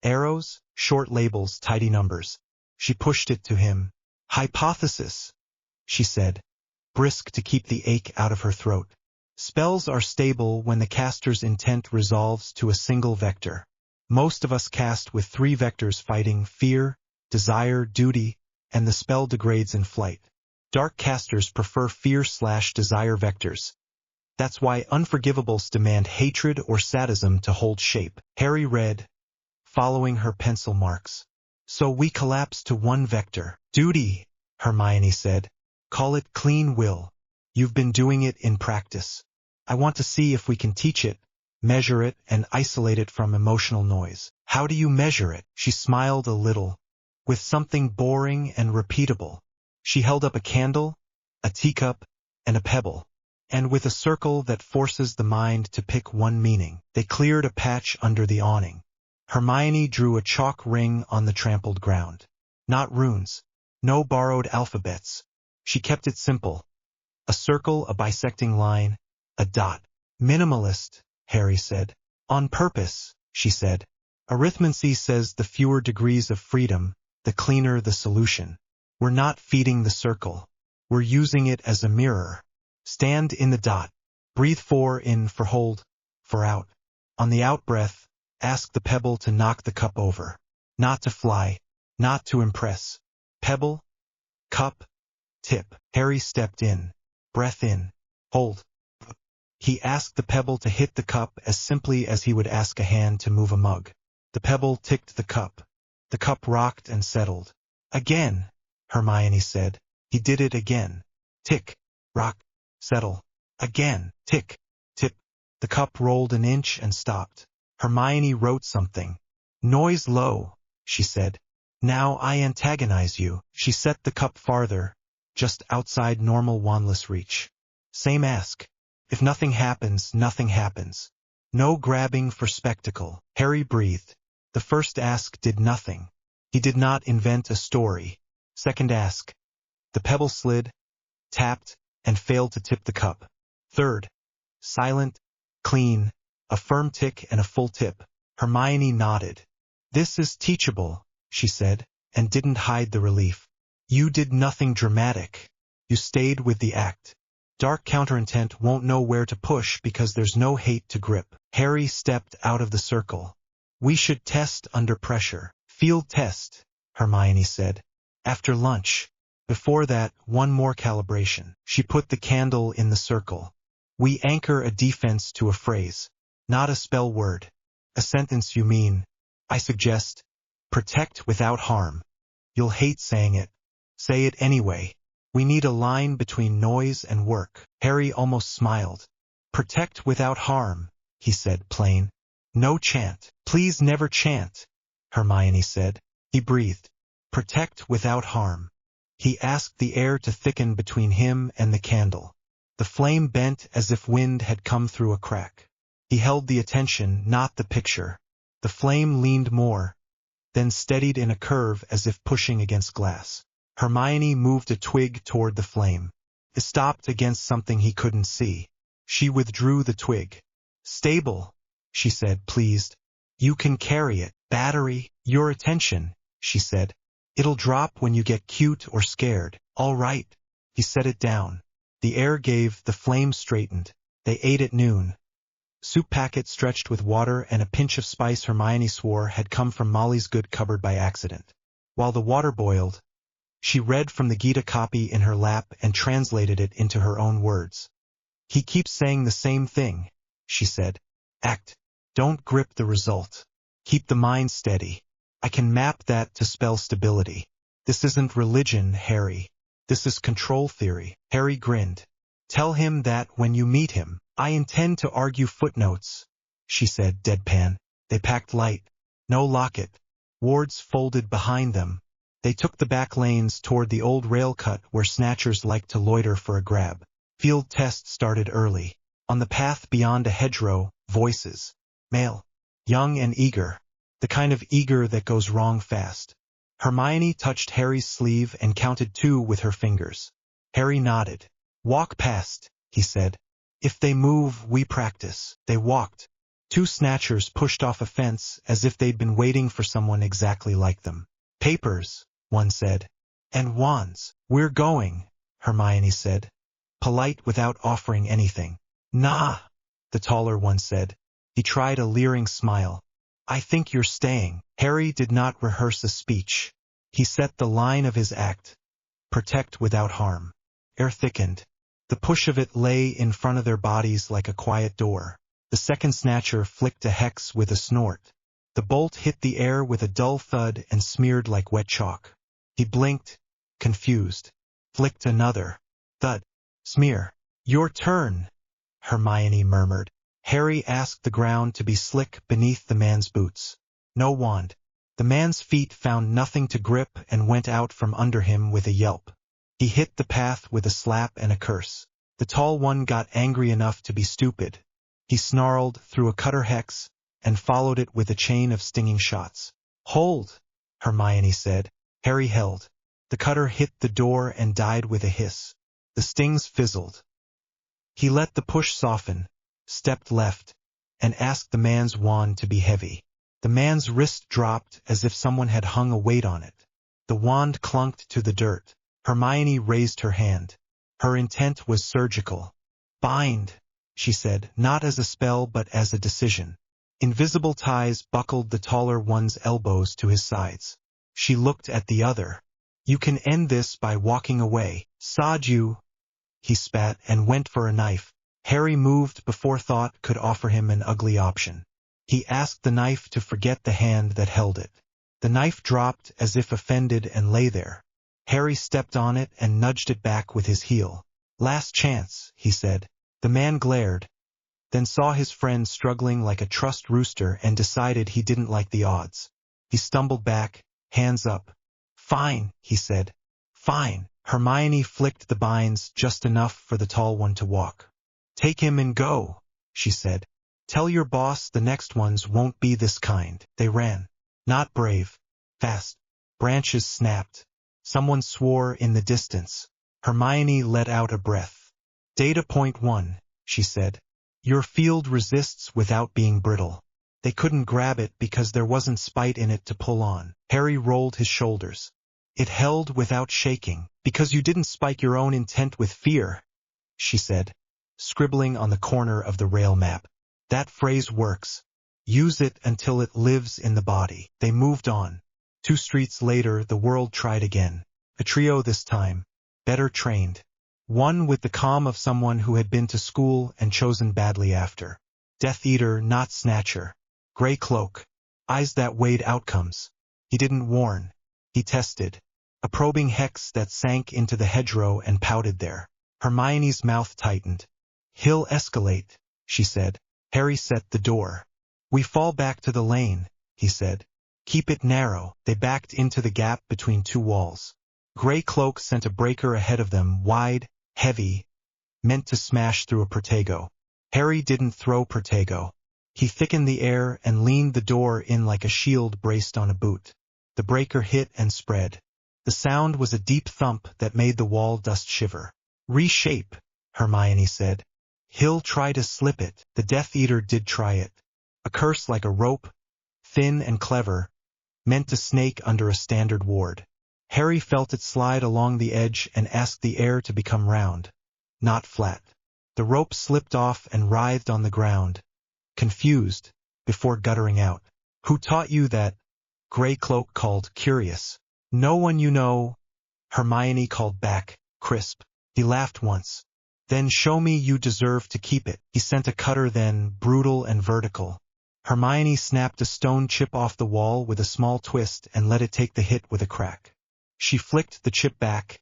Speaker 1: Arrows, short labels, tidy numbers. She pushed it to him. "Hypothesis," she said, brisk to keep the ache out of her throat. Spells are stable when the caster's intent resolves to a single vector. Most of us cast with 3 vectors fighting fear, desire, duty, and the spell degrades in flight. Dark casters prefer fear/desire vectors. That's why unforgivables demand hatred or sadism to hold shape. Harry read, following her pencil marks. So we collapse to 1 vector. Duty, Hermione said. Call it clean will. You've been doing it in practice. I want to see if we can teach it, measure it, and isolate it from emotional noise. How do you measure it? She smiled a little. With something boring and repeatable. She held up a candle, a teacup, and a pebble. And with a circle that forces the mind to pick one meaning. They cleared a patch under the awning. Hermione drew a chalk ring on the trampled ground. Not runes. No borrowed alphabets. She kept it simple. A circle, a bisecting line, a dot. Minimalist, Harry said. On purpose, she said. Arithmancy says the fewer degrees of freedom, the cleaner the solution. We're not feeding the circle. We're using it as a mirror. Stand in the dot. Breathe 4 in for hold, 4 out. On the out-breath, ask the pebble to knock the cup over. Not to fly, not to impress. Pebble, cup, tip. Harry stepped in. Breath in. Hold. He asked the pebble to hit the cup as simply as he would ask a hand to move a mug. The pebble ticked the cup. The cup rocked and settled. Again, Hermione said. He did it again. Tick, rock, settle. Again, tick, tip. The cup rolled an inch and stopped. Hermione wrote something. Noise low, she said. Now I antagonize you. She set the cup farther, just outside normal wandless reach. Same ask. If nothing happens, nothing happens. No grabbing for spectacle. Harry breathed. The first ask did nothing. He did not invent a story. Second ask. The pebble slid, tapped, and failed to tip the cup. Third. Silent, clean, a firm tick and a full tip. Hermione nodded. This is teachable, she said, and didn't hide the relief. You did nothing dramatic. You stayed with the act. Dark counterintent won't know where to push because there's no hate to grip. Harry stepped out of the circle. We should test under pressure. Field test, Hermione said. After lunch. Before that, one more calibration. She put the candle in the circle. We anchor a defense to a phrase. Not a spell word. A sentence you mean. I suggest. Protect without harm. You'll hate saying it. Say it anyway. We need a line between noise and work. Harry almost smiled. Protect without harm, he said plain. No chant. Please never chant, Hermione said. He breathed. Protect without harm. He asked the air to thicken between him and the candle. The flame bent as if wind had come through a crack. He held the attention, not the picture. The flame leaned more, then steadied in a curve as if pushing against glass. Hermione moved a twig toward the flame. It stopped against something he couldn't see. She withdrew the twig. Stable, she said, pleased. You can carry it. Battery, your attention, she said. It'll drop when you get cute or scared. All right. He set it down. The air gave, the flame straightened. They ate at noon. Soup packet stretched with water and a pinch of spice Hermione swore had come from Molly's good cupboard by accident. While the water boiled, she read from the Gita copy in her lap and translated it into her own words. He keeps saying the same thing, she said. Act. Don't grip the result. Keep the mind steady. I can map that to spell stability. This isn't religion, Harry. This is control theory. Harry grinned. Tell him that when you meet him. I intend to argue footnotes, she said deadpan. They packed light. No locket. Wards folded behind them. They took the back lanes toward the old rail cut where snatchers liked to loiter for a grab. Field test started early. On the path beyond a hedgerow, voices. Male. Young and eager. The kind of eager that goes wrong fast. Hermione touched Harry's sleeve and counted 2 with her fingers. Harry nodded. Walk past, he said. If they move, we practice. They walked. 2 snatchers pushed off a fence as if they'd been waiting for someone exactly like them. Papers, one said. And wands. We're going, Hermione said. Polite without offering anything. Nah, the taller one said. He tried a leering smile. I think you're staying. Harry did not rehearse a speech. He set the line of his act. Protect without harm. Air thickened. The push of it lay in front of their bodies like a quiet door. The second snatcher flicked a hex with a snort. The bolt hit the air with a dull thud and smeared like wet chalk. He blinked, confused. Flicked another. Thud. Smear. Your turn, Hermione murmured. Harry asked the ground to be slick beneath the man's boots. No wand. The man's feet found nothing to grip and went out from under him with a yelp. He hit the path with a slap and a curse. The tall one got angry enough to be stupid. He snarled, threw a cutter hex, and followed it with a chain of stinging shots. Hold, Hermione said. Harry held. The cutter hit the door and died with a hiss. The stings fizzled. He let the push soften, stepped left, and asked the man's wand to be heavy. The man's wrist dropped as if someone had hung a weight on it. The wand clunked to the dirt. Hermione raised her hand. Her intent was surgical. Bind, she said, not as a spell but as a decision. Invisible ties buckled the taller one's elbows to his sides. She looked at the other. You can end this by walking away. Sod you. He spat and went for a knife. Harry moved before thought could offer him an ugly option. He asked the knife to forget the hand that held it. The knife dropped as if offended and lay there. Harry stepped on it and nudged it back with his heel. Last chance, he said. The man glared, then saw his friend struggling like a trussed rooster and decided he didn't like the odds. He stumbled back, hands up. Fine, he said. Fine. Hermione flicked the binds just enough for the tall one to walk. Take him and go, she said. Tell your boss the next ones won't be this kind. They ran. Not brave. Fast. Branches snapped. Someone swore in the distance. Hermione let out a breath. Data point 1, she said. Your field resists without being brittle. They couldn't grab it because there wasn't spite in it to pull on. Harry rolled his shoulders. It held without shaking. Because you didn't spike your own intent with fear, she said, scribbling on the corner of the rail map. That phrase works. Use it until it lives in the body. They moved on. 2 streets later, the world tried again. A trio this time, better trained. One with the calm of someone who had been to school and chosen badly after. Death Eater, not Snatcher. Gray cloak. Eyes that weighed outcomes. He didn't warn. He tested. A probing hex that sank into the hedgerow and pouted there. Hermione's mouth tightened. He'll escalate, she said. Harry set the door. We fall back to the lane, he said. Keep it narrow. They backed into the gap between 2 walls. Gray cloak sent a breaker ahead of them, wide, heavy, meant to smash through a Protego. Harry didn't throw Protego. He thickened the air and leaned the door in like a shield braced on a boot. The breaker hit and spread. The sound was a deep thump that made the wall dust shiver. Reshape, Hermione said. He'll try to slip it. The Death Eater did try it. A curse like a rope, thin and clever, meant to snake under a standard ward. Harry felt it slide along the edge and asked the air to become round, not flat. The rope slipped off and writhed on the ground, confused, before guttering out. Who taught you that? Gray cloak called, curious. No one you know, Hermione called back, crisp. He laughed once. Then show me you deserve to keep it. He sent a cutter then, brutal and vertical. Hermione snapped a stone chip off the wall with a small twist and let it take the hit with a crack. She flicked the chip back,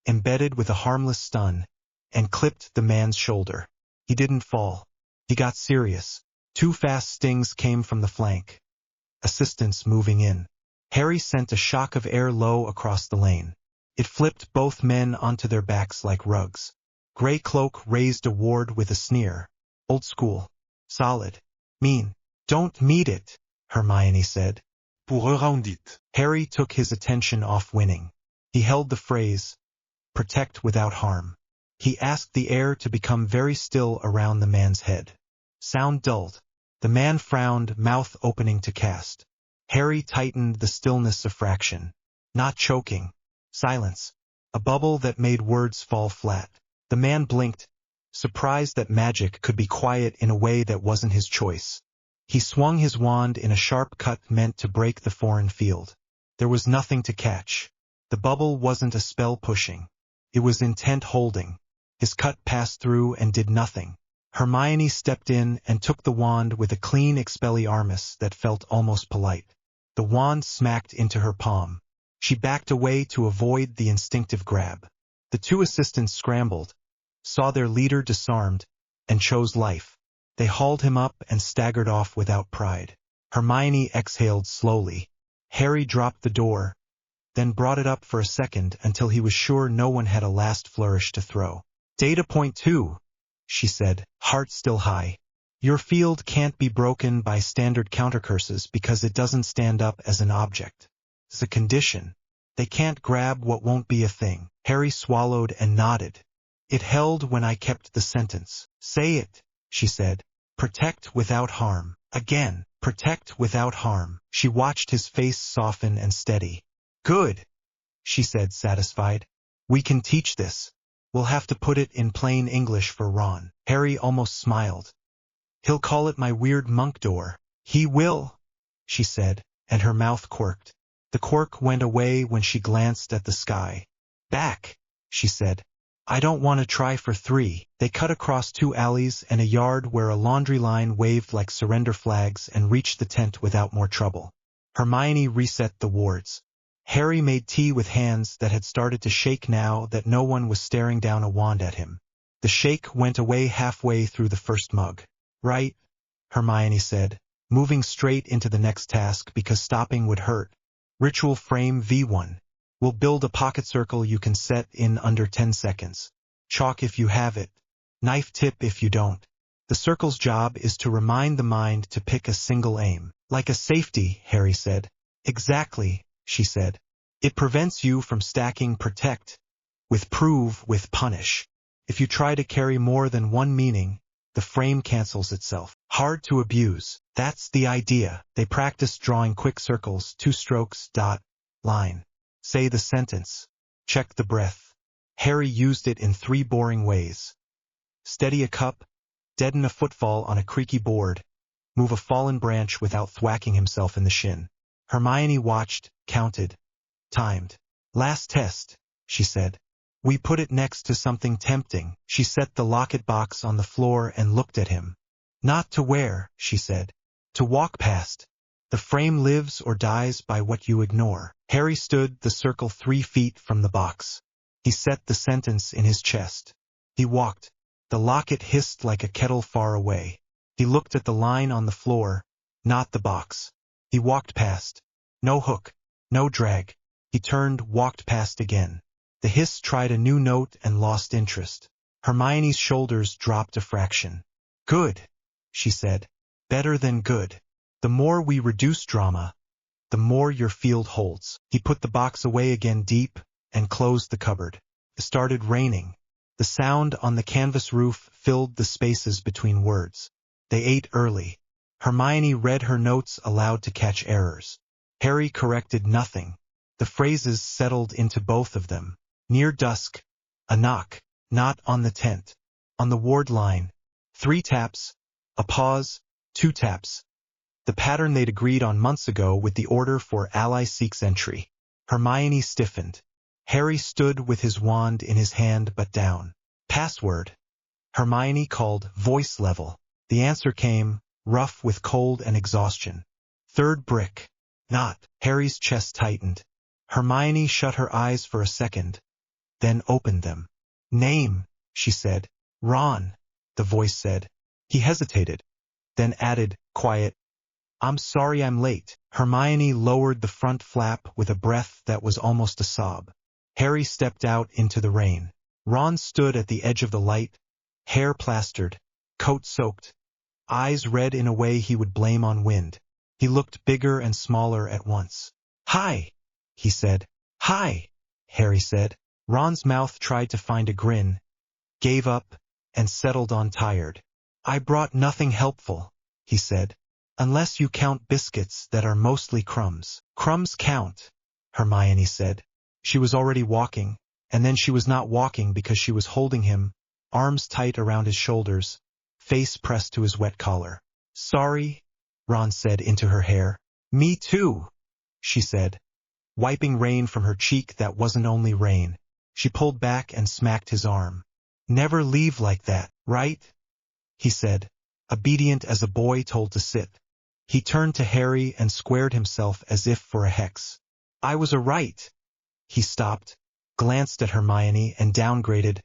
Speaker 1: embedded with a harmless stun, and clipped the man's shoulder. He didn't fall. He got serious. 2 fast stings came from the flank. Assistants moving in. Harry sent a shock of air low across the lane. It flipped both men onto their backs like rugs. Gray cloak raised a ward with a sneer. Old school. Solid. Mean. Don't meet it, Hermione said. Pour around it. Harry took his attention off winning. He held the phrase, protect without harm. He asked the air to become very still around the man's head. Sound dulled. The man frowned, mouth opening to cast. Harry tightened the stillness a fraction. Not choking. Silence. A bubble that made words fall flat. The man blinked, surprised that magic could be quiet in a way that wasn't his choice. He swung his wand in a sharp cut meant to break the foreign field. There was nothing to catch. The bubble wasn't a spell pushing. It was intent holding. His cut passed through and did nothing. Hermione stepped in and took the wand with a clean Expelliarmus that felt almost polite. The wand smacked into her palm. She backed away to avoid the instinctive grab. The two assistants scrambled, saw their leader disarmed, and chose life. They hauled him up and staggered off without pride. Hermione exhaled slowly. Harry dropped the door, then brought it up for a second until he was sure no one had a last flourish to throw. Data point 2, she said, heart still high. Your field can't be broken by standard countercurses because it doesn't stand up as an object. It's a condition. They can't grab what won't be a thing. Harry swallowed and nodded. It held when I kept the sentence. Say it, she said. Protect without harm. Again, protect without harm. She watched his face soften and steady. Good, she said, satisfied. We can teach this. We'll have to put it in plain English for Ron. Harry almost smiled. He'll call it my weird monk door. He will, she said, and her mouth quirked. The quirk went away when she glanced at the sky. Back, she said. I don't want to try for 3. They cut across 2 alleys and a yard where a laundry line waved like surrender flags and reached the tent without more trouble. Hermione reset the wards. Harry made tea with hands that had started to shake now that no one was staring down a wand at him. The shake went away halfway through the first mug. Right, Hermione said, moving straight into the next task because stopping would hurt. Ritual frame V1. We'll build a pocket circle you can set in under 10 seconds. Chalk if you have it. Knife tip if you don't. The circle's job is to remind the mind to pick a single aim. Like a safety, Harry said. Exactly, she said. It prevents you from stacking protect with prove with punish. If you try to carry more than one meaning, the frame cancels itself. Hard to abuse. That's the idea. They practiced drawing quick circles, 2 strokes, dot, line. Say the sentence. Check the breath. Harry used it in 3 boring ways. Steady a cup, deaden a footfall on a creaky board, move a fallen branch without thwacking himself in the shin. Hermione watched, counted, timed. Last test, she said. We put it next to something tempting. She set the locket box on the floor and looked at him. Not to wear, she said. To walk past. The frame lives or dies by what you ignore. Harry stood the circle 3 feet from the box. He set the sentence in his chest. He walked. The locket hissed like a kettle far away. He looked at the line on the floor, not the box. He walked past. No hook, no drag. He turned, walked past again. The hiss tried a new note and lost interest. Hermione's shoulders dropped a fraction. Good, she said. Better than good. The more we reduce drama, the more your field holds. He put the box away again deep and closed the cupboard. It started raining. The sound on the canvas roof filled the spaces between words. They ate early. Hermione read her notes aloud to catch errors. Harry corrected nothing. The phrases settled into both of them. Near dusk, a knock, not on the tent. On the ward line, 3 taps, a pause, 2 taps. The pattern they'd agreed on months ago with the order for ally seeks entry. Hermione stiffened. Harry stood with his wand in his hand but down. Password. Hermione called voice level. The answer came, rough with cold and exhaustion. 3rd brick. Not. Harry's chest tightened. Hermione shut her eyes for a second, then opened them. Name, she said. Ron, the voice said. He hesitated, then added, quiet. I'm sorry I'm late. Hermione lowered the front flap with a breath that was almost a sob. Harry stepped out into the rain. Ron stood at the edge of the light, hair plastered, coat soaked, eyes red in a way he would blame on wind. He looked bigger and smaller at once. Hi, he said. Hi, Harry said. Ron's mouth tried to find a grin, gave up, and settled on tired. I brought nothing helpful, he said. Unless you count biscuits that are mostly crumbs. Crumbs count, Hermione said. She was already walking, and then she was not walking because she was holding him, arms tight around his shoulders, face pressed to his wet collar. "Sorry," Ron said into her hair. "Me too," she said, wiping rain from her cheek that wasn't only rain. She pulled back and smacked his arm. "Never leave like that, right?" he said, obedient as a boy told to sit. He turned to Harry and squared himself as if for a hex. "I was a right." He stopped, glanced at Hermione and downgraded.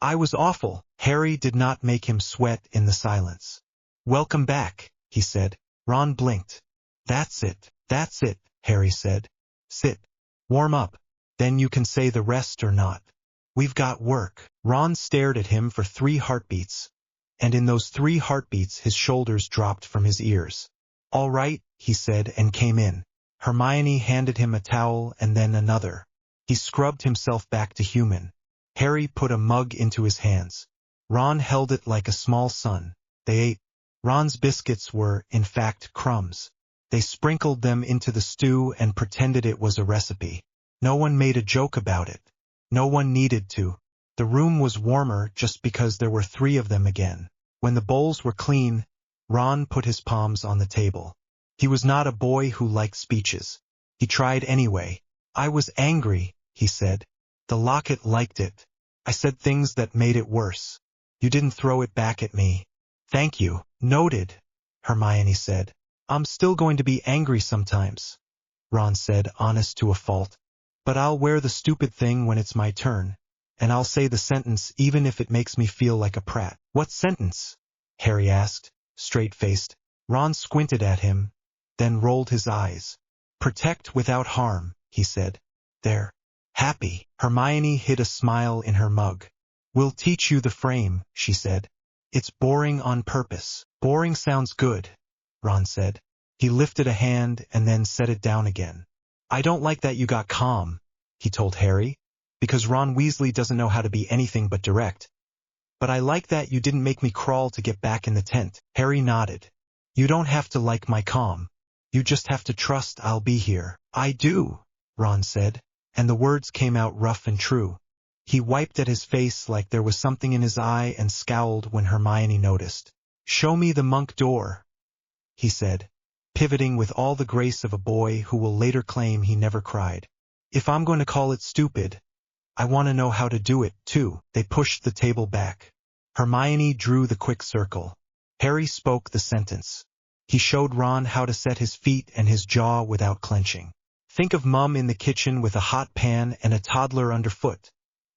Speaker 1: "I was awful." Harry did not make him sweat in the silence. "Welcome back," he said. Ron blinked. That's it, Harry said. "Sit. Warm up. Then you can say the rest or not. We've got work." Ron stared at him for 3 heartbeats, and in those 3 heartbeats his shoulders dropped from his ears. "All right," he said and came in. Hermione handed him a towel and then another. He scrubbed himself back to human. Harry put a mug into his hands. Ron held it like a small son. They ate. Ron's biscuits were, in fact, crumbs. They sprinkled them into the stew and pretended it was a recipe. No one made a joke about it. No one needed to. The room was warmer just because there were 3 of them again. When the bowls were clean, Ron put his palms on the table. He was not a boy who liked speeches. He tried anyway. "I was angry," he said. "The locket liked it. I said things that made it worse. You didn't throw it back at me." "Thank you." "Noted," Hermione said. "I'm still going to be angry sometimes," Ron said, honest to a fault. "But I'll wear the stupid thing when it's my turn, and I'll say the sentence even if it makes me feel like a prat." "What sentence?" Harry asked, straight-faced. Ron squinted at him, then rolled his eyes. "Protect without harm," he said. "There. Happy." Hermione hid a smile in her mug. "We'll teach you the frame," she said. "It's boring on purpose." "Boring sounds good," Ron said. He lifted a hand and then set it down again. "I don't like that you got calm," he told Harry, "because Ron Weasley doesn't know how to be anything but direct. But I like that you didn't make me crawl to get back in the tent." Harry nodded. "You don't have to like my calm. You just have to trust I'll be here." "I do," Ron said, and the words came out rough and true. He wiped at his face like there was something in his eye and scowled when Hermione noticed. "Show me the monk door," he said, pivoting with all the grace of a boy who will later claim he never cried. "If I'm going to call it stupid, I want to know how to do it, too." They pushed the table back. Hermione drew the quick circle. Harry spoke the sentence. He showed Ron how to set his feet and his jaw without clenching. "Think of Mum in the kitchen with a hot pan and a toddler underfoot,"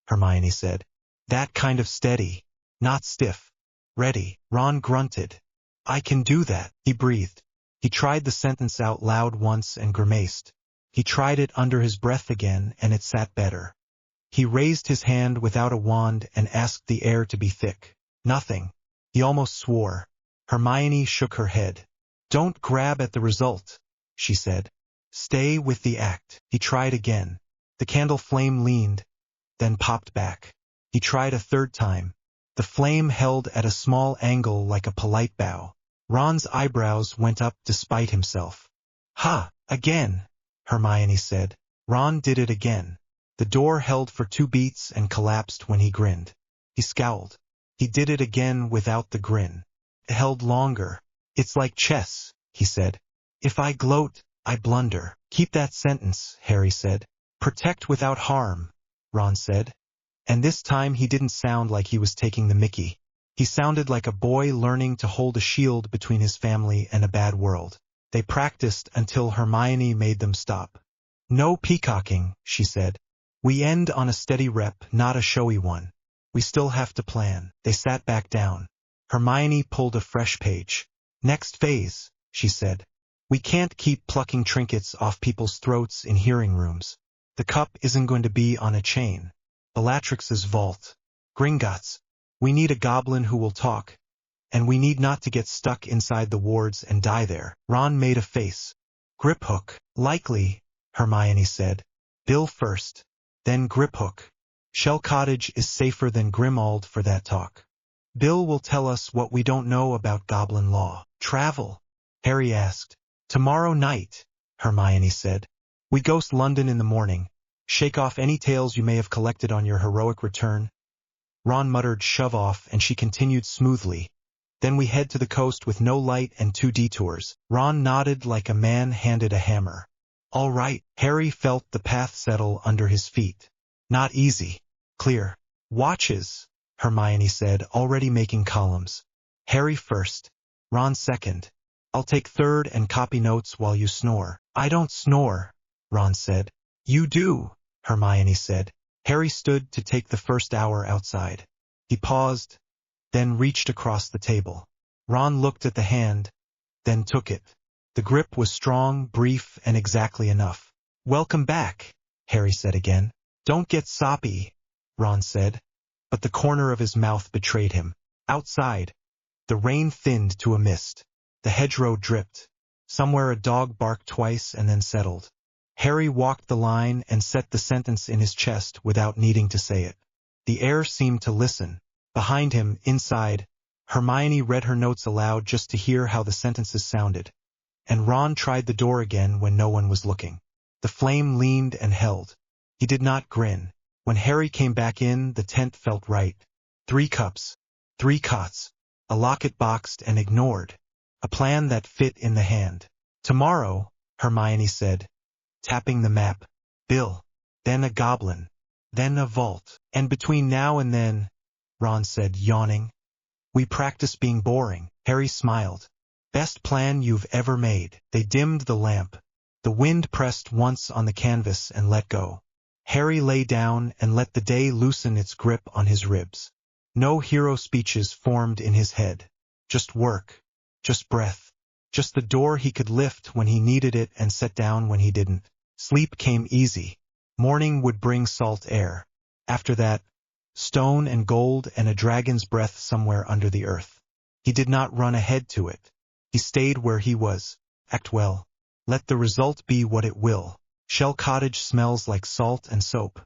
Speaker 1: Hermione said. "That kind of steady, not stiff. Ready." Ron grunted. "I can do that," he breathed. He tried the sentence out loud once and grimaced. He tried it under his breath again and it sat better. He raised his hand without a wand and asked the air to be thick. Nothing. He almost swore. Hermione shook her head. "Don't grab at the result," she said. "Stay with the act." He tried again. The candle flame leaned, then popped back. He tried a 3rd time. The flame held at a small angle like a polite bow. Ron's eyebrows went up despite himself. "Ha! Again," Hermione said. Ron did it again. The door held for 2 beats and collapsed when he grinned. He scowled. He did it again without the grin. It held longer. "It's like chess," he said. "If I gloat, I blunder." "Keep that sentence," Harry said. "Protect without harm," Ron said. And this time he didn't sound like he was taking the mickey. He sounded like a boy learning to hold a shield between his family and a bad world. They practiced until Hermione made them stop. "No peacocking," she said. "We end on a steady rep, not a showy one. We still have to plan." They sat back down. Hermione pulled a fresh page. "Next phase," she said. "We can't keep plucking trinkets off people's throats in hearing rooms. The cup isn't going to be on a chain. Bellatrix's vault. Gringotts. We need a goblin who will talk, and we need not to get stuck inside the wards and die there." Ron made a face. "Griphook." "Likely," Hermione said. "Bill first, then Griphook. Shell Cottage is safer than Grimmauld for that talk. Bill will tell us what we don't know about goblin law." "Travel?" Harry asked. "Tomorrow night," Hermione said. "We ghost London in the morning, shake off any tales you may have collected on your heroic return, Ron muttered shove off and she continued smoothly. Then we head to the coast with no light and 2 detours. Ron nodded like a man handed a hammer. All right. Harry felt the path settle under his feet. Not easy. Clear. Watches, Hermione said, already making columns. Harry first. Ron second. I'll take third and copy notes while you snore. I don't snore, Ron said. You do, Hermione said. Harry stood to take the first hour outside. He paused, then reached across the table. Ron looked at the hand, then took it. The grip was strong, brief, and exactly enough. Welcome back, Harry said again. Don't get soppy, Ron said, but the corner of his mouth betrayed him. Outside, the rain thinned to a mist. The hedgerow dripped. Somewhere a dog barked twice and then settled. Harry walked the line and set the sentence in his chest without needing to say it. The air seemed to listen. Behind him, inside, Hermione read her notes aloud just to hear how the sentences sounded. And Ron tried the door again when no one was looking. The flame leaned and held. He did not grin. When Harry came back in, the tent felt right. 3 cups. 3 cots. A locket boxed and ignored. A plan that fit in the hand. Tomorrow, Hermione said, tapping the map. Bill. Then a goblin. Then a vault. And between now and then, Ron said, yawning, we practice being boring. Harry smiled. Best plan you've ever made. They dimmed the lamp. The wind pressed once on the canvas and let go. Harry lay down and let the day loosen its grip on his ribs. No hero speeches formed in his head. Just work. Just breath. Just the door he could lift when he needed it and set down when he didn't. Sleep came easy. Morning would bring salt air. After that, stone and gold and a dragon's breath somewhere under the earth. He did not run ahead to it. He stayed where he was. Act well. Let the result be what it will. Shell Cottage smells like salt and soap.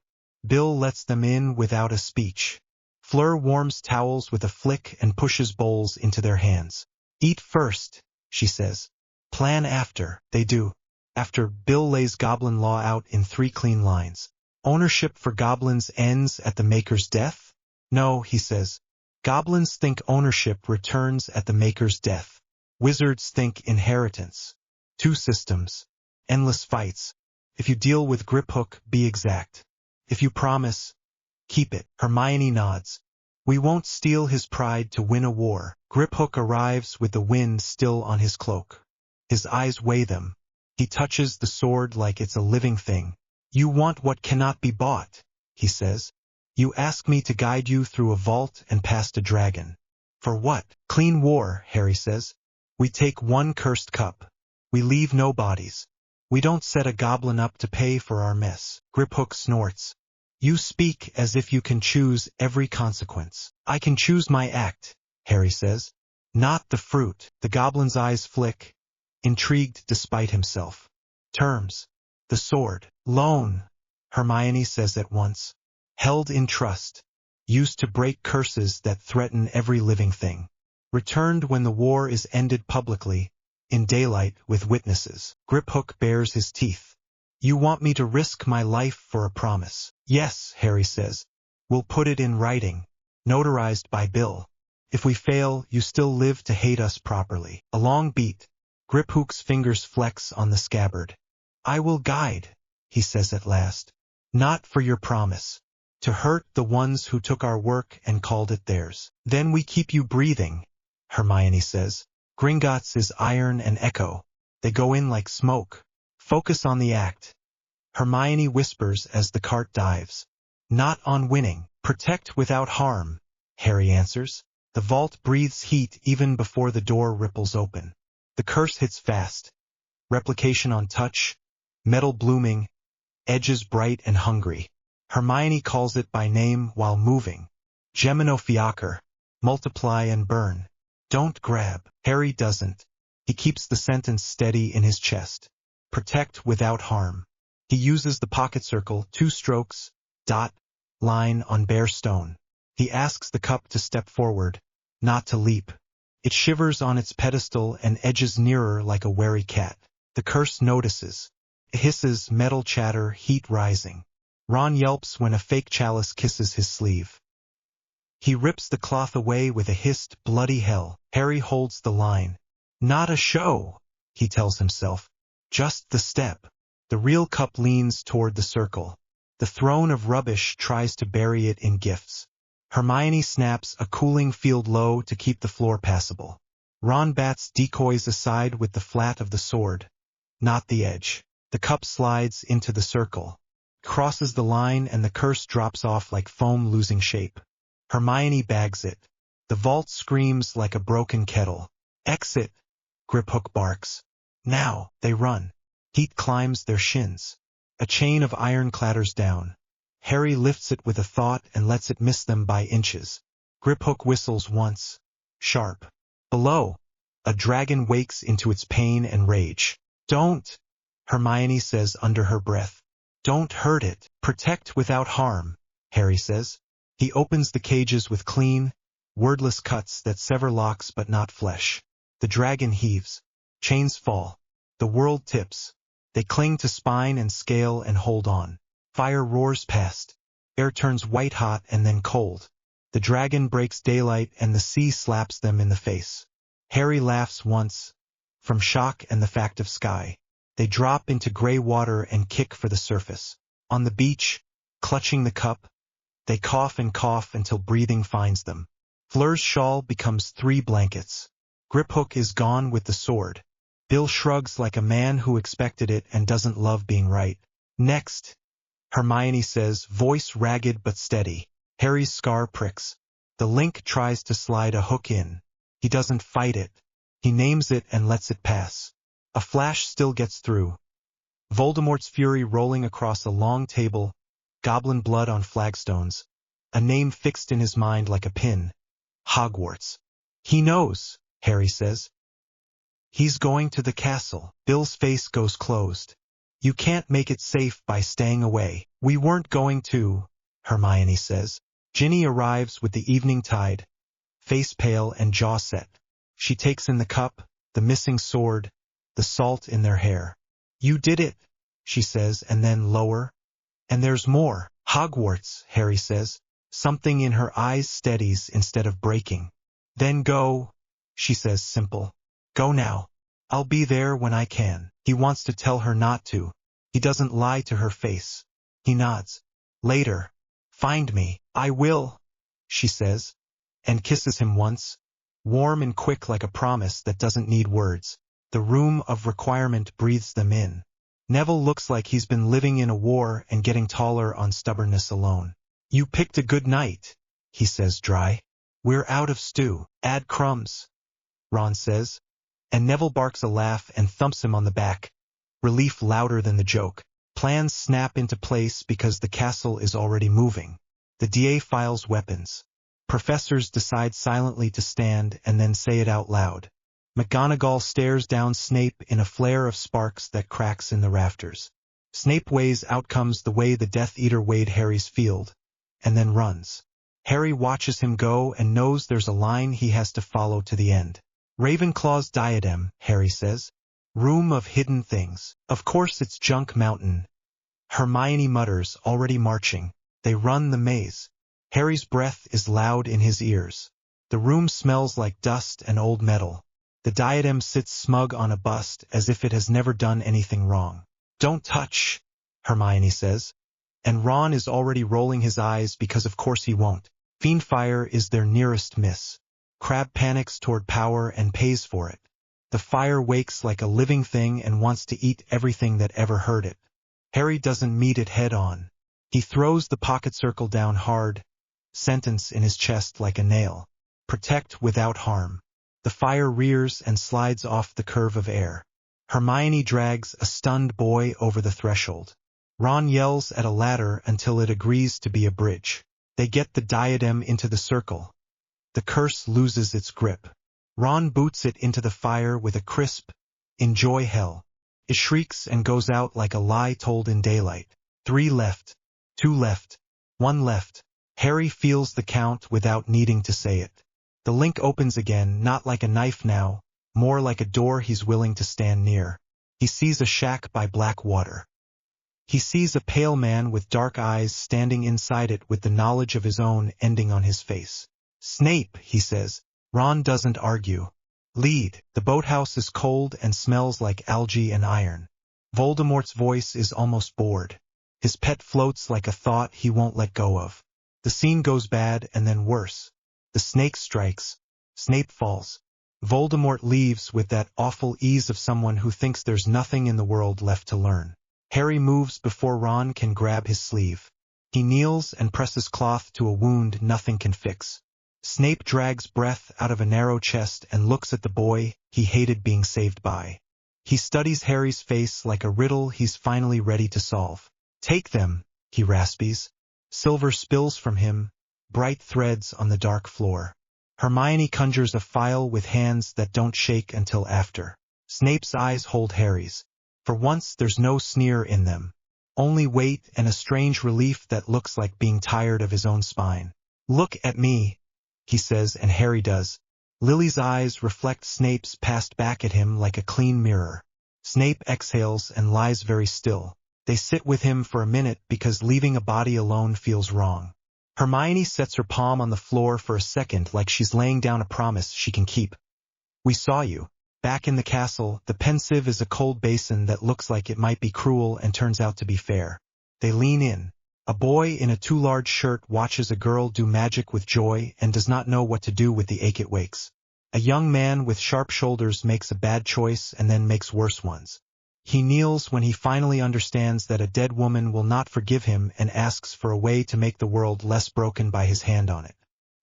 Speaker 1: Bill lets them in without a speech. Fleur warms towels with a flick and pushes bowls into their hands. Eat first, she says. Plan after. They do. After, Bill lays goblin law out in 3 clean lines. Ownership for goblins ends at the maker's death? No, he says. Goblins think ownership returns at the maker's death. Wizards think inheritance. 2 systems. Endless fights. If you deal with Griphook, be exact. If you promise, keep it. Hermione nods. We won't steal his pride to win a war. Griphook arrives with the wind still on his cloak. His eyes weigh them. He touches the sword like it's a living thing. You want what cannot be bought, he says. You ask me to guide you through a vault and past a dragon. For what? Clean war, Harry says. We take 1 cursed cup. We leave no bodies. We don't set a goblin up to pay for our mess. Griphook snorts. You speak as if you can choose every consequence. I can choose my act, Harry says. Not the fruit. The goblin's eyes flick, intrigued despite himself. Terms. The sword. Loan, Hermione says at once. Held in trust. Used to break curses that threaten every living thing. Returned when the war is ended publicly, in daylight with witnesses. Griphook bares his teeth. You want me to risk my life for a promise? Yes, Harry says. We'll put it in writing. Notarized by Bill. If we fail, you still live to hate us properly. A long beat. Griphook's fingers flex on the scabbard. I will guide, he says at last. Not for your promise. To hurt the ones who took our work and called it theirs. Then we keep you breathing, Hermione says. Gringotts is iron and echo. They go in like smoke. Focus on the act. Hermione whispers as the cart dives. Not on winning. Protect without harm, Harry answers. The vault breathes heat even before the door ripples open. The curse hits fast. Replication on touch. Metal blooming. Edges bright and hungry. Hermione calls it by name while moving. Geminofiaker. Multiply and burn. Don't grab. Harry doesn't. He keeps the sentence steady in his chest. Protect without harm. He uses the pocket circle, 2 strokes, dot, line on bare stone. He asks the cup to step forward, not to leap. It shivers on its pedestal and edges nearer like a wary cat. The curse notices. It hisses, metal chatter, heat rising. Ron yelps when a fake chalice kisses his sleeve. He rips the cloth away with a hissed, bloody hell. Harry holds the line. Not a show, he tells himself. Just the step. The real cup leans toward the circle. The throne of rubbish tries to bury it in gifts. Hermione snaps a cooling field low to keep the floor passable. Ron bats decoys aside with the flat of the sword. Not the edge. The cup slides into the circle. Crosses the line and the curse drops off like foam losing shape. Hermione bags it. The vault screams like a broken kettle. Exit! Griphook barks. Now, they run. Heat climbs their shins. A chain of iron clatters down. Harry lifts it with a thought and lets it miss them by inches. Griphook whistles once. Sharp. Below, a dragon wakes into its pain and rage. Don't! Hermione says under her breath. Don't hurt it. Protect without harm, Harry says. He opens the cages with clean, wordless cuts that sever locks but not flesh. The dragon heaves. Chains fall. The world tips. They cling to spine and scale and hold on. Fire roars past. Air turns white-hot and then cold. The dragon breaks daylight and the sea slaps them in the face. Harry laughs once, from shock and the fact of sky. They drop into gray water and kick for the surface. On the beach, clutching the cup, they cough until breathing finds them. Fleur's shawl becomes 3 blankets. Griphook is gone with the sword. Bill shrugs like a man who expected it and doesn't love being right. Next, Hermione says, voice ragged but steady. Harry's scar pricks. The link tries to slide a hook in. He doesn't fight it. He names it and lets it pass. A flash still gets through. Voldemort's fury rolling across a long table, goblin blood on flagstones, a name fixed in his mind like a pin. Hogwarts. He knows, Harry says. He's going to the castle. Bill's face goes closed. You can't make it safe by staying away. We weren't going to, Hermione says. Ginny arrives with the evening tide, face pale and jaw set. She takes in the cup, the missing sword, the salt in their hair. You did it, she says, and then lower. And there's more. Hogwarts, Harry says. Something in her eyes steadies instead of breaking. Then go, she says, simple. Go now. I'll be there when I can. He wants to tell her not to. He doesn't lie to her face. He nods. Later. Find me. I will, she says, and kisses him once, warm and quick like a promise that doesn't need words. The room of requirement breathes them in. Neville looks like he's been living in a war and getting taller on stubbornness alone. You picked a good night, he says dry. We're out of stew. Add crumbs, Ron says, and Neville barks a laugh and thumps him on the back. Relief louder than the joke. Plans snap into place because the castle is already moving. The DA files weapons. Professors decide silently to stand and then say it out loud. McGonagall stares down Snape in a flare of sparks that cracks in the rafters. Snape weighs outcomes the way the Death Eater weighed Harry's field, and then runs. Harry watches him go and knows there's a line he has to follow to the end. Ravenclaw's diadem, Harry says. Room of hidden things. Of course it's Junk Mountain. Hermione mutters, already marching. They run the maze. Harry's breath is loud in his ears. The room smells like dust and old metal. The diadem sits smug on a bust as if it has never done anything wrong. Don't touch, Hermione says. And Ron is already rolling his eyes because of course he won't. Fiendfire is their nearest miss. Crabbe panics toward power and pays for it. The fire wakes like a living thing and wants to eat everything that ever heard it. Harry doesn't meet it head on. He throws the pocket circle down hard, sentence in his chest like a nail. Protect without harm. The fire rears and slides off the curve of air. Hermione drags a stunned boy over the threshold. Ron yells at a ladder until it agrees to be a bridge. They get the diadem into the circle. The curse loses its grip. Ron boots it into the fire with a crisp, "Enjoy hell." It shrieks and goes out like a lie told in daylight. 3 left. 2 left. 1 left. Harry feels the count without needing to say it. The link opens again, not like a knife now, more like a door he's willing to stand near. He sees a shack by black water. He sees a pale man with dark eyes standing inside it with the knowledge of his own ending on his face. "Snape," he says. Ron doesn't argue. "Lead." The boathouse is cold and smells like algae and iron. Voldemort's voice is almost bored. His pet floats like a thought he won't let go of. The scene goes bad and then worse. The snake strikes. Snape falls. Voldemort leaves with that awful ease of someone who thinks there's nothing in the world left to learn. Harry moves before Ron can grab his sleeve. He kneels and presses cloth to a wound nothing can fix. Snape drags breath out of a narrow chest and looks at the boy he hated being saved by. He studies Harry's face like a riddle he's finally ready to solve. "Take them," he raspies. Silver spills from him, bright threads on the dark floor. Hermione conjures a file with hands that don't shake until after. Snape's eyes hold Harry's. For once there's no sneer in them. Only weight and a strange relief that looks like being tired of his own spine. "Look at me," he says, and Harry does. Lily's eyes reflect Snape's past back at him like a clean mirror. Snape exhales and lies very still. They sit with him for a minute because leaving a body alone feels wrong. Hermione sets her palm on the floor for a second like she's laying down a promise she can keep. "We saw you." Back in the castle, the pensive is a cold basin that looks like it might be cruel and turns out to be fair. They lean in. A boy in a too large shirt watches a girl do magic with joy and does not know what to do with the ache it wakes. A young man with sharp shoulders makes a bad choice and then makes worse ones. He kneels when he finally understands that a dead woman will not forgive him and asks for a way to make the world less broken by his hand on it.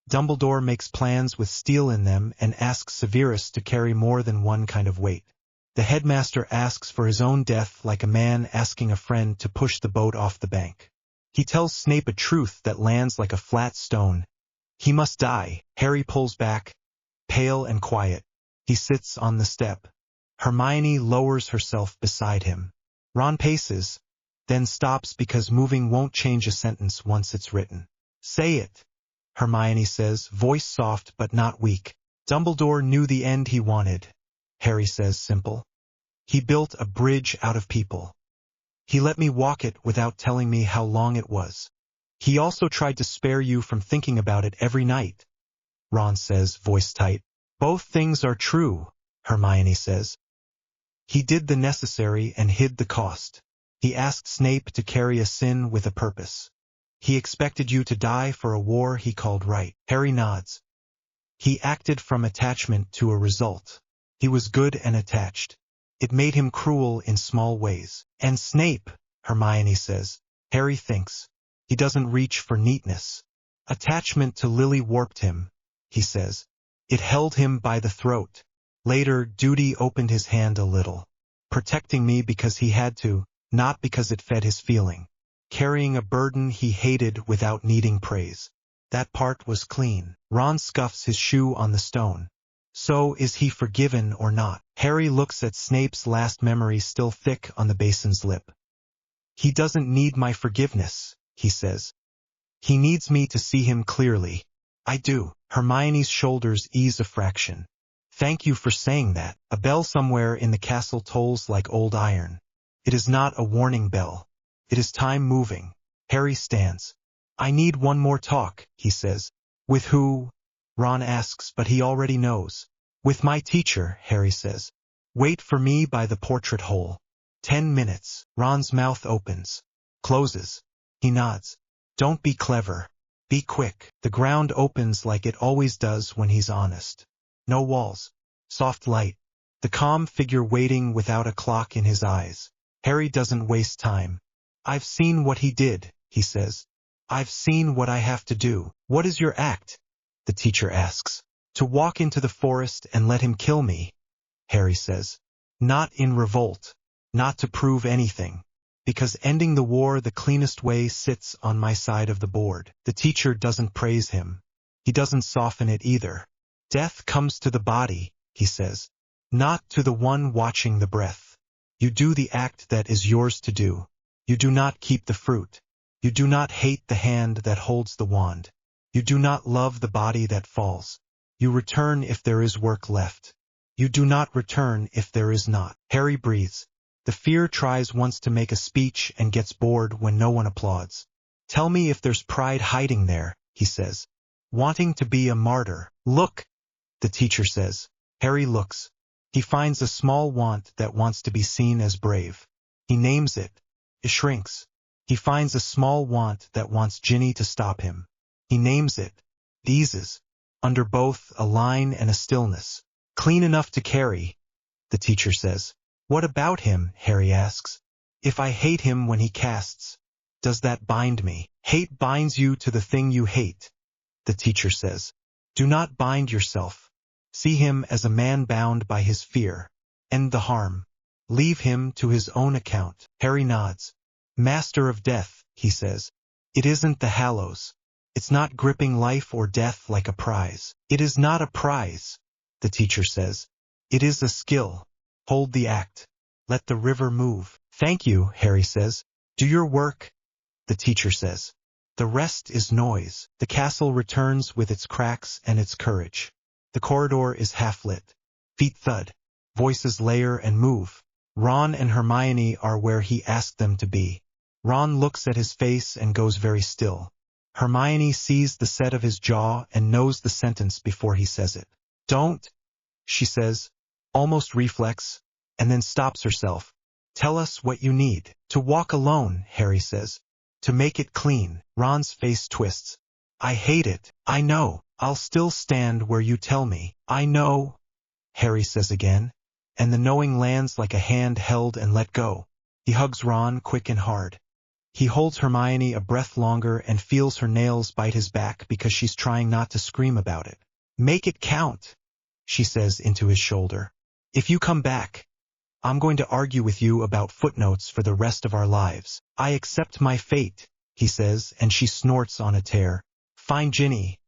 Speaker 1: Dumbledore makes plans with steel in them and asks Severus to carry more than one kind of weight. The headmaster asks for his own death like a man asking a friend to push the boat off the bank. He tells Snape a truth that lands like a flat stone. He must die. Harry pulls back, pale and quiet. He sits on the step. Hermione lowers herself beside him. Ron paces, then stops because moving won't change a sentence once it's written. "Say it," Hermione says, voice soft but not weak. "Dumbledore knew the end he wanted," Harry says, simple. "He built a bridge out of people. He let me walk it without telling me how long it was. He also tried to spare you from thinking about it every night," Ron says, voice tight. "Both things are true," Hermione says. "He did the necessary and hid the cost. He asked Snape to carry a sin with a purpose. He expected you to die for a war he called right." Harry nods. "He acted from attachment to a result. He was good and attached. It made him cruel in small ways." "And Snape," Hermione says. Harry thinks. "He doesn't reach for neatness. Attachment to Lily warped him," he says. "It held him by the throat. Later, duty opened his hand a little. Protecting me because he had to, not because it fed his feeling. Carrying a burden he hated without needing praise. That part was clean." Ron scuffs his shoe on the stone. "So is he forgiven or not?" Harry looks at Snape's last memory still thick on the basin's lip. "He doesn't need my forgiveness," he says. "He needs me to see him clearly." "I do." Hermione's shoulders ease a fraction. "Thank you for saying that." A bell somewhere in the castle tolls like old iron. It is not a warning bell. It is time moving. Harry stands. "I need one more talk," he says. "With who?" Ron asks, but he already knows. "With my teacher," Harry says. "Wait for me by the portrait hole. 10 minutes. Ron's mouth opens. Closes. He nods. "Don't be clever. Be quick." The ground opens like it always does when he's honest. No walls. Soft light. The calm figure waiting without a clock in his eyes. Harry doesn't waste time. "I've seen what he did," he says. "I've seen what I have to do." "What is your act?" the teacher asks. "To walk into the forest and let him kill me," Harry says. "Not in revolt. Not to prove anything. Because ending the war the cleanest way sits on my side of the board." The teacher doesn't praise him. He doesn't soften it either. "Death comes to the body," he says. "Not to the one watching the breath. You do the act that is yours to do. You do not keep the fruit. You do not hate the hand that holds the wand. You do not love the body that falls. You return if there is work left. You do not return if there is not." Harry breathes. The fear tries once to make a speech and gets bored when no one applauds. Tell me if there's pride hiding there, he says. Wanting to be a martyr. Look, the teacher says. Harry looks. He finds a small want that wants to be seen as brave. He names it. It shrinks. He finds a small want that wants Ginny to stop him. He names it. It eases. Under both a line and a stillness. Clean enough to carry, the teacher says. What about him? Harry asks. If I hate him when he casts, does that bind me? Hate binds you to the thing you hate, the teacher says. Do not bind yourself. See him as a man bound by his fear. End the harm. Leave him to his own account. Harry nods. Master of death, he says. It isn't the hallows. It's not gripping life or death like a prize. It is not a prize, the teacher says. It is a skill. Hold the act. Let the river move. Thank you, Harry says. Do your work, the teacher says. The rest is noise. The castle returns with its cracks and its courage. The corridor is half-lit. Feet thud. Voices layer and move. Ron and Hermione are where he asked them to be. Ron looks at his face and goes very still. Hermione sees the set of his jaw and knows the sentence before he says it. Don't, she says, almost reflex, and then stops herself. Tell us what you need. To walk alone, Harry says. To make it clean. Ron's face twists. I hate it. I know. I'll still stand where you tell me. I know, Harry says again, and the knowing lands like a hand held and let go. He hugs Ron quick and hard. He holds Hermione a breath longer and feels her nails bite his back because she's trying not to scream about it. Make it count, she says into his shoulder. If you come back, I'm going to argue with you about footnotes for the rest of our lives. I accept my fate, he says, and she snorts on a tear. Find Ginny,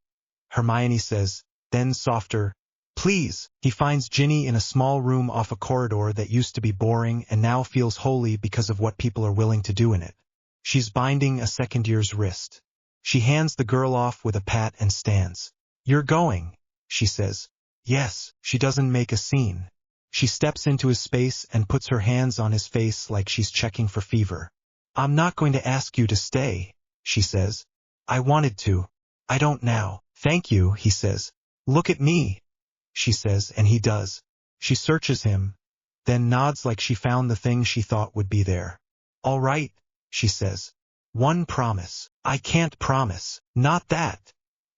Speaker 1: Hermione says, then softer, please. He finds Ginny in a small room off a corridor that used to be boring and now feels holy because of what people are willing to do in it. She's binding a second-year's wrist. She hands the girl off with a pat and stands. You're going, she says. Yes, she doesn't make a scene. She steps into his space and puts her hands on his face like she's checking for fever. I'm not going to ask you to stay, she says. I wanted to. I don't now. Thank you, he says. Look at me, she says, and he does. She searches him, then nods like she found the thing she thought would be there. All right, she says. One promise. I can't promise. Not that,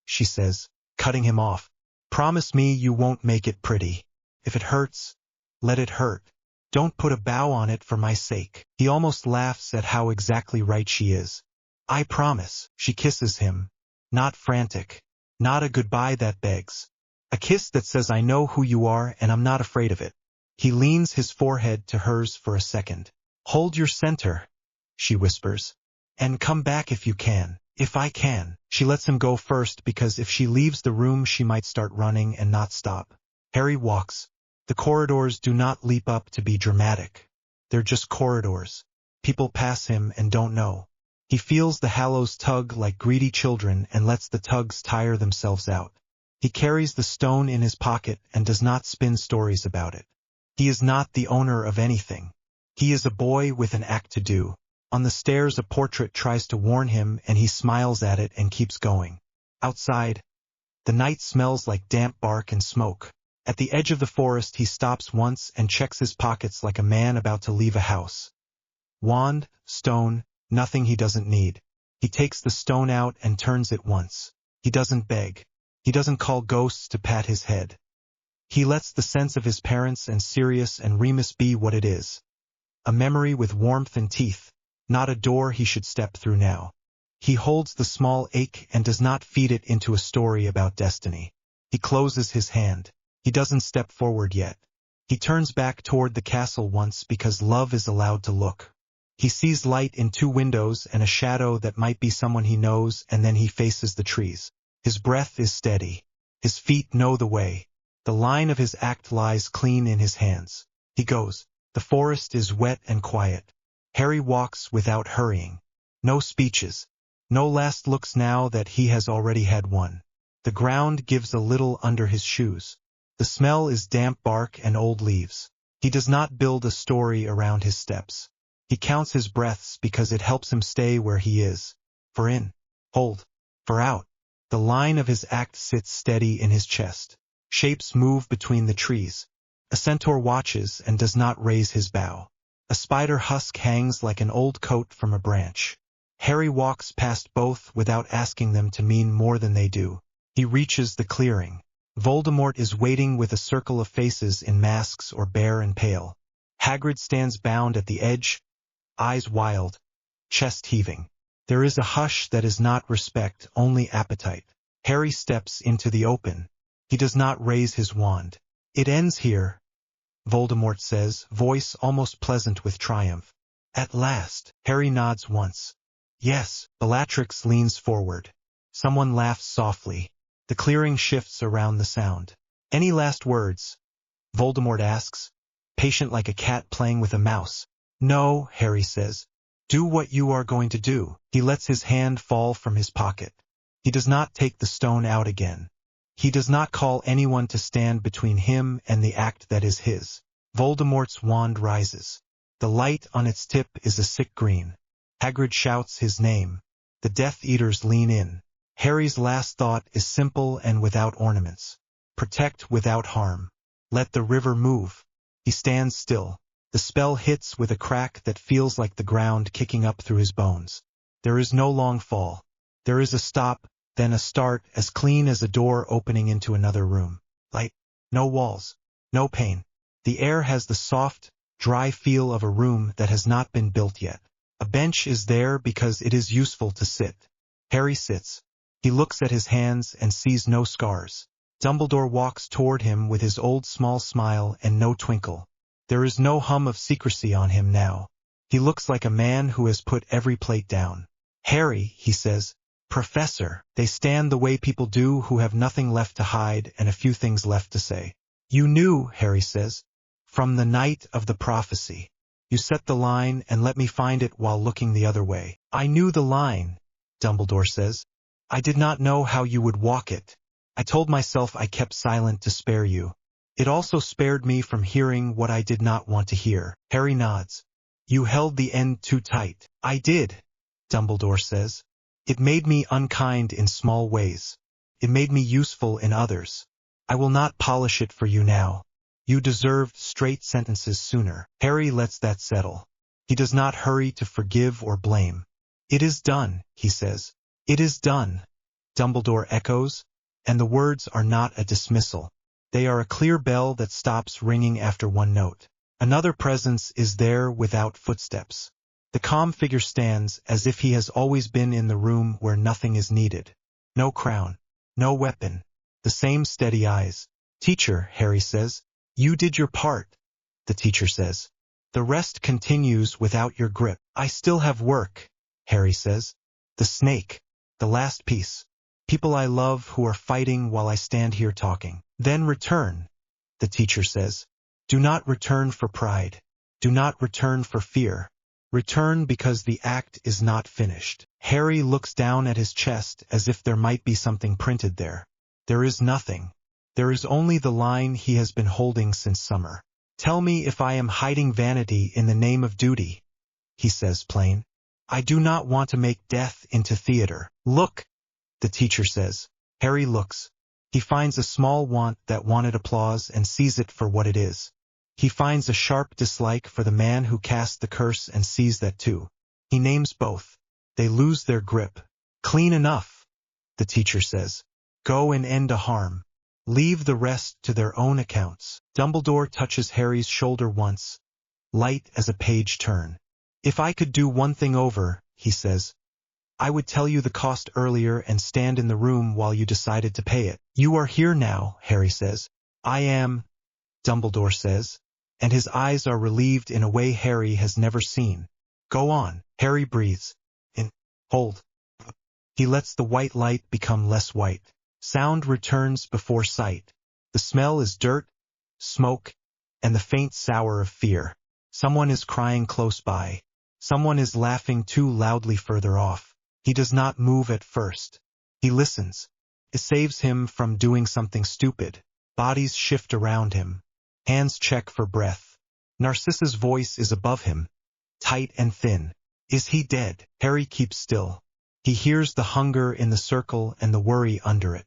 Speaker 1: she says, cutting him off. Promise me you won't make it pretty. If it hurts, let it hurt. Don't put a bow on it for my sake. He almost laughs at how exactly right she is. I promise. She kisses him. Not frantic. Not a goodbye that begs. A kiss that says I know who you are and I'm not afraid of it. He leans his forehead to hers for a second. Hold your center, she whispers. And come back if you can. If I can. She lets him go first because if she leaves the room she might start running and not stop. Harry walks. The corridors do not leap up to be dramatic. They're just corridors. People pass him and don't know. He feels the hallows tug like greedy children and lets the tugs tire themselves out. He carries the stone in his pocket and does not spin stories about it. He is not the owner of anything. He is a boy with an act to do. On the stairs a portrait tries to warn him and he smiles at it and keeps going. Outside, the night smells like damp bark and smoke. At the edge of the forest he stops once and checks his pockets like a man about to leave a house. Wand, stone, nothing he doesn't need. He takes the stone out and turns it once. He doesn't beg. He doesn't call ghosts to pat his head. He lets the sense of his parents and Sirius and Remus be what it is. A memory with warmth and teeth, not a door he should step through now. He holds the small ache and does not feed it into a story about destiny. He closes his hand. He doesn't step forward yet. He turns back toward the castle once because love is allowed to look. He sees light in two windows and a shadow that might be someone he knows, and then he faces the trees. His breath is steady. His feet know the way. The line of his act lies clean in his hands. He goes. The forest is wet and quiet. Harry walks without hurrying. No speeches. No last looks now that he has already had one. The ground gives a little under his shoes. The smell is damp bark and old leaves. He does not build a story around his steps. He counts his breaths because it helps him stay where he is. For in, hold, for out. The line of his act sits steady in his chest. Shapes move between the trees. A centaur watches and does not raise his bow. A spider husk hangs like an old coat from a branch. Harry walks past both without asking them to mean more than they do. He reaches the clearing. Voldemort is waiting with a circle of faces in masks or bare and pale. Hagrid stands bound at the edge, eyes wild, chest heaving. There is a hush that is not respect, only appetite. Harry steps into the open. He does not raise his wand. It ends here, Voldemort says, voice almost pleasant with triumph. At last. Harry nods once. Yes. Bellatrix leans forward. Someone laughs softly. The clearing shifts around the sound. Any last words? Voldemort asks, patient like a cat playing with a mouse. No, Harry says. Do what you are going to do. He lets his hand fall from his pocket. He does not take the stone out again. He does not call anyone to stand between him and the act that is his. Voldemort's wand rises. The light on its tip is a sick green. Hagrid shouts his name. The Death Eaters lean in. Harry's last thought is simple and without ornaments. Protect without harm. Let the river move. He stands still. The spell hits with a crack that feels like the ground kicking up through his bones. There is no long fall. There is a stop, then a start as clean as a door opening into another room. Light. No walls. No pain. The air has the soft, dry feel of a room that has not been built yet. A bench is there because it is useful to sit. Harry sits. He looks at his hands and sees no scars. Dumbledore walks toward him with his old small smile and no twinkle. There is no hum of secrecy on him now. He looks like a man who has put every plate down. Harry, he says, Professor, they stand the way people do who have nothing left to hide and a few things left to say. You knew, Harry says, from the night of the prophecy. You set the line and let me find it while looking the other way. I knew the line, Dumbledore says. I did not know how you would walk it. I told myself I kept silent to spare you. It also spared me from hearing what I did not want to hear. Harry nods. You held the end too tight. I did, Dumbledore says. It made me unkind in small ways. It made me useful in others. I will not polish it for you now. You deserved straight sentences sooner. Harry lets that settle. He does not hurry to forgive or blame. It is done, he says. It is done. Dumbledore echoes, and the words are not a dismissal. They are a clear bell that stops ringing after one note. Another presence is there without footsteps. The calm figure stands as if he has always been in the room where nothing is needed. No crown, no weapon, the same steady eyes. Teacher, Harry says, you did your part, the teacher says. The rest continues without your grip. I still have work, Harry says. The snake, the last piece. People I love who are fighting while I stand here talking. Then return, the teacher says. Do not return for pride. Do not return for fear. Return because the act is not finished. Harry looks down at his chest as if there might be something printed there. There is nothing. There is only the line he has been holding since summer. Tell me if I am hiding vanity in the name of duty, he says plain. I do not want to make death into theater. Look, the teacher says. Harry looks. He finds a small want that wanted applause and sees it for what it is. He finds a sharp dislike for the man who cast the curse and sees that too. He names both. They lose their grip. Clean enough, the teacher says. Go and end a harm. Leave the rest to their own accounts. Dumbledore touches Harry's shoulder once, light as a page turn. If I could do one thing over, he says, I would tell you the cost earlier and stand in the room while you decided to pay it. You are here now, Harry says. I am, Dumbledore says, and his eyes are relieved in a way Harry has never seen. Go on, Harry breathes. In, hold. He lets the white light become less white. Sound returns before sight. The smell is dirt, smoke, and the faint sour of fear. Someone is crying close by. Someone is laughing too loudly further off. He does not move at first. He listens. It saves him from doing something stupid. Bodies shift around him. Hands check for breath. Narcissa's voice is above him, tight and thin. Is he dead? Harry keeps still. He hears the hunger in the circle and the worry under it.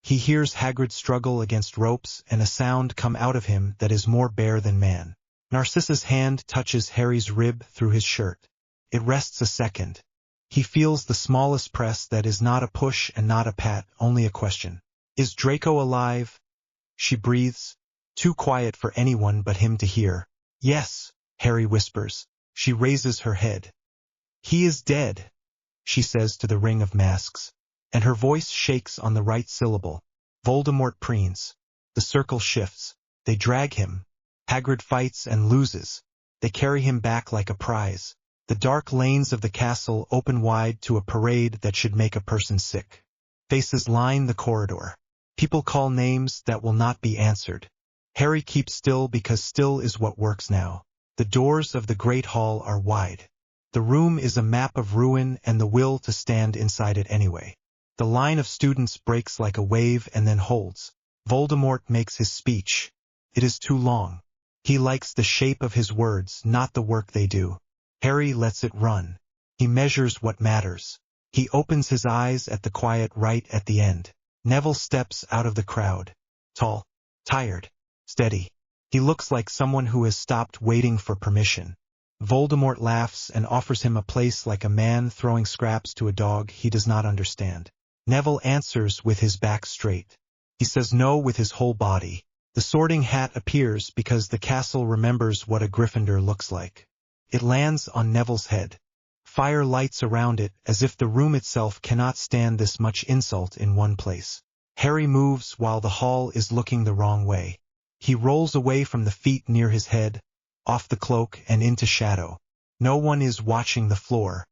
Speaker 1: He hears Hagrid struggle against ropes and a sound come out of him that is more bear than man. Narcissa's hand touches Harry's rib through his shirt. It rests a second. He feels the smallest press that is not a push and not a pat, only a question. Is Draco alive? She breathes, too quiet for anyone but him to hear. Yes, Harry whispers. She raises her head. He is dead, she says to the ring of masks, and her voice shakes on the right syllable. Voldemort preens. The circle shifts. They drag him. Hagrid fights and loses. They carry him back like a prize. The dark lanes of the castle open wide to a parade that should make a person sick. Faces line the corridor. People call names that will not be answered. Harry keeps still because still is what works now. The doors of the Great Hall are wide. The room is a map of ruin and the will to stand inside it anyway. The line of students breaks like a wave and then holds. Voldemort makes his speech. It is too long. He likes the shape of his words, not the work they do. Harry lets it run. He measures what matters. He opens his eyes at the quiet right at the end. Neville steps out of the crowd. Tall, tired, steady. He looks like someone who has stopped waiting for permission. Voldemort laughs and offers him a place like a man throwing scraps to a dog he does not understand. Neville answers with his back straight. He says no with his whole body. The Sorting Hat appears because the castle remembers what a Gryffindor looks like. It lands on Neville's head. Fire lights around it as if the room itself cannot stand this much insult in one place. Harry moves while the hall is looking the wrong way. He rolls away from the feet near his head, off the cloak and into shadow. No one is watching the floor.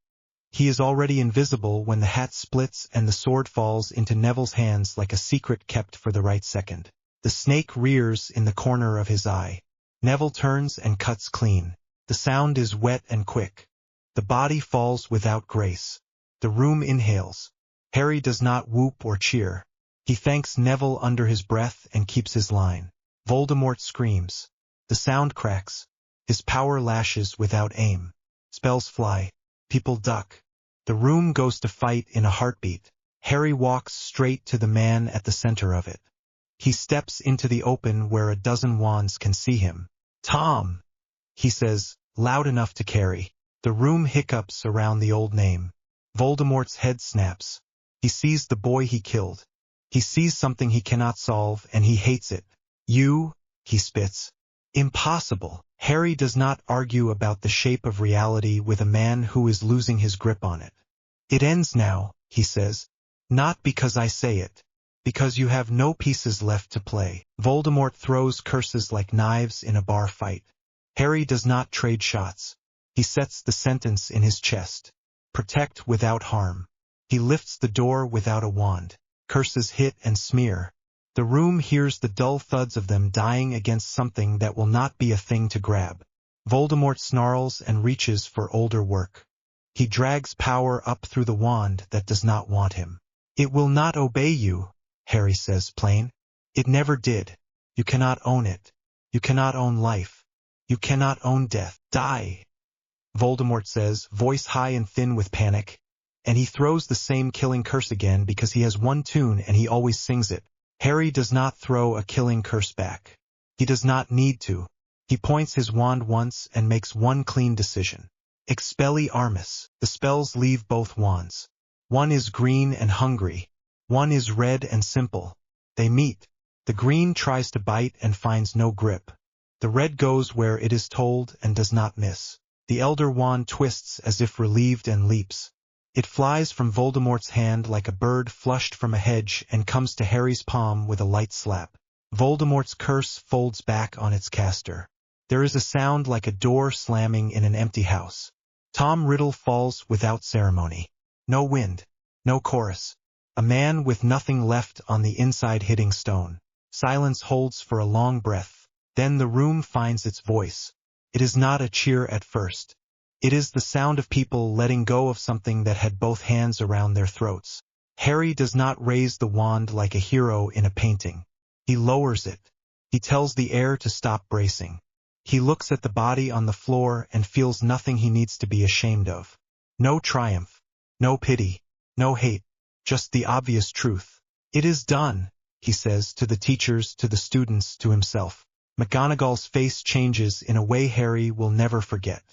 Speaker 1: He is already invisible when the hat splits and the sword falls into Neville's hands like a secret kept for the right second. The snake rears in the corner of his eye. Neville turns and cuts clean. The sound is wet and quick. The body falls without grace. The room inhales. Harry does not whoop or cheer. He thanks Neville under his breath and keeps his line. Voldemort screams. The sound cracks. His power lashes without aim. Spells fly. People duck. The room goes to fight in a heartbeat. Harry walks straight to the man at the center of it. He steps into the open where a dozen wands can see him. Tom, he says, loud enough to carry. The room hiccups around the old name. Voldemort's head snaps. He sees the boy he killed. He sees something he cannot solve and he hates it. You, he spits. Impossible. Harry does not argue about the shape of reality with a man who is losing his grip on it. It ends now, he says. Not because I say it. Because you have no pieces left to play. Voldemort throws curses like knives in a bar fight. Harry does not trade shots. He sets the sentence in his chest. Protect without harm. He lifts the door without a wand. Curses hit and smear. The room hears the dull thuds of them dying against something that will not be a thing to grab. Voldemort snarls and reaches for older work. He drags power up through the wand that does not want him. It will not obey you, Harry says plain. It never did. You cannot own it. You cannot own life. You cannot own death. Die, Voldemort says, voice high and thin with panic. And he throws the same killing curse again because he has one tune and he always sings it. Harry does not throw a killing curse back. He does not need to. He points his wand once and makes one clean decision. Expelliarmus. The spells leave both wands. One is green and hungry. One is red and simple. They meet. The green tries to bite and finds no grip. The red goes where it is told and does not miss. The elder wand twists as if relieved and leaps. It flies from Voldemort's hand like a bird flushed from a hedge and comes to Harry's palm with a light slap. Voldemort's curse folds back on its caster. There is a sound like a door slamming in an empty house. Tom Riddle falls without ceremony. No wind. No chorus. A man with nothing left on the inside hitting stone. Silence holds for a long breath. Then the room finds its voice. It is not a cheer at first. It is the sound of people letting go of something that had both hands around their throats. Harry does not raise the wand like a hero in a painting. He lowers it. He tells the air to stop bracing. He looks at the body on the floor and feels nothing he needs to be ashamed of. No triumph, no pity, no hate, just the obvious truth. It is done, he says to the teachers, to the students, to himself. McGonagall's face changes in a way Harry will never forget.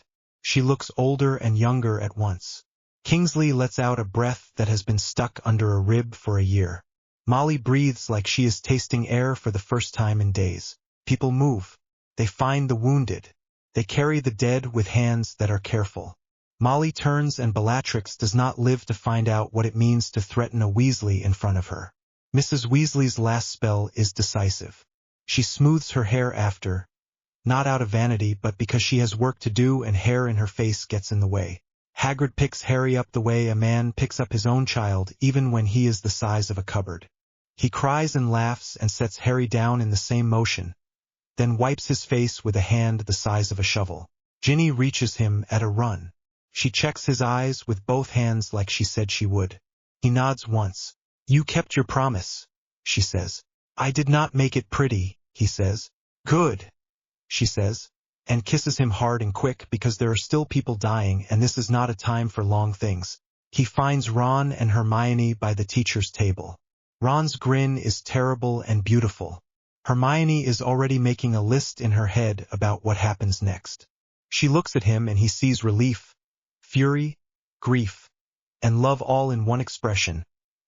Speaker 1: She looks older and younger at once. Kingsley lets out a breath that has been stuck under a rib for a year. Molly breathes like she is tasting air for the first time in days. People move. They find the wounded. They carry the dead with hands that are careful. Molly turns and Bellatrix does not live to find out what it means to threaten a Weasley in front of her. Mrs. Weasley's last spell is decisive. She smooths her hair after, not out of vanity but because she has work to do and hair in her face gets in the way. Hagrid picks Harry up the way a man picks up his own child even when he is the size of a cupboard. He cries and laughs and sets Harry down in the same motion, then wipes his face with a hand the size of a shovel. Ginny reaches him at a run. She checks his eyes with both hands like she said she would. He nods once. You kept your promise, she says. I did not make it pretty, he says. Good, she says, and kisses him hard and quick because there are still people dying and this is not a time for long things. He finds Ron and Hermione by the teacher's table. Ron's grin is terrible and beautiful. Hermione is already making a list in her head about what happens next. She looks at him and he sees relief, fury, grief, and love all in one expression,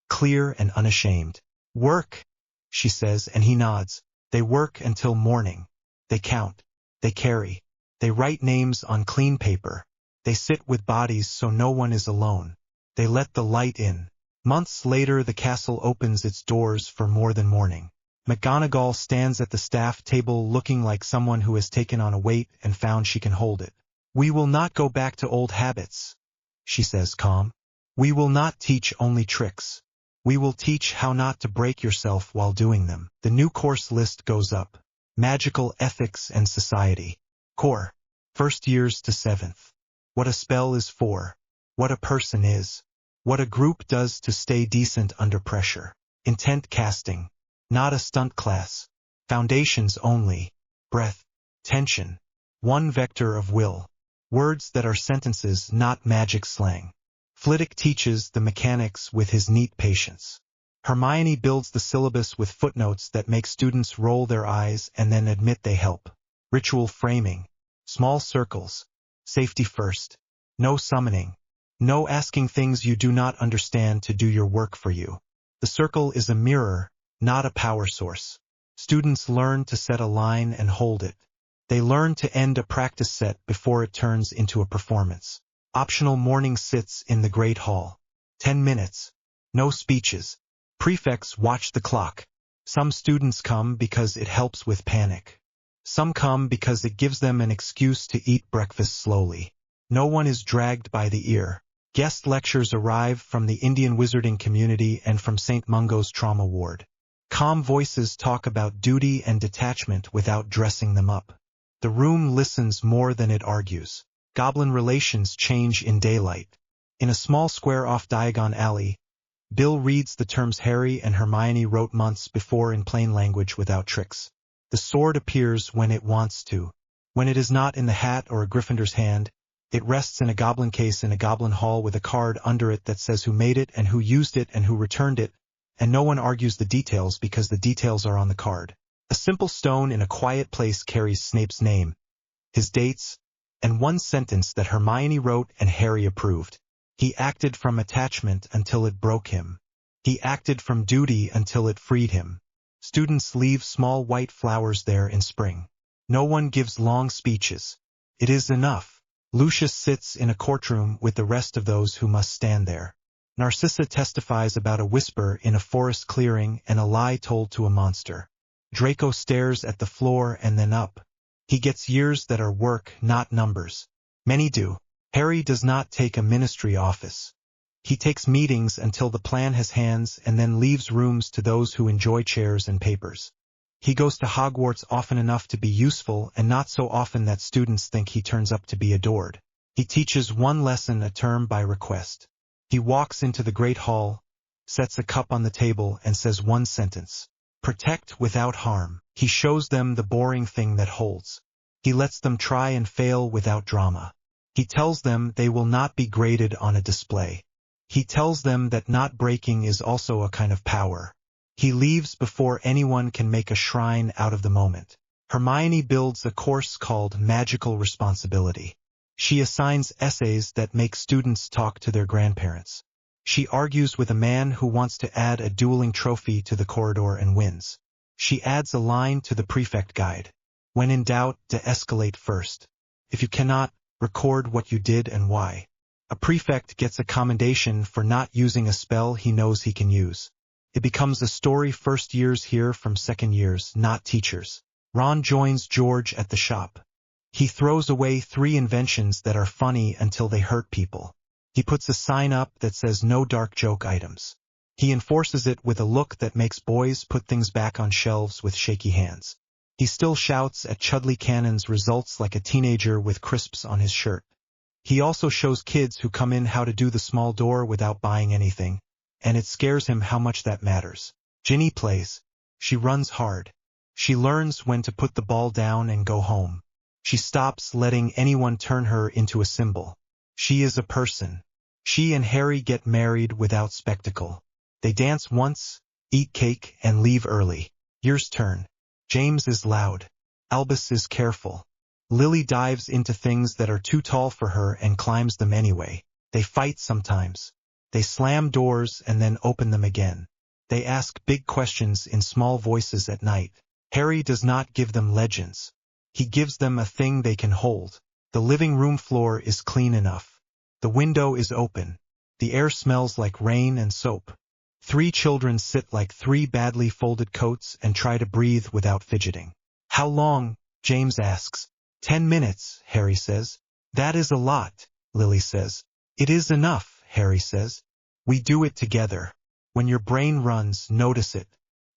Speaker 1: clear and unashamed. Work, she says, and he nods. They work until morning. They count. They carry. They write names on clean paper. They sit with bodies so no one is alone. They let the light in. Months later the castle opens its doors for more than mourning. McGonagall stands at the staff table looking like someone who has taken on a weight and found she can hold it. We will not go back to old habits, she says calm. We will not teach only tricks. We will teach how not to break yourself while doing them. The new course list goes up. Magical Ethics and Society. Core. First years to 7th. What a spell is for. What a person is. What a group does to stay decent under pressure. Intent casting. Not a stunt class. Foundations only. Breath. Tension. One vector of will. Words that are sentences, not magic slang. Flitwick teaches the mechanics with his neat patience. Hermione builds the syllabus with footnotes that make students roll their eyes and then admit they help. Ritual framing. Small circles. Safety first. No summoning. No asking things you do not understand to do your work for you. The circle is a mirror, not a power source. Students learn to set a line and hold it. They learn to end a practice set before it turns into a performance. Optional morning sits in the Great Hall. 10 minutes. No speeches. Prefects watch the clock. Some students come because it helps with panic. Some come because it gives them an excuse to eat breakfast slowly. No one is dragged by the ear. Guest lectures arrive from the Indian wizarding community and from St. Mungo's trauma ward. Calm voices talk about duty and detachment without dressing them up. The room listens more than it argues. Goblin relations change in daylight. In a small square off Diagon Alley, Bill reads the terms Harry and Hermione wrote months before in plain language without tricks. The sword appears when it wants to. When it is not in the hat or a Gryffindor's hand, it rests in a goblin case in a goblin hall with a card under it that says who made it and who used it and who returned it, and no one argues the details because the details are on the card. A simple stone in a quiet place carries Snape's name, his dates, and one sentence that Hermione wrote and Harry approved. He acted from attachment until it broke him. He acted from duty until it freed him. Students leave small white flowers there in spring. No one gives long speeches. It is enough. Lucius sits in a courtroom with the rest of those who must stand there. Narcissa testifies about a whisper in a forest clearing and a lie told to a monster. Draco stares at the floor and then up. He gets years that are work, not numbers. Many do. Harry does not take a ministry office. He takes meetings until the plan has hands and then leaves rooms to those who enjoy chairs and papers. He goes to Hogwarts often enough to be useful and not so often that students think he turns up to be adored. He teaches one lesson a term by request. He walks into the Great Hall, sets a cup on the table and says one sentence. Protect without harm. He shows them the boring thing that holds. He lets them try and fail without drama. He tells them they will not be graded on a display. He tells them that not breaking is also a kind of power. He leaves before anyone can make a shrine out of the moment. Hermione builds a course called Magical Responsibility. She assigns essays that make students talk to their grandparents. She argues with a man who wants to add a dueling trophy to the corridor and wins. She adds a line to the prefect guide. When in doubt, de-escalate first. If you cannot, record what you did and why. A prefect gets a commendation for not using a spell he knows he can use. It becomes a story first years hear from second years, not teachers. Ron joins George at the shop. He throws away 3 inventions that are funny until they hurt people. He puts a sign up that says no dark joke items. He enforces it with a look that makes boys put things back on shelves with shaky hands. He still shouts at Chudley Cannon's results like a teenager with crisps on his shirt. He also shows kids who come in how to do the small door without buying anything, and it scares him how much that matters. Ginny plays. She runs hard. She learns when to put the ball down and go home. She stops letting anyone turn her into a symbol. She is a person. She and Harry get married without spectacle. They dance once, eat cake, and leave early. Years turn. James is loud. Albus is careful. Lily dives into things that are too tall for her and climbs them anyway. They fight sometimes. They slam doors and then open them again. They ask big questions in small voices at night. Harry does not give them legends. He gives them a thing they can hold. The living room floor is clean enough. The window is open. The air smells like rain and soap. 3 children sit like 3 badly folded coats and try to breathe without fidgeting. How long? James asks. 10 minutes, Harry says. That is a lot, Lily says. It is enough, Harry says. We do it together. When your brain runs, notice it.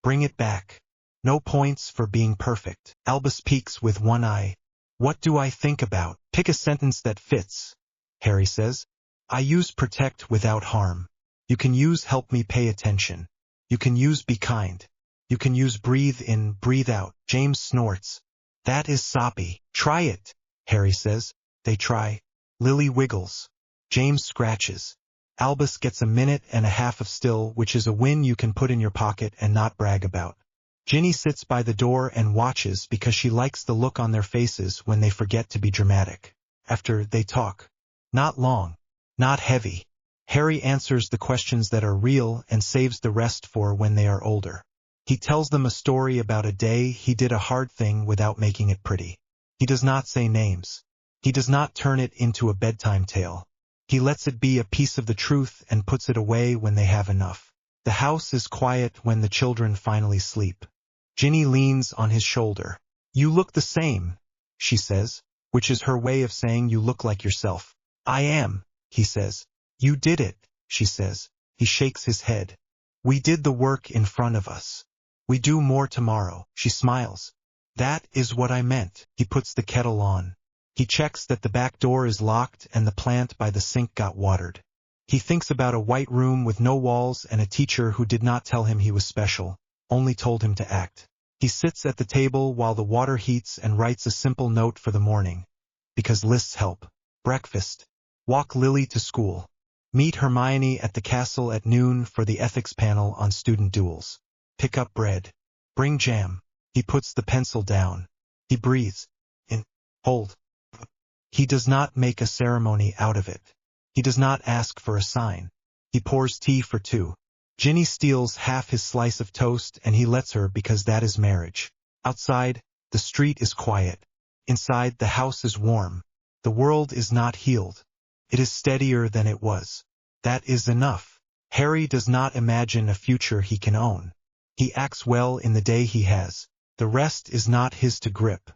Speaker 1: Bring it back. No points for being perfect. Albus peeks with one eye. What do I think about? Pick a sentence that fits, Harry says. I use protect without harm. You can use help me pay attention. You can use be kind. You can use breathe in, breathe out. James snorts. That is soppy. Try it, Harry says. They try. Lily wiggles. James scratches. Albus gets a minute and a half of still, which is a win you can put in your pocket and not brag about. Ginny sits by the door and watches because she likes the look on their faces when they forget to be dramatic. After, they talk. Not long. Not heavy. Harry answers the questions that are real and saves the rest for when they are older. He tells them a story about a day he did a hard thing without making it pretty. He does not say names. He does not turn it into a bedtime tale. He lets it be a piece of the truth and puts it away when they have enough. The house is quiet when the children finally sleep. Ginny leans on his shoulder. You look the same, she says, which is her way of saying you look like yourself. I am, he says. You did it, she says. He shakes his head. We did the work in front of us. We do more tomorrow. She smiles. That is what I meant. He puts the kettle on. He checks that the back door is locked and the plant by the sink got watered. He thinks about a white room with no walls and a teacher who did not tell him he was special, only told him to act. He sits at the table while the water heats and writes a simple note for the morning. Because lists help. Breakfast. Walk Lily to school. Meet Hermione at the castle at noon for the ethics panel on student duels. Pick up bread. Bring jam. He puts the pencil down. He breathes. In. Hold. He does not make a ceremony out of it. He does not ask for a sign. He pours tea for 2. Ginny steals half his slice of toast and he lets her because that is marriage. Outside, the street is quiet. Inside, the house is warm. The world is not healed. It is steadier than it was. That is enough. Harry does not imagine a future he can own. He acts well in the day he has. The rest is not his to grip.